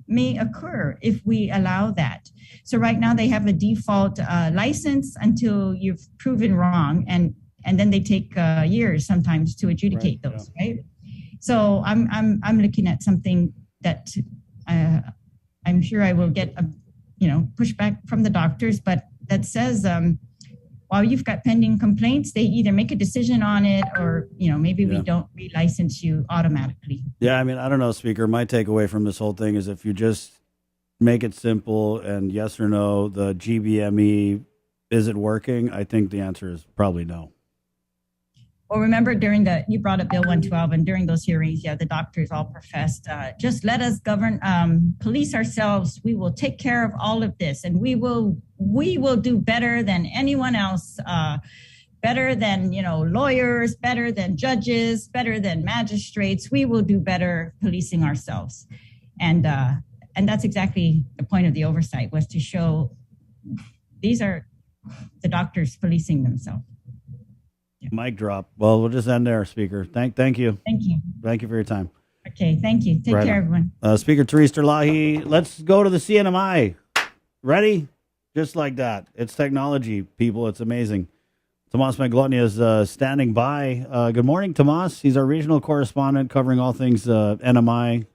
may occur if we allow that. So right now they have a default license until you've proven wrong, and then they take years sometimes to adjudicate those, right? So I'm looking at something that I'm sure I will get pushback from the doctors, but that says while you've got pending complaints, they either make a decision on it or maybe we don't relicense you automatically. Yeah, I mean, I don't know, Speaker. My takeaway from this whole thing is if you just make it simple and yes or no, the GBME, is it working? I think the answer is probably no. Well, remember you brought up Bill 112, and during those hearings, the doctors all professed, just let us police ourselves. We will take care of all of this, and we will do better than anyone else, better than, lawyers, better than judges, better than magistrates. We will do better policing ourselves. And that's exactly the point of the oversight, was to show these are the doctors policing themselves. Mic drop. Well, we'll just end there, Speaker. Thank you. Thank you. Thank you for your time. Okay, thank you. Take care, everyone. Speaker Terlaje, let's go to the CNMI. Ready? Just like that. It's technology, people. It's amazing. Tomas Maglotnia is standing by. Good morning, Tomas. He's our regional correspondent covering all things NMI.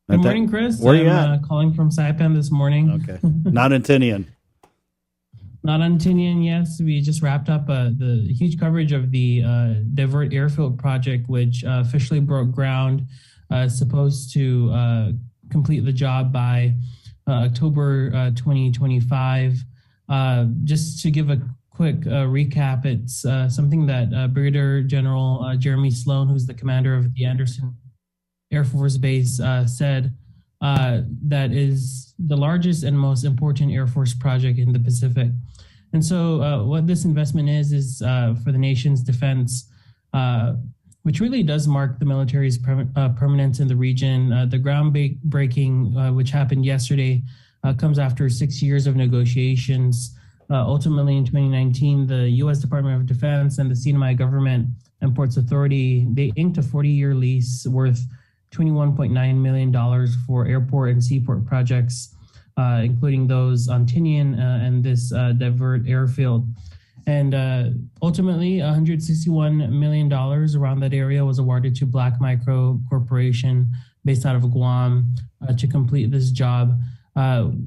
Good morning, Chris. Where are you at? Calling from Saipan this morning. Okay. Not in Tinian. Not on Tinian, yes. We just wrapped up the huge coverage of the Divert Airfield project, which officially broke ground, supposed to complete the job by October 2025. Just to give a quick recap, it's something that Brigadier General Jeremy Sloan, who's the commander of the Anderson Air Force Base, said that is the largest and most important Air Force project in the Pacific. And so what this investment is for the nation's defense, which really does mark the military's permanence in the region. The groundbreaking, which happened yesterday, comes after 6 years of negotiations. Ultimately, in 2019, the U.S. Department of Defense and the CNMI government and Ports Authority, they inked a 40-year lease worth $21.9 million for airport and seaport projects, including those on Tinian and this Divert Airfield. And ultimately, $161 million around that area was awarded to Black Micro Corporation based out of Guam to complete this job.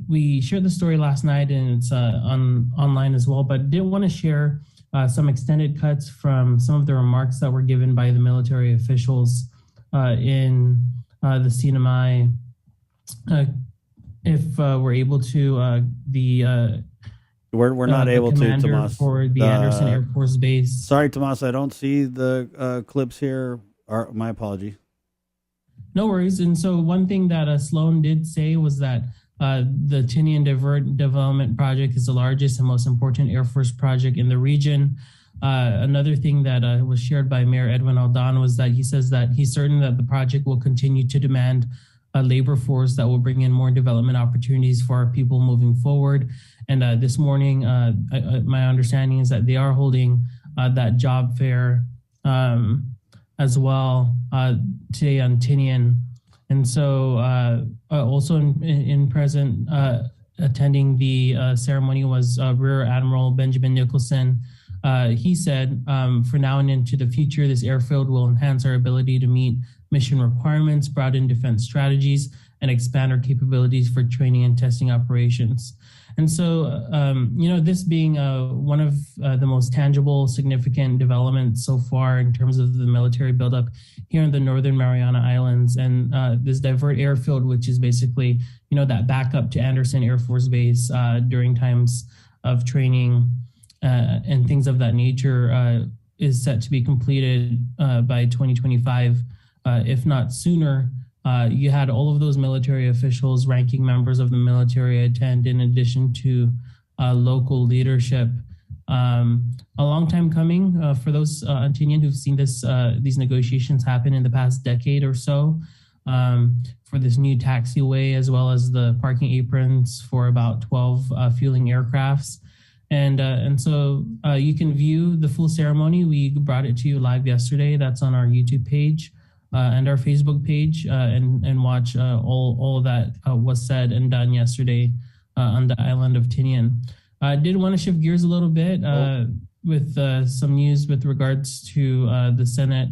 We shared the story last night, and it's online as well, but did want to share some extended cuts from some of the remarks that were given by the military officials in the CNMI. If we're able to, we're not the able to, commander Tomas. for the Anderson Air Force Base. Sorry, Tomas, I don't see the clips here. My apology. No worries. And so one thing that Sloan did say was that the Tinian Divert Development Project is the largest and most important Air Force project in the region. Another thing that was shared by Mayor Edwin Aldan was that he says that he's certain that the project will continue to demand a labor force that will bring in more development opportunities for our people moving forward. And this morning, my understanding is that they are holding that job fair as well today on Tinian. And so also in present attending the ceremony was Rear Admiral Benjamin Nicholson. He said, for now and into the future, this airfield will enhance our ability to meet mission requirements, broaden defense strategies, and expand our capabilities for training and testing operations. And so, this being one of the most tangible, significant developments so far in terms of the military buildup here in the Northern Mariana Islands, and this divert airfield, which is basically, that backup to Anderson Air Force Base during times of training and things of that nature, is set to be completed by 2025, if not sooner. You had all of those military officials, ranking members of the military attend, in addition to local leadership. A long time coming for those on Tinian who've seen these negotiations happen in the past decade or so, for this new taxiway, as well as the parking aprons for about 12 fueling aircrafts. And so you can view the full ceremony. We brought it to you live yesterday. That's on our YouTube page and our Facebook page, and watch all that was said and done yesterday on the island of Tinian. I did want to shift gears a little bit with some news with regards to the Senate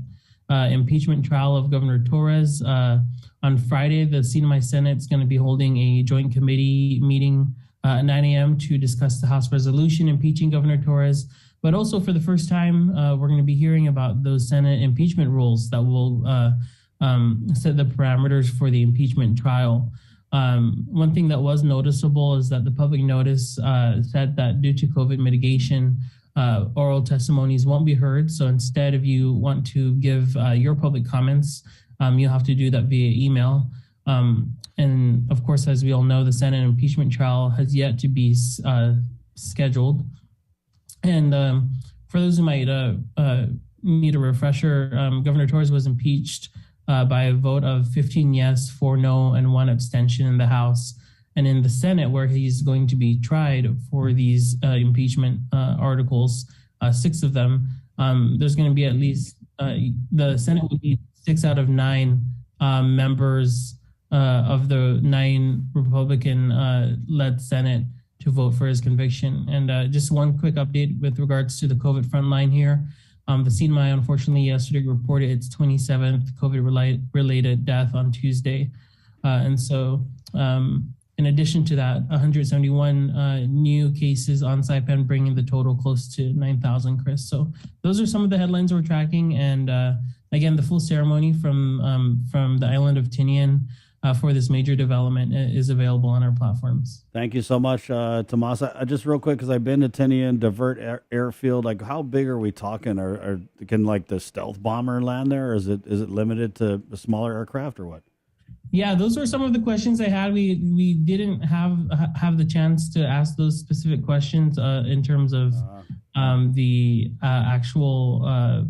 impeachment trial of Governor Torres. On Friday, the CNMI Senate is going to be holding a joint committee meeting at 9 a.m. to discuss the House resolution impeaching Governor Torres. But also for the first time, we're going to be hearing about those Senate impeachment rules that will set the parameters for the impeachment trial. One thing that was noticeable is that the public notice said that due to COVID mitigation, oral testimonies won't be heard. So instead, if you want to give your public comments, you'll have to do that via email. And of course, as we all know, the Senate impeachment trial has yet to be scheduled. And for those who might need a refresher, Governor Torres was impeached by a vote of 15 yes, 4 no, and 1 abstention in the House. And in the Senate, where he's going to be tried for these impeachment articles, 6 of them, there's going to be at least, the Senate would need 6 out of 9 members of the 9 Republican-led Senate to vote for his conviction. And just one quick update with regards to the COVID frontline here. The CNMI, unfortunately, yesterday reported its 27th COVID-related death on Tuesday. And so in addition to that, 171 new cases on Saipan, bringing the total close to 9,000, Chris. So those are some of the headlines we're tracking. And again, the full ceremony from the island of Tinian for this major development is available on our platforms. Thank you so much, Tomas. Just real quick, because I've been to Tinian Divert Airfield. Like, how big are we talking? Can like the stealth bomber land there? Or is it limited to a smaller aircraft or what? Yeah, those were some of the questions I had. We didn't have the chance to ask those specific questions in terms of the actual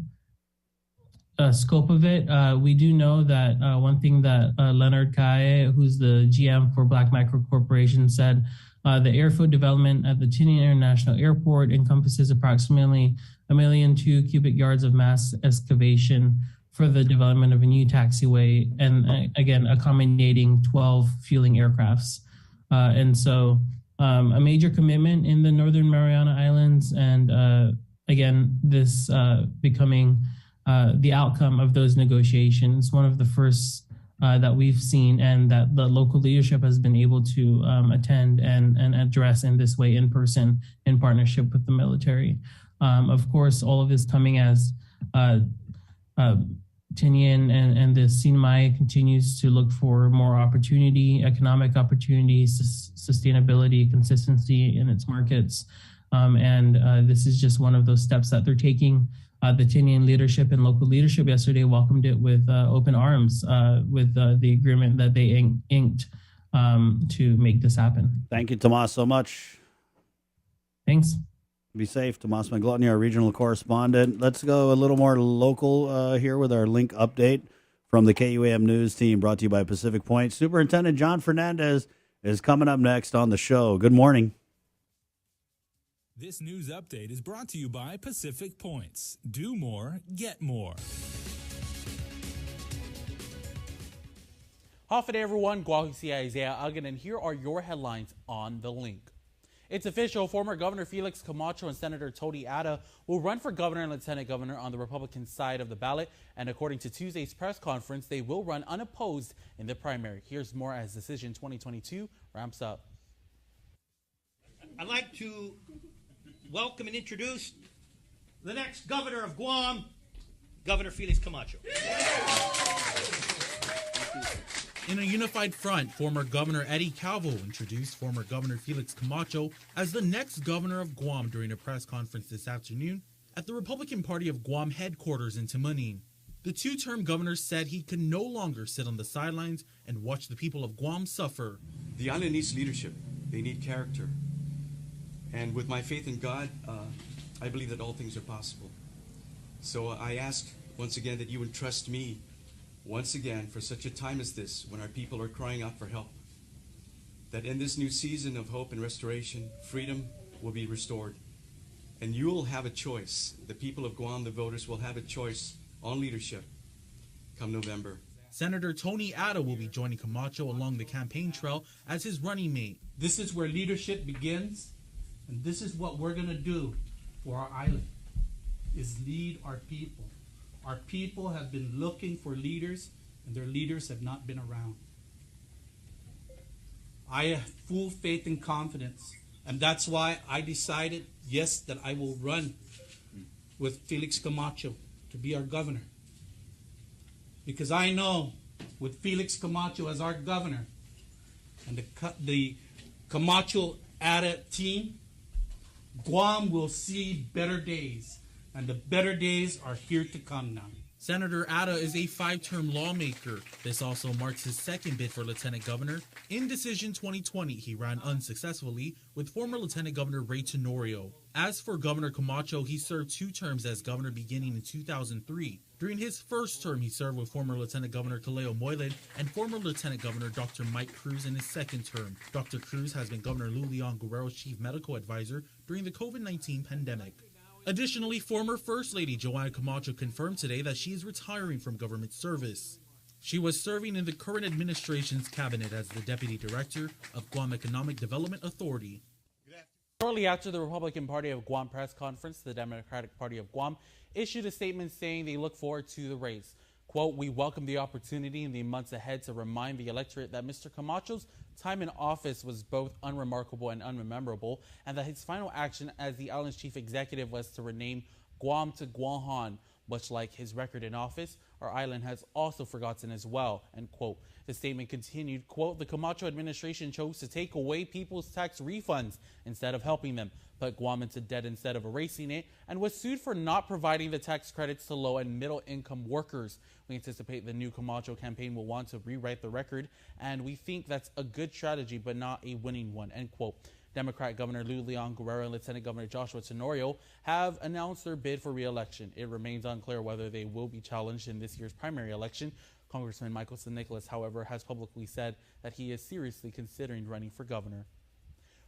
scope of it. We do know that one thing that Leonard Kaye, who's the GM for Black Micro Corporation, said, the airfield development at the Tinian International Airport encompasses approximately 1.2 million cubic yards of mass excavation for the development of a new taxiway, and again, accommodating 12 fueling aircrafts. And so a major commitment in the Northern Mariana Islands, and again, this becoming the outcome of those negotiations, one of the first that we've seen, and that the local leadership has been able to attend and address in this way in person in partnership with the military. Of course, all of this coming as Tinian and the CNMI continues to look for more opportunity, economic opportunities, sustainability, consistency in its markets. This is just one of those steps that they're taking. The Tinian leadership and local leadership yesterday welcomed it with open arms with the agreement that they inked to make this happen. Thank you, Tomas, so much. Thanks. Be safe. Tomas Maglotny, our regional correspondent. Let's go a little more local here with our link update from the KUAM News team, brought to you by Pacific Point. Superintendent John Fernandez is coming up next on the show. Good morning. This news update is brought to you by Pacific Points. Do more, get more. Howdy everyone, Guahisi Isaiah Uggan, and here are your headlines on the link. It's official, former Governor Felix Camacho and Senator Tony Ada will run for governor and lieutenant governor on the Republican side of the ballot, and according to Tuesday's press conference, they will run unopposed in the primary. Here's more as Decision 2022 ramps up. I'd like to welcome and introduce the next governor of Guam, Governor Felix Camacho. In a unified front, former Governor Eddie Calvo introduced former Governor Felix Camacho as the next governor of Guam during a press conference this afternoon at the Republican Party of Guam headquarters in Timunin. The two-term governor said he could no longer sit on the sidelines and watch the people of Guam suffer. The island needs leadership. They need character. And with my faith in God, I believe that all things are possible. So I ask once again that you entrust me once again for such a time as this, when our people are crying out for help, that in this new season of hope and restoration, freedom will be restored. And you will have a choice. The people of Guam, the voters, will have a choice on leadership come November. Senator Tony Ada will be joining Camacho along the campaign trail as his running mate. This is where leadership begins, and this is what we're going to do for our island, is lead our people. Our people have been looking for leaders, and their leaders have not been around. I have full faith and confidence, and that's why I decided, yes, that I will run with Felix Camacho to be our governor. Because I know with Felix Camacho as our governor and the Camacho Ada team, Guam will see better days. And the better days are here to come now. Senator Ada is a 5-term lawmaker. This also marks his second bid for lieutenant governor. In Decision 2020, he ran unsuccessfully with former Lieutenant Governor Ray Tenorio. As for Governor Camacho, he served 2 terms as governor beginning in 2003. During his first term, he served with former Lieutenant Governor Kaleo Moylan and former Lieutenant Governor Dr. Mike Cruz in his second term. Dr. Cruz has been Governor Lou Leon Guerrero's chief medical advisor during the COVID-19 pandemic. Additionally, former First Lady Joanna Camacho confirmed today that she is retiring from government service. She was serving in the current administration's cabinet as the Deputy Director of Guam Economic Development Authority. Shortly after the Republican Party of Guam press conference, the Democratic Party of Guam issued a statement saying they look forward to the race. Quote, "We welcome the opportunity in the months ahead to remind the electorate that Mr. Camacho's time in office was both unremarkable and unmemorable, and that his final action as the island's chief executive was to rename Guam to Guahan. Much like his record in office, our island has also forgotten as well," end quote. The statement continued, quote, "The Camacho administration chose to take away people's tax refunds instead of helping them, put Guam into debt instead of erasing it, and was sued for not providing the tax credits to low and middle income workers. We anticipate the new Camacho campaign will want to rewrite the record, and we think that's a good strategy but not a winning one," end quote. Democrat Governor Lou Leon Guerrero and Lieutenant Governor Joshua Tenorio have announced their bid for re-election. It remains unclear whether they will be challenged in this year's primary election. Congressman Michael St. Nicholas, however, has publicly said that he is seriously considering running for governor.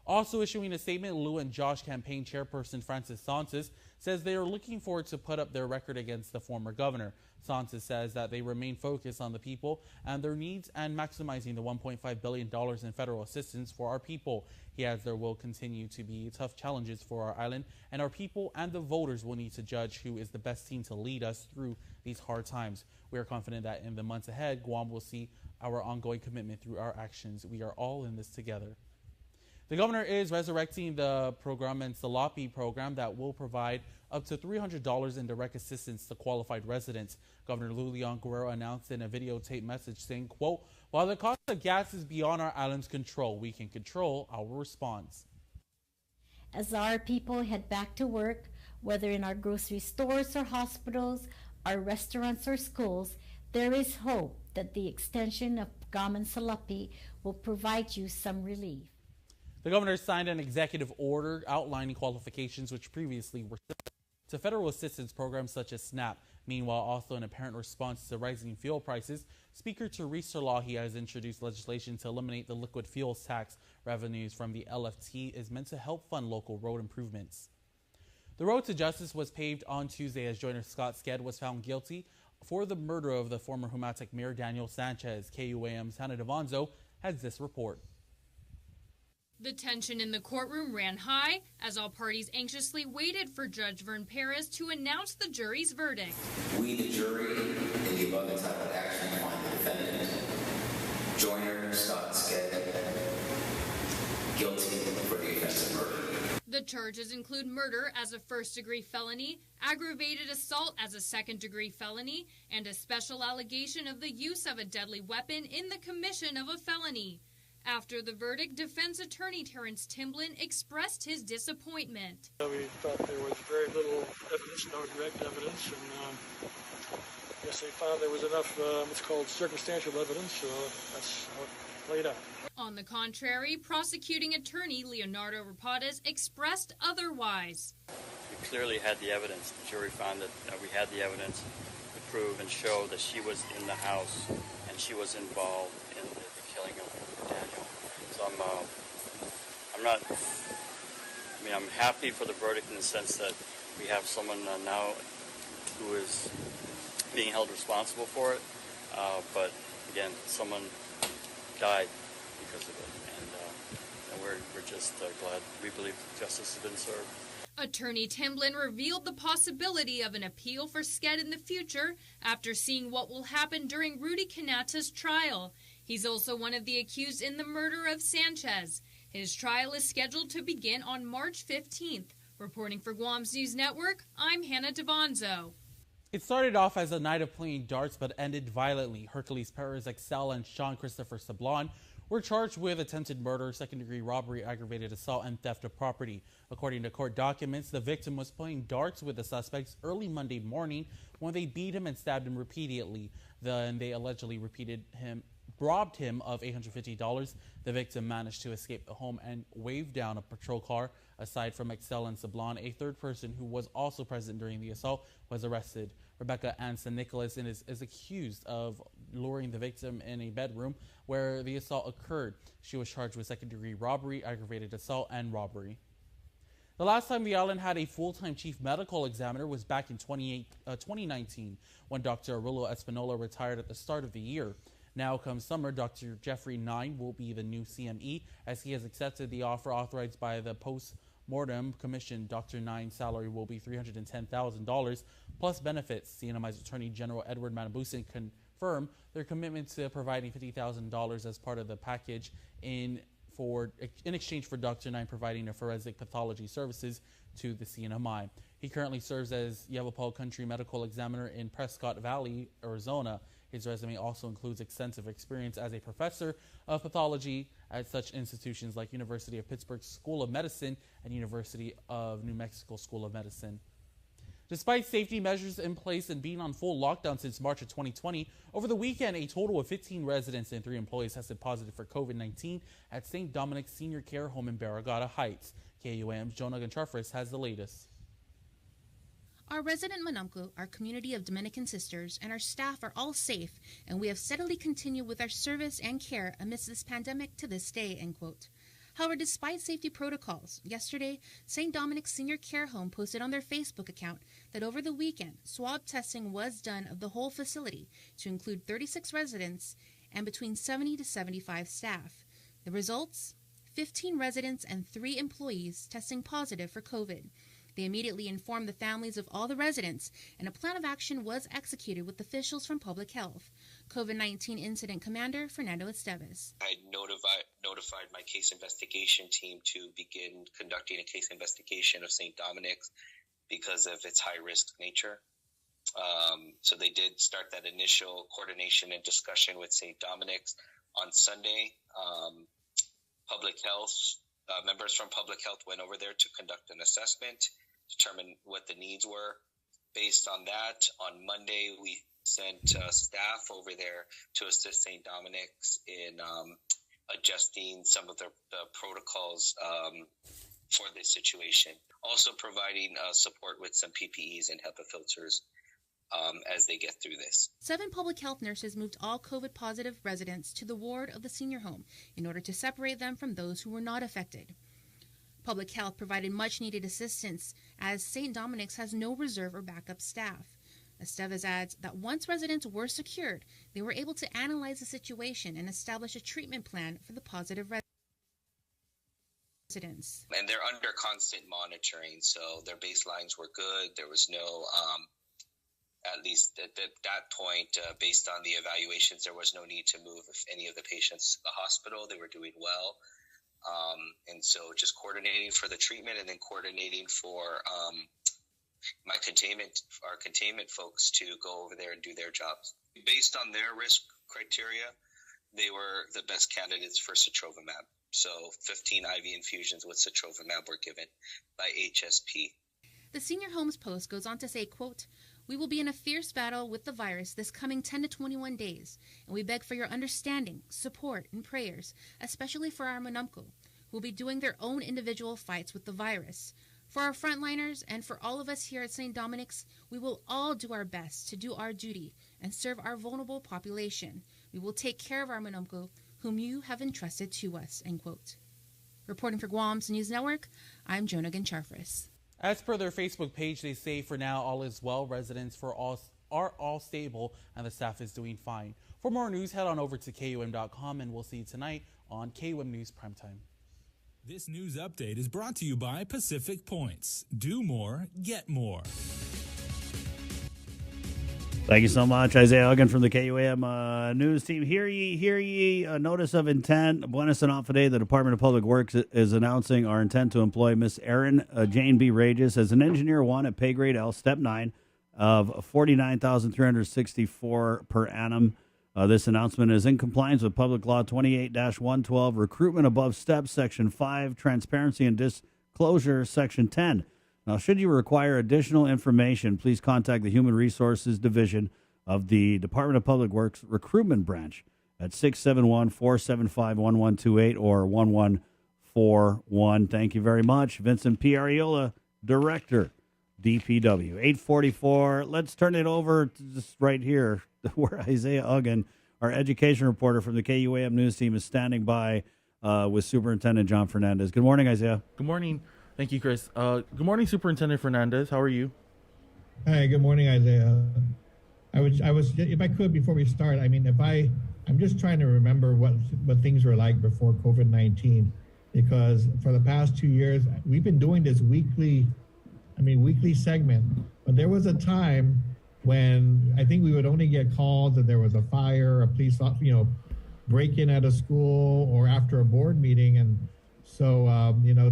Also issuing a statement, Lou and Josh campaign chairperson Francis Sanchez says they are looking forward to put up their record against the former governor. Sanchez says that they remain focused on the people and their needs and maximizing the $1.5 billion in federal assistance for our people. He adds there will continue to be tough challenges for our island, and our people and the voters will need to judge who is the best team to lead us through these hard times. We are confident that in the months ahead, Guam will see our ongoing commitment through our actions. We are all in this together. The governor is resurrecting the program and Salapi program that will provide up to $300 in direct assistance to qualified residents. Governor Lou Leon Guerrero announced in a videotape message saying, quote, "While the cost of gas is beyond our island's control, we can control our response." As our people head back to work, whether in our grocery stores or hospitals, our restaurants or schools, there is hope that the extension of GUAM and Salapi will provide you some relief. The governor signed an executive order outlining qualifications which previously were to federal assistance programs such as SNAP. Meanwhile, also in apparent response to rising fuel prices, Speaker Terlaje has introduced legislation to eliminate the liquid fuels tax. Revenues from the LFT is meant to help fund local road improvements. The road to justice was paved on Tuesday as joiner Scott Sked was found guilty for the murder of the former Humatec Mayor Daniel Sanchez. KUAM's Hannah Devanzo has this report. The tension in the courtroom ran high as all parties anxiously waited for Judge Vern Perez to announce the jury's verdict. We, the jury, in the above entitled action, find the defendant, joiner Scott Sked, guilty for the offense of murder. The charges include murder as a first-degree felony, aggravated assault as a second-degree felony, and a special allegation of the use of a deadly weapon in the commission of a felony. After the verdict, defense attorney Terrence Timblin expressed his disappointment. We thought there was very little evidence, no direct evidence, and I guess they found there was enough what's called circumstantial evidence, so that's how it played out. On the contrary, prosecuting attorney Leonardo Rapadas expressed otherwise. We clearly had the evidence. The jury found that we had the evidence to prove and show that she was in the house and she was involved in the killing of Daniel. So I'm happy for the verdict in the sense that we have someone now who is being held responsible for it. But again, someone died because of it, and we're just glad. We believe justice has been served. Attorney Timblin revealed the possibility of an appeal for Sked in the future after seeing what will happen during Rudy Canata's trial. He's also one of the accused in the murder of Sanchez. His trial is scheduled to begin on March 15th. Reporting for Guam's News Network, I'm Hannah Devanzo. It started off as a night of playing darts but ended violently. Hercules Perez Excel and Sean Christopher Sablon were charged with attempted murder, second-degree robbery, aggravated assault, and theft of property. According to court documents, the victim was playing darts with the suspects early Monday morning when they beat him and stabbed him repeatedly. Then they allegedly robbed him of $850. The victim managed to escape the home and waved down a patrol car. Aside from Excel and Sablon, a third person who was also present during the assault was arrested. Rebecca Anson Nicholas is accused of luring the victim in a bedroom where the assault occurred. She was charged with second-degree robbery, aggravated assault, and robbery. The last time the island had a full-time chief medical examiner was back in 2019 when Dr. Aurelio Espinola retired at the start of the year. Now come summer, Dr. Jeffrey Nine will be the new CME as he has accepted the offer authorized by the post-mortem commission. Dr. Nine's salary will be $310,000 plus benefits. CNMI's Attorney General Edward Manabusin confirmed their commitment to providing $50,000 as part of the package in exchange for Dr. Nine providing a forensic pathology services to the CNMI. He currently serves as Yavapai Country Medical Examiner in Prescott Valley, Arizona. His resume also includes extensive experience as a professor of pathology at such institutions like University of Pittsburgh School of Medicine and University of New Mexico School of Medicine. Despite safety measures in place and being on full lockdown since March of 2020, over the weekend, a total of 15 residents and 3 employees tested positive for COVID-19 at St. Dominic's Senior Care Home in Barragata Heights. KUAM's Jonah Gonçalves has the latest. Our resident Manamco, our community of Dominican sisters, and our staff are all safe, and we have steadily continued with our service and care amidst this pandemic to this day, end quote. However, despite safety protocols, yesterday, St. Dominic's Senior Care Home posted on their Facebook account that over the weekend, swab testing was done of the whole facility to include 36 residents and between 70 to 75 staff. The results? 15 residents and 3 employees testing positive for COVID. They immediately informed the families of all the residents, and a plan of action was executed with officials from Public Health. COVID-19 Incident Commander Fernando Esteves. I notified my case investigation team to begin conducting a case investigation of St. Dominic's because of its high-risk nature. So they did start that initial coordination and discussion with St. Dominic's on Sunday. Public health, members from public health went over there to conduct an assessment, determine what the needs were. Based on that, on Monday, we sent staff over there to assist St. Dominic's in adjusting some of the protocols for this situation. Also providing support with some PPEs and HEPA filters as they get through this. 7 public health nurses moved all COVID-positive residents to the ward of the senior home in order to separate them from those who were not affected. Public health provided much-needed assistance as St. Dominic's has no reserve or backup staff. Estevez adds that once residents were secured, they were able to analyze the situation and establish a treatment plan for the positive residents. And they're under constant monitoring, so their baselines were good. There was no, at least at that point, based on the evaluations, there was no need to move any of the patients to the hospital. They were doing well. And so just coordinating for the treatment and then coordinating for our containment folks to go over there and do their jobs. Based on their risk criteria, they were the best candidates for sotrovimab. So 15 IV infusions with sotrovimab were given by HSP. The senior homes post goes on to say, quote, "We will be in a fierce battle with the virus this coming 10 to 21 days, and we beg for your understanding, support, and prayers, especially for our Manumku, who will be doing their own individual fights with the virus. For our frontliners and for all of us here at St. Dominic's, we will all do our best to do our duty and serve our vulnerable population. We will take care of our Manumku, whom you have entrusted to us," end quote. Reporting for Guam's News Network, I'm Jonah Gancharfris. As per their Facebook page, they say for now all is well. Residents are all stable and the staff is doing fine. For more news, head on over to KUAM.com and we'll see you tonight on KUAM News Primetime. This news update is brought to you by Pacific Points. Do more, get more. Thank you so much, Isaiah Huggan from the KUAM news team. Hear ye, a notice of intent. Buenos Aires, the Department of Public Works is announcing our intent to employ Miss Erin Jane B. Regis as an engineer 1 at pay grade L, step 9 of $49,364 per annum. This announcement is in compliance with Public Law 28-112, Recruitment Above Steps, Section 5, Transparency and Disclosure, Section 10. Now, should you require additional information, please contact the Human Resources Division of the Department of Public Works Recruitment Branch at 671-475-1128 or 1141. Thank you very much. Vincent P. Ariola, Director, DPW. 844. Let's turn it over to just right here where Isaiah Huggan, our education reporter from the KUAM news team, is standing by with Superintendent John Fernandez. Good morning, Isaiah. Good morning. Thank you, Chris. Good morning, Superintendent Fernandez. How are you? Hi, good morning, Isaiah. I was, if I could, before we start, I mean, I'm just trying to remember what things were like before COVID-19, because for the past 2 years, we've been doing this weekly segment, but there was a time when I think we would only get calls that there was a fire, a police, break-in at a school or after a board meeting. And so,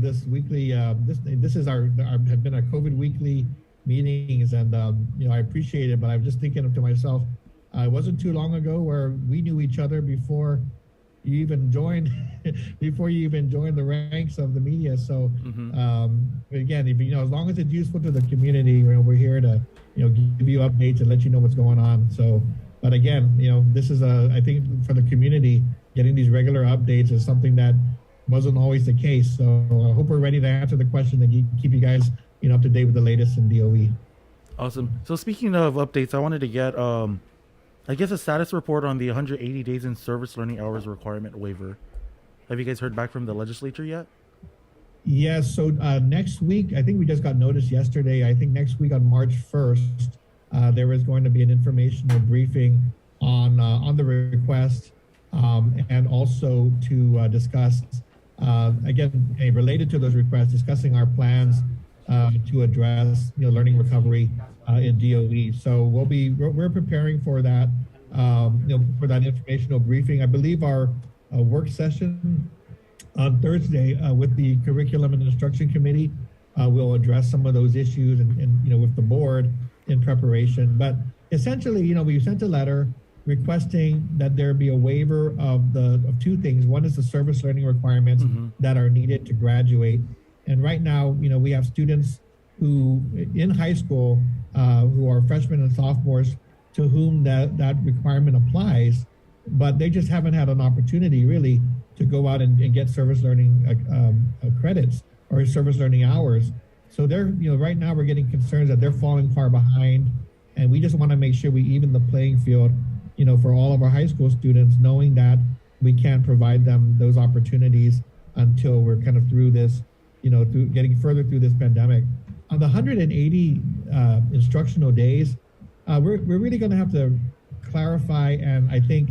this weekly, this is have been a COVID weekly meetings, and, I appreciate it, but I'm just thinking to myself, it wasn't too long ago where we knew each other before you even joined, the ranks of the media. So, again, as long as it's useful to the community, we're here to, give you updates and let you know what's going on. So, but again, this is I think for the community, getting these regular updates is something that wasn't always the case. So I hope we're ready to answer the question and keep you guys, up to date with the latest in DOE. Awesome. So speaking of updates, I wanted to get, a status report on the 180 days in service learning hours requirement waiver. Have you guys heard back from the legislature yet? Yes. So next week, I think we just got notice yesterday. I think next week on March 1st, there is going to be an informational briefing on the request, and also to discuss, again, related to those requests, discussing our plans to address learning recovery in DOE. So we're preparing for that, for that informational briefing. I believe our work session on Thursday with the Curriculum and Instruction Committee we'll address some of those issues and with the board in preparation. But essentially, we sent a letter requesting that there be a waiver of two things. One is the service learning requirements that are needed to graduate. And right now, we have students who in high school who are freshmen and sophomores to whom that requirement applies, but they just haven't had an opportunity really to go out and get service learning credits or service learning hours. So they're, right now we're getting concerns that they're falling far behind, and we just want to make sure we even the playing field, for all of our high school students, knowing that we can't provide them those opportunities until we're kind of through this, through getting further through this pandemic. On the 180 instructional days, we're really going to have to clarify and I think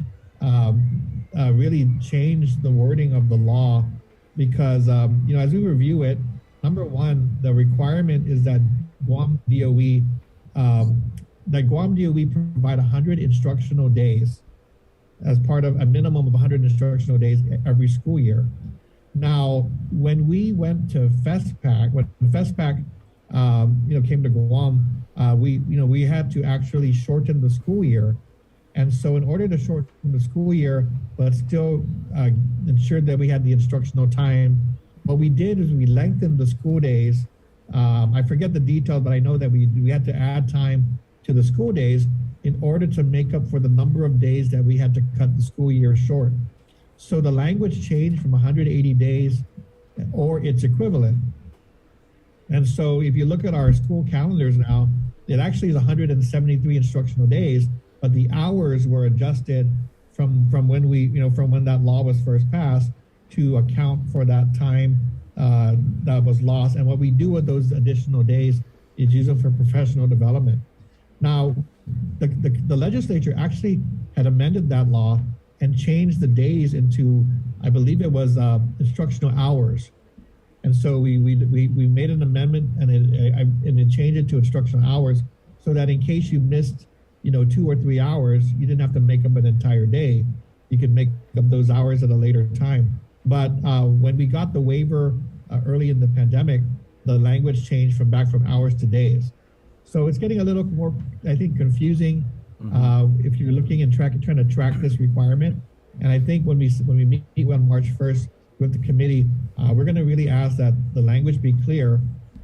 really change the wording of the law because, as we review it, number one, the requirement is that Guam DOE provide 100 instructional days as part of a minimum of 100 instructional days every school year. Now, when we went to FESPAC, when FESPAC came to Guam, we had to actually shorten the school year. And so in order to shorten the school year, but still ensure that we had the instructional time, what we did is we lengthened the school days. I forget the details, but I know that we had to add time to the school days in order to make up for the number of days that we had to cut the school year short. So the language changed from 180 days or its equivalent. And so if you look at our school calendars now, it actually is 173 instructional days, but the hours were adjusted from when that law was first passed to account for that time that was lost. And what we do with those additional days is use them for professional development. Now, the legislature actually had amended that law and changed the days into, I believe it was instructional hours. And so we made an amendment and it changed it to instructional hours so that in case you missed 2 or 3 hours, you didn't have to make up an entire day. You could make up those hours at a later time. But when we got the waiver early in the pandemic, the language changed from hours to days. So it's getting a little more, I think, confusing if you're looking and trying to track this requirement. And I think when we meet on March 1st with the committee, we're going to really ask that the language be clear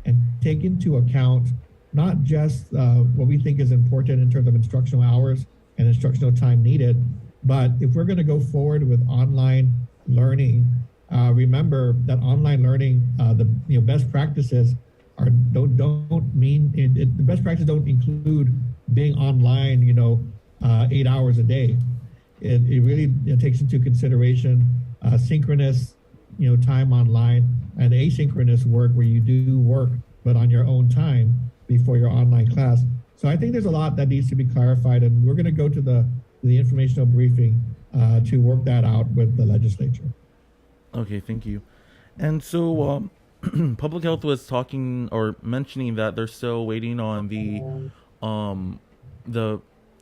and take into account not just what we think is important in terms of instructional hours and instructional time needed, but if we're going to go forward with online learning, remember that online learning, the best practices the best practices don't include being online, 8 hours a day. It really takes into consideration synchronous, time online and asynchronous work where you do work, but on your own time before your online class. So I think there's a lot that needs to be clarified, and we're going to go to the informational briefing to work that out with the legislature. Okay, thank you. And so Public Health was talking or mentioning that they're still waiting on the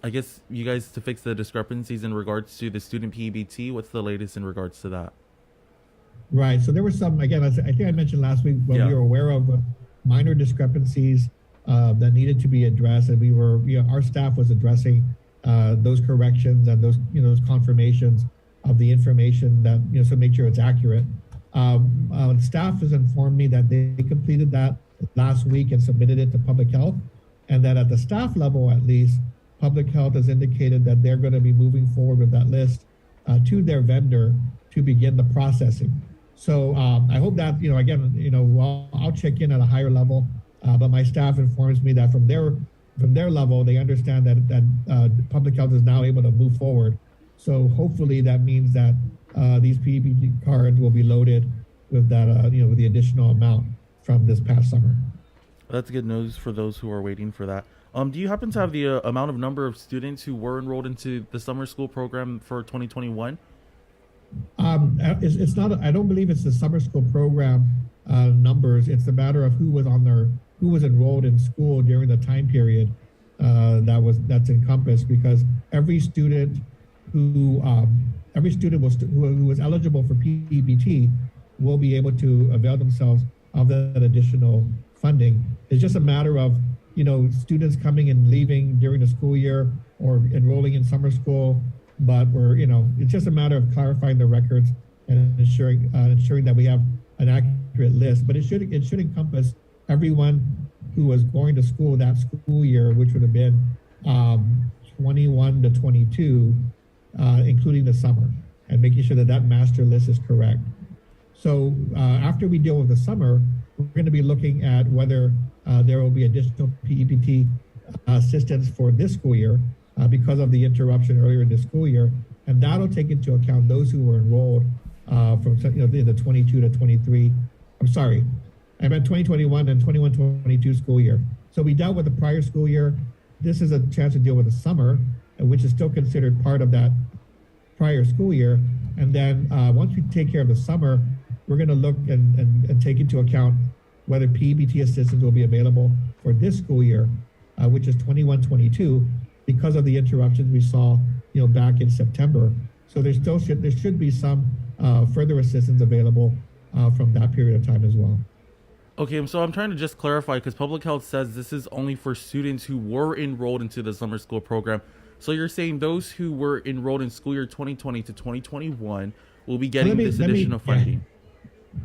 I guess you guys to fix the discrepancies in regards to the student PEBT. What's the latest in regards to that? Right. So there were some, again, I think I mentioned last week when we were aware of minor discrepancies that needed to be addressed, and our staff was addressing those corrections and those confirmations of the information that so make sure it's accurate. Staff has informed me that they completed that last week and submitted it to Public Health, and that at the staff level at least, Public Health has indicated that they're going to be moving forward with that list to their vendor to begin the processing. So I hope that I'll check in at a higher level, but my staff informs me that from their level they understand that Public Health is now able to move forward. So hopefully that means that these PEBT cards will be loaded with that with the additional amount from this past summer. That's good news for those who are waiting for that. Do you happen to have the amount of number of students who were enrolled into the summer school program for 2021? It's not. I don't believe it's the summer school program numbers. It's a matter of who was enrolled in school during the time period that's encompassed. Because every student who was eligible for PEBT will be able to avail themselves of that additional funding. It's just a matter of, students coming and leaving during the school year or enrolling in summer school. But it's just a matter of clarifying the records and ensuring that we have an accurate list. But it should encompass everyone who was going to school that school year, which would have been 21 to 22, including the summer, and making sure that master list is correct. So after we deal with the summer, we're going to be looking at whether there will be additional PEPT assistance for this school year because of the interruption earlier in the school year, and that'll take into account those who were enrolled from the 22 to 23. I'm sorry, I meant 2021 and 21-22 school year. So we dealt with the prior school year. This is a chance to deal with the summer, which is still considered part of that prior school year. And then once we take care of the summer, we're going to look and take into account whether PEBT assistance will be available for this school year, which is 21-22, because of the interruptions we saw, back in September. So there should be some further assistance available from that period of time as well. Okay, so I'm trying to just clarify, because Public Health says this is only for students who were enrolled into the summer school program. So you're saying those who were enrolled in school year 2020 to 2021 will be getting this additional funding?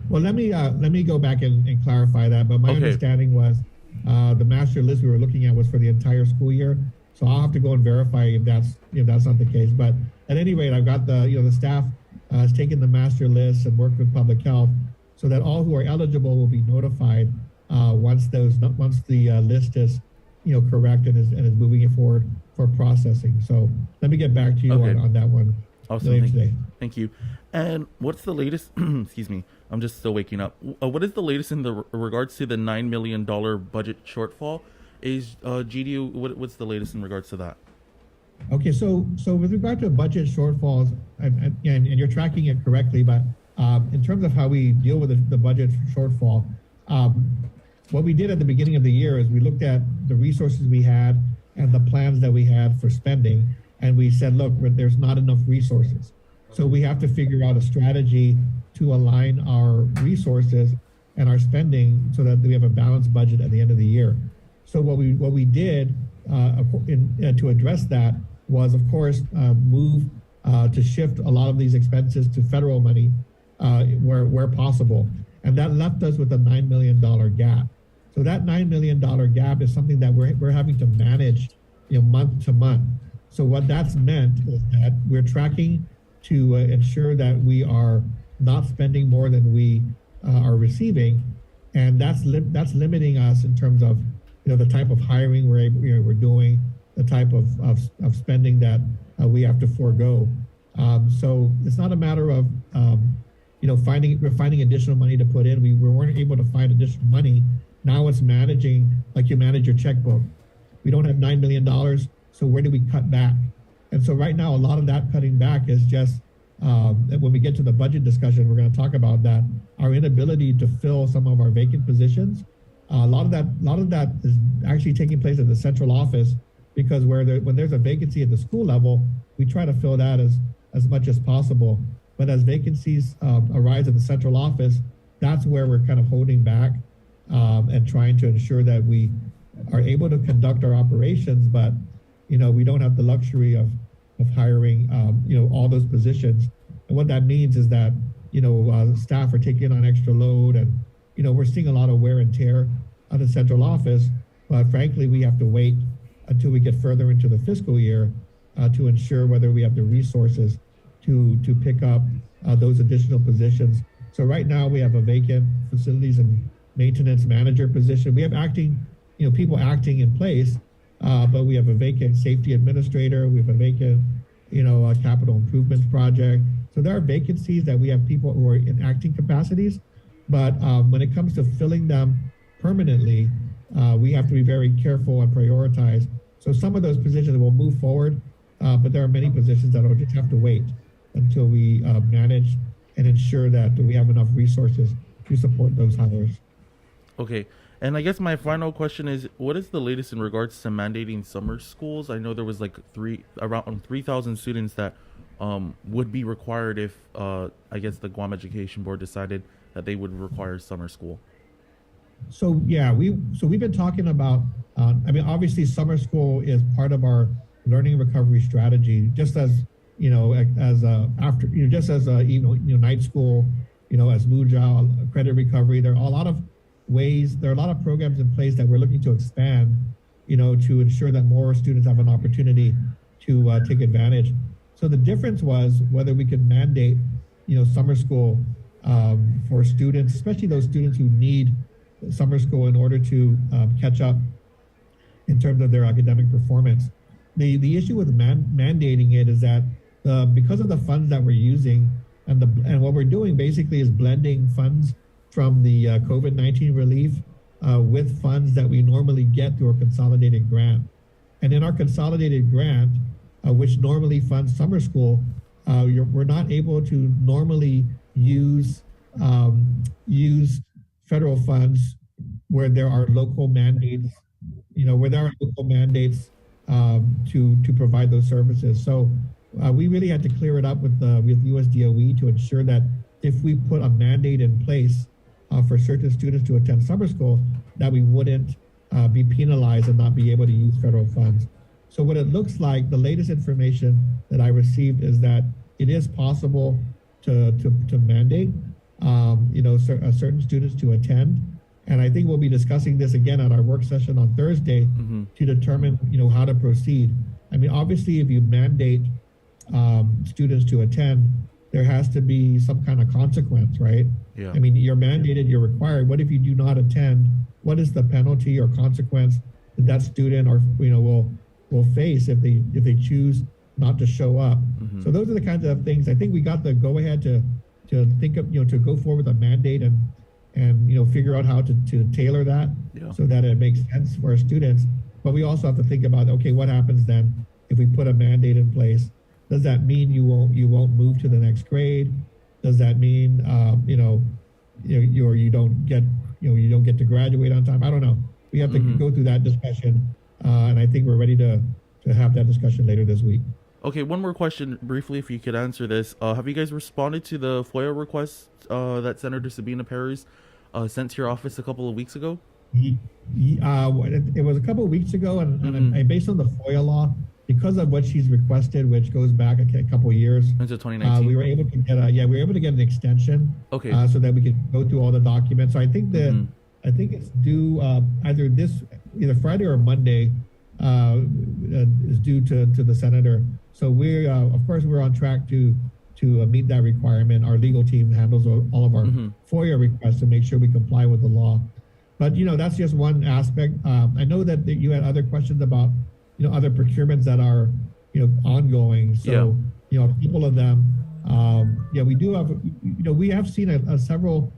Well, let me go back and clarify that. But my understanding was the master list we were looking at was for the entire school year. So I'll have to go and verify if that's not the case. But at any rate, I've got the staff has taken the master list and worked with Public Health so that all who are eligible will be notified once the list is correct and is moving it forward for processing. So let me get back to you on that one. Awesome. Thank you. And what's the latest? Excuse me. I'm just still waking up. What is the latest in the regards to the $9 million budget shortfall? Is GDU, what's the latest in regards to that? Okay, so with regard to budget shortfalls, and you're tracking it correctly, but in terms of how we deal with the budget shortfall, what we did at the beginning of the year is we looked at the resources we had and the plans that we had for spending, and we said, look, there's not enough resources. So we have to figure out a strategy to align our resources and our spending so that we have a balanced budget at the end of the year. So what we did to address that was, of course, move to shift a lot of these expenses to federal money where possible. And that left us with a $9 million gap. So that $9 million gap is something that we're having to manage month to month. So what that's meant is that we're tracking to ensure that we are not spending more than we are receiving. And that's limiting us in terms of the type of hiring we're doing, the type of spending that we have to forego. So it's not a matter of finding additional money to put in. We weren't able to find additional money. Now it's managing like you manage your checkbook. We don't have $9 million, so where do we cut back? And so right now, a lot of that cutting back is just when we get to the budget discussion, we're going to talk about that. Our inability to fill some of our vacant positions. A lot of that is actually taking place at the central office, because when there's a vacancy at the school level, we try to fill that as much as possible. But as vacancies arise at the central office, that's where we're kind of holding back and trying to ensure that we are able to conduct our operations, but we don't have the luxury of hiring all those positions. And what that means is that staff are taking on extra load, and we're seeing a lot of wear and tear on the central office. But frankly, we have to wait until we get further into the fiscal year to ensure whether we have the resources to pick up those additional positions. So right now we have a vacant facilities and maintenance manager position. We have people acting in place, but we have a vacant safety administrator. We have a vacant, capital improvements project. So there are vacancies that we have people who are in acting capacities, but when it comes to filling them permanently, we have to be very careful and prioritize. So some of those positions will move forward, but there are many positions that will just have to wait until we manage and ensure that we have enough resources to support those hires. Okay. And I guess my final question is, what is the latest in regards to mandating summer schools? I know there was like around 3,000 students that would be required if, I guess, the Guam Education Board decided that they would require summer school. So yeah, we've been talking about. I mean, obviously, summer school is part of our learning recovery strategy. Just as after just as night school, as Muja, credit recovery. There are a lot of ways. There are a lot of programs in place that we're looking to expand. To ensure that more students have an opportunity to take advantage. So the difference was whether we could mandate, summer school for students, especially those students who need summer school in order to catch up in terms of their academic performance. The issue with mandating it is that because of the funds that we're using and what we're doing basically is blending funds from the COVID-19 relief with funds that we normally get through a consolidated grant. And in our consolidated grant, which normally funds summer school, we're not able to normally use federal funds where there are local mandates, to provide those services. So we really had to clear it up with USDOE to ensure that if we put a mandate in place for certain students to attend summer school, that we wouldn't be penalized and not be able to use federal funds. So what it looks like, the latest information that I received is that it is possible to mandate, certain students to attend. And I think we'll be discussing this again at our work session on Thursday to determine, how to proceed. I mean, obviously, if you mandate students to attend, there has to be some kind of consequence, right? Yeah. I mean, you're mandated, you're required. What if you do not attend? What is the penalty or consequence that student will face if they choose not to show up? So those are the kinds of things. I think we got the go ahead to think of to go forward with a mandate and figure out how to tailor that so that it makes sense for our students. But we also have to think about, okay, what happens then if we put a mandate in place? Does that mean you won't move to the next grade? Does that mean you don't get to graduate on time? I don't know. We have to go through that discussion, and I think we're ready to have that discussion later this week. Okay, one more question briefly, if you could answer this. Have you guys responded to the FOIA request that Senator Sabina Perez sent to your office a couple of weeks ago? It was a couple of weeks ago, and based on the FOIA law, because of what she's requested, which goes back a couple of years, until 2019, we were able to get an extension, so that we could go through all the documents. So I think it's due either Friday or Monday is due to the senator. So we're of course we're on track to meet that requirement. Our legal team handles all of our FOIA requests to make sure we comply with the law. But that's just one aspect. I know that you had other questions about other procurements that are ongoing. So a couple of them. We do have we have seen several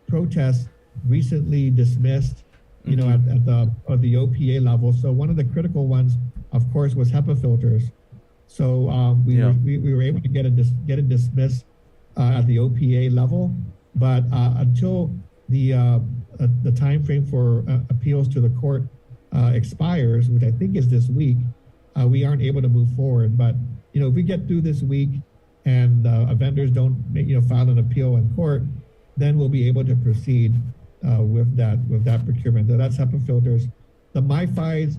protests recently dismissed. At the OPA level. So one of the critical ones, of course, was HEPA filters. So we were able to get it dismissed at the OPA level, but until the time frame for appeals to the court expires, which I think is this week, we aren't able to move forward. But if we get through this week and vendors don't file an appeal in court, then we'll be able to proceed with that procurement. So that's HEPA filters. The MiFi's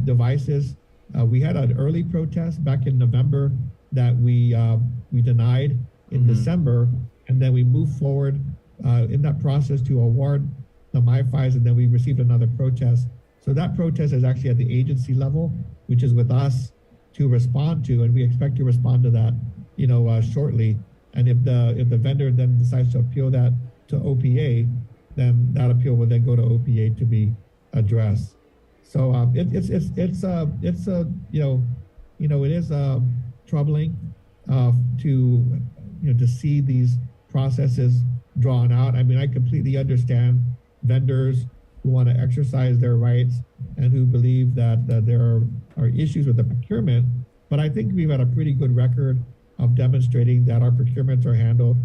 devices, we had an early protest back in November that we denied in December, and then we moved forward in that process to award the MiFi's, and then we received another protest. So that protest is actually at the agency level, which is with us to respond to, and we expect to respond to that, shortly. And if the vendor then decides to appeal that to OPA, then that appeal will then go to OPA to be addressed. So it is troubling to see these processes drawn out. I mean, I completely understand vendors who want to exercise their rights and who believe that there are issues with the procurement, but I think we've had a pretty good record of demonstrating that our procurements are handled,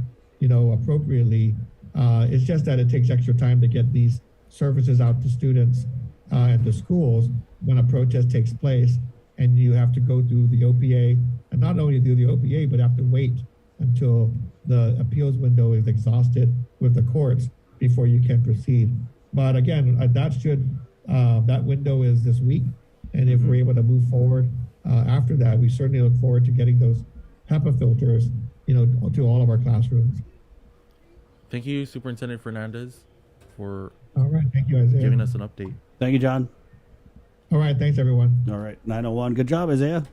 appropriately. It's just that it takes extra time to get these services out to students and to schools when a protest takes place, and you have to go through the OPA, and not only do the OPA, but have to wait until the appeals window is exhausted with the courts before you can proceed. But again, that window is this week. And if we're able to move forward after that, we certainly look forward to getting those HEPA filters, to all of our classrooms. Thank you, Superintendent Fernandez, for all right. Thank you, Isaiah, giving us an update. Thank you, John. All right. Thanks, everyone. All right. 901. Good job, Isaiah.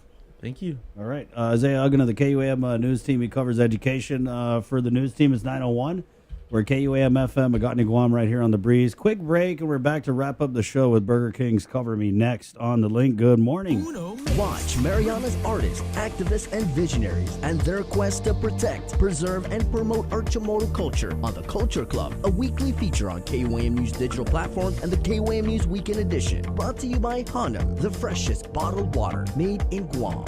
Thank you. All right. Isaiah Uggan of the KUAM news team. He covers education for the news team. It's 901. We're KUAM FM, Agotni, Guam, right here on the breeze. Quick break, and we're back to wrap up the show with Burger King's Cover Me next on the link. Good morning. Watch Mariana's artists, activists, and visionaries and their quest to protect, preserve, and promote our Chamorro culture on the Culture Club, a weekly feature on KUAM News digital platform and the KUAM News Weekend Edition. Brought to you by Hanam, the freshest bottled water made in Guam.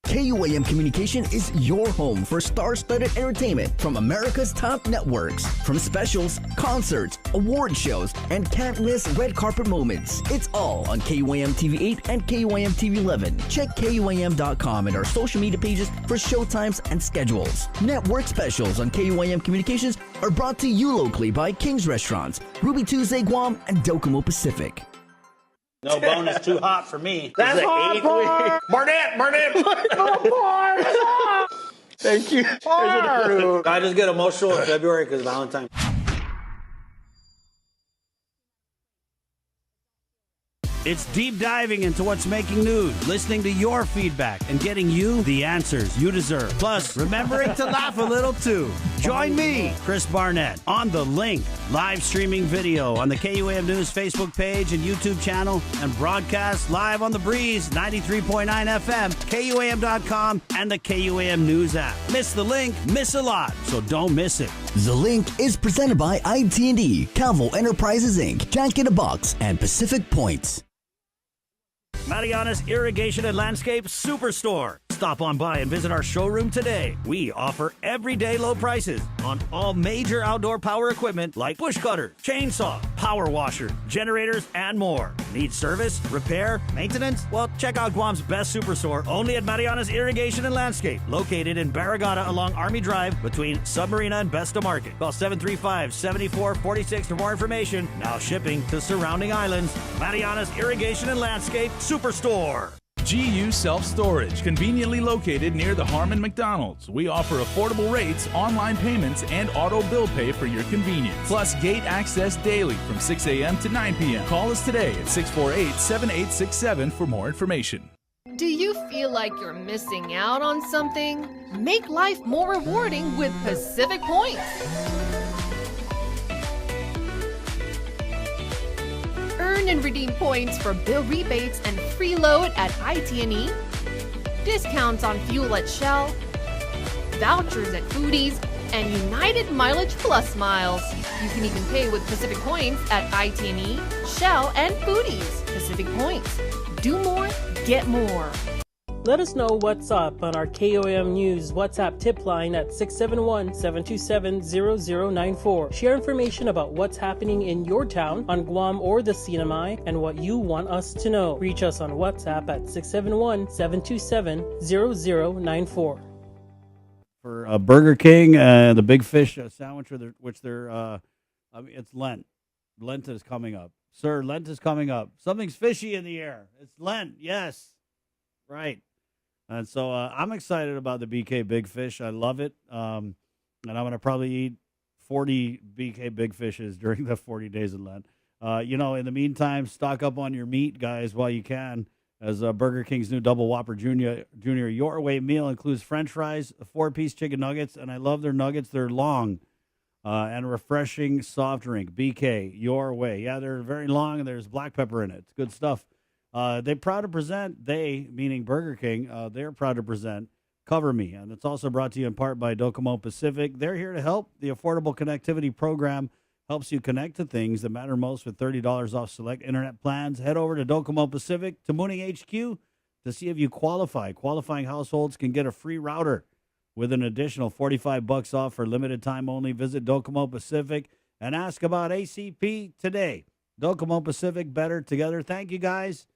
KUAM Communication is your home for star-studded entertainment from America's top networks. From specials, concerts, award shows, and can't-miss red carpet moments. It's all on KUAM TV 8 and KUAM TV 11. Check KUAM.com and our social media pages for showtimes and schedules. Network specials on KUAM Communications are brought to you locally by King's Restaurants, Ruby Tuesday Guam, and Docomo Pacific. No bonus too hot for me. That's hot, Barnett. Thank you. I just get emotional in February because Valentine's. It's deep diving into what's making news, listening to your feedback, and getting you the answers you deserve. Plus, remembering to laugh a little too. Join me, Chris Barnett, on The Link, live streaming video on the KUAM News Facebook page and YouTube channel, and broadcast live on The Breeze, 93.9 FM, KUAM.com, and the KUAM News app. Miss The Link, miss a lot, so don't miss it. The Link is presented by IT&D, Calvo Enterprises Inc., Jack in a Box, and Pacific Points. Mariana's Irrigation and Landscape Superstore. Stop on by and visit our showroom today. We offer everyday low prices on all major outdoor power equipment like bush cutters, chainsaw, power washer, generators, and more. Need service, repair, maintenance? Well, check out Guam's best superstore only at Mariana's Irrigation and Landscape, located in Barragata along Army Drive between Submarina and Besta Market. Call 735-7446 for more information. Now shipping to surrounding islands. Mariana's Irrigation and Landscape Superstore. GU Self-Storage, conveniently located near the Harmon McDonald's. We offer affordable rates, online payments, and auto bill pay for your convenience. Plus gate access daily from 6 a.m. to 9 p.m. Call us today at 648-7867 for more information. Do you feel like you're missing out on something? Make life more rewarding with Pacific Points. Earn and redeem points for bill rebates and free load at IT&E, discounts on fuel at Shell, vouchers at Foodies, and United Mileage Plus miles. You can even pay with Pacific Points at IT&E, Shell, and Foodies. Pacific Points. Do more, get more. Let us know what's up on our KOM News WhatsApp tip line at 671-727-0094. Share information about what's happening in your town, on Guam or the CNMI, and what you want us to know. Reach us on WhatsApp at 671-727-0094. For Burger King, the Big Fish sandwich, it's Lent. Lent is coming up. Sir, Lent is coming up. Something's fishy in the air. It's Lent, yes. Right. And so I'm excited about the BK Big Fish. I love it. And I'm going to probably eat 40 BK Big Fishes during the 40 days of Lent. In the meantime, stock up on your meat, guys, while you can, as Burger King's new Double Whopper Junior Your Way meal includes French fries, 4-piece chicken nuggets, and I love their nuggets. They're long and refreshing soft drink. BK Your Way. Yeah, they're very long, and there's black pepper in it. It's good stuff. They're proud to present, meaning Burger King, they're proud to present Cover Me. And it's also brought to you in part by Docomo Pacific. They're here to help. The Affordable Connectivity Program helps you connect to things that matter most with $30 off select internet plans. Head over to Docomo Pacific, Tamuning HQ, to see if you qualify. Qualifying households can get a free router with an additional $45 off for limited time only. Visit Docomo Pacific and ask about ACP today. Docomo Pacific, better together. Thank you, guys,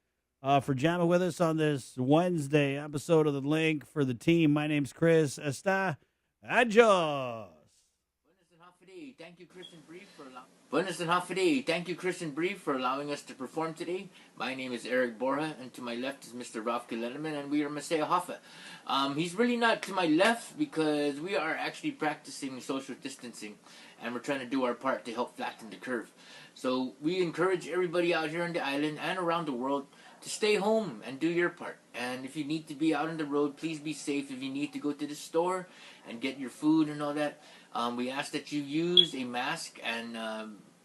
for jamming with us on this Wednesday episode of The Link. For the team, my name's Chris. Está adios. Thank you, Chris and Bree, for allowing. Buenas and Hafide. Thank you, Chris and Bree, for allowing us to perform today. My name is Eric Borja, and to my left is Mr. Ralph Kileleman, and we are Masaya Hoffa. He's really not to my left because we are actually practicing social distancing, and we're trying to do our part to help flatten the curve. So we encourage everybody out here on the island and around the world to stay home and do your part. And if you need to be out on the road, please be safe. If you need to go to the store and get your food and all that, we ask that you use a mask and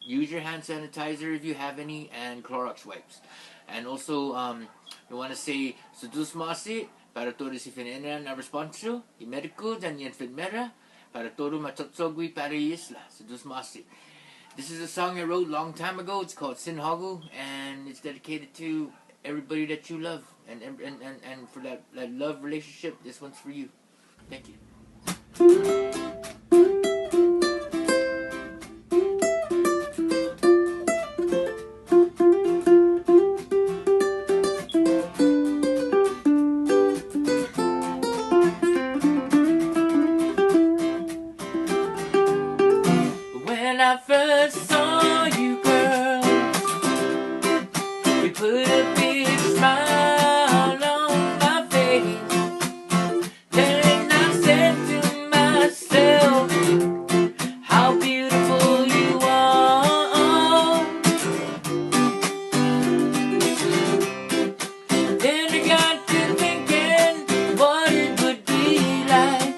use your hand sanitizer if you have any, and Clorox wipes. And also, we want to say, Sudus Masi, para todos si finena na responso, y medicos and enfermera, para todo matotsogui para isla, Sudus Masi. This is a song I wrote a long time ago. It's called Sinhagu, and it's dedicated to everybody that you love. And for that love relationship, this one's for you. Thank you. When I first saw you, girl, we put a big smile on my face. Then I said to myself, how beautiful you are. Then I got to thinking what it would be like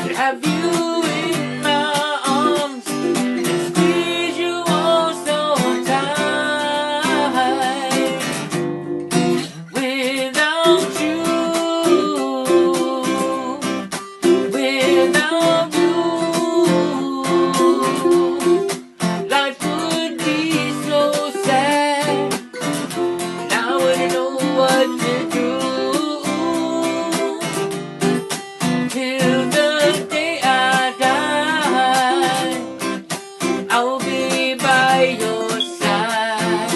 to have you in my arms and squeeze you all so tight. Without you, life would be so sad, and I wouldn't know what to do till the day I die. I'll be by your side.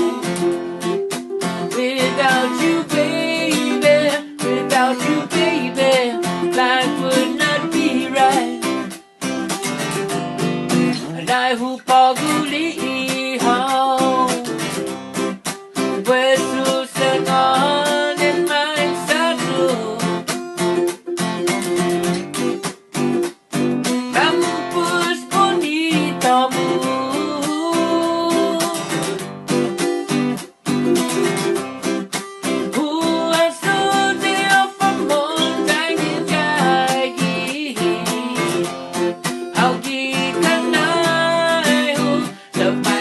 Without you, baby, life would not be right. And I hope paguli how pues susangan in my saddle. Campus bonita mo. Love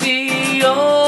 be yours.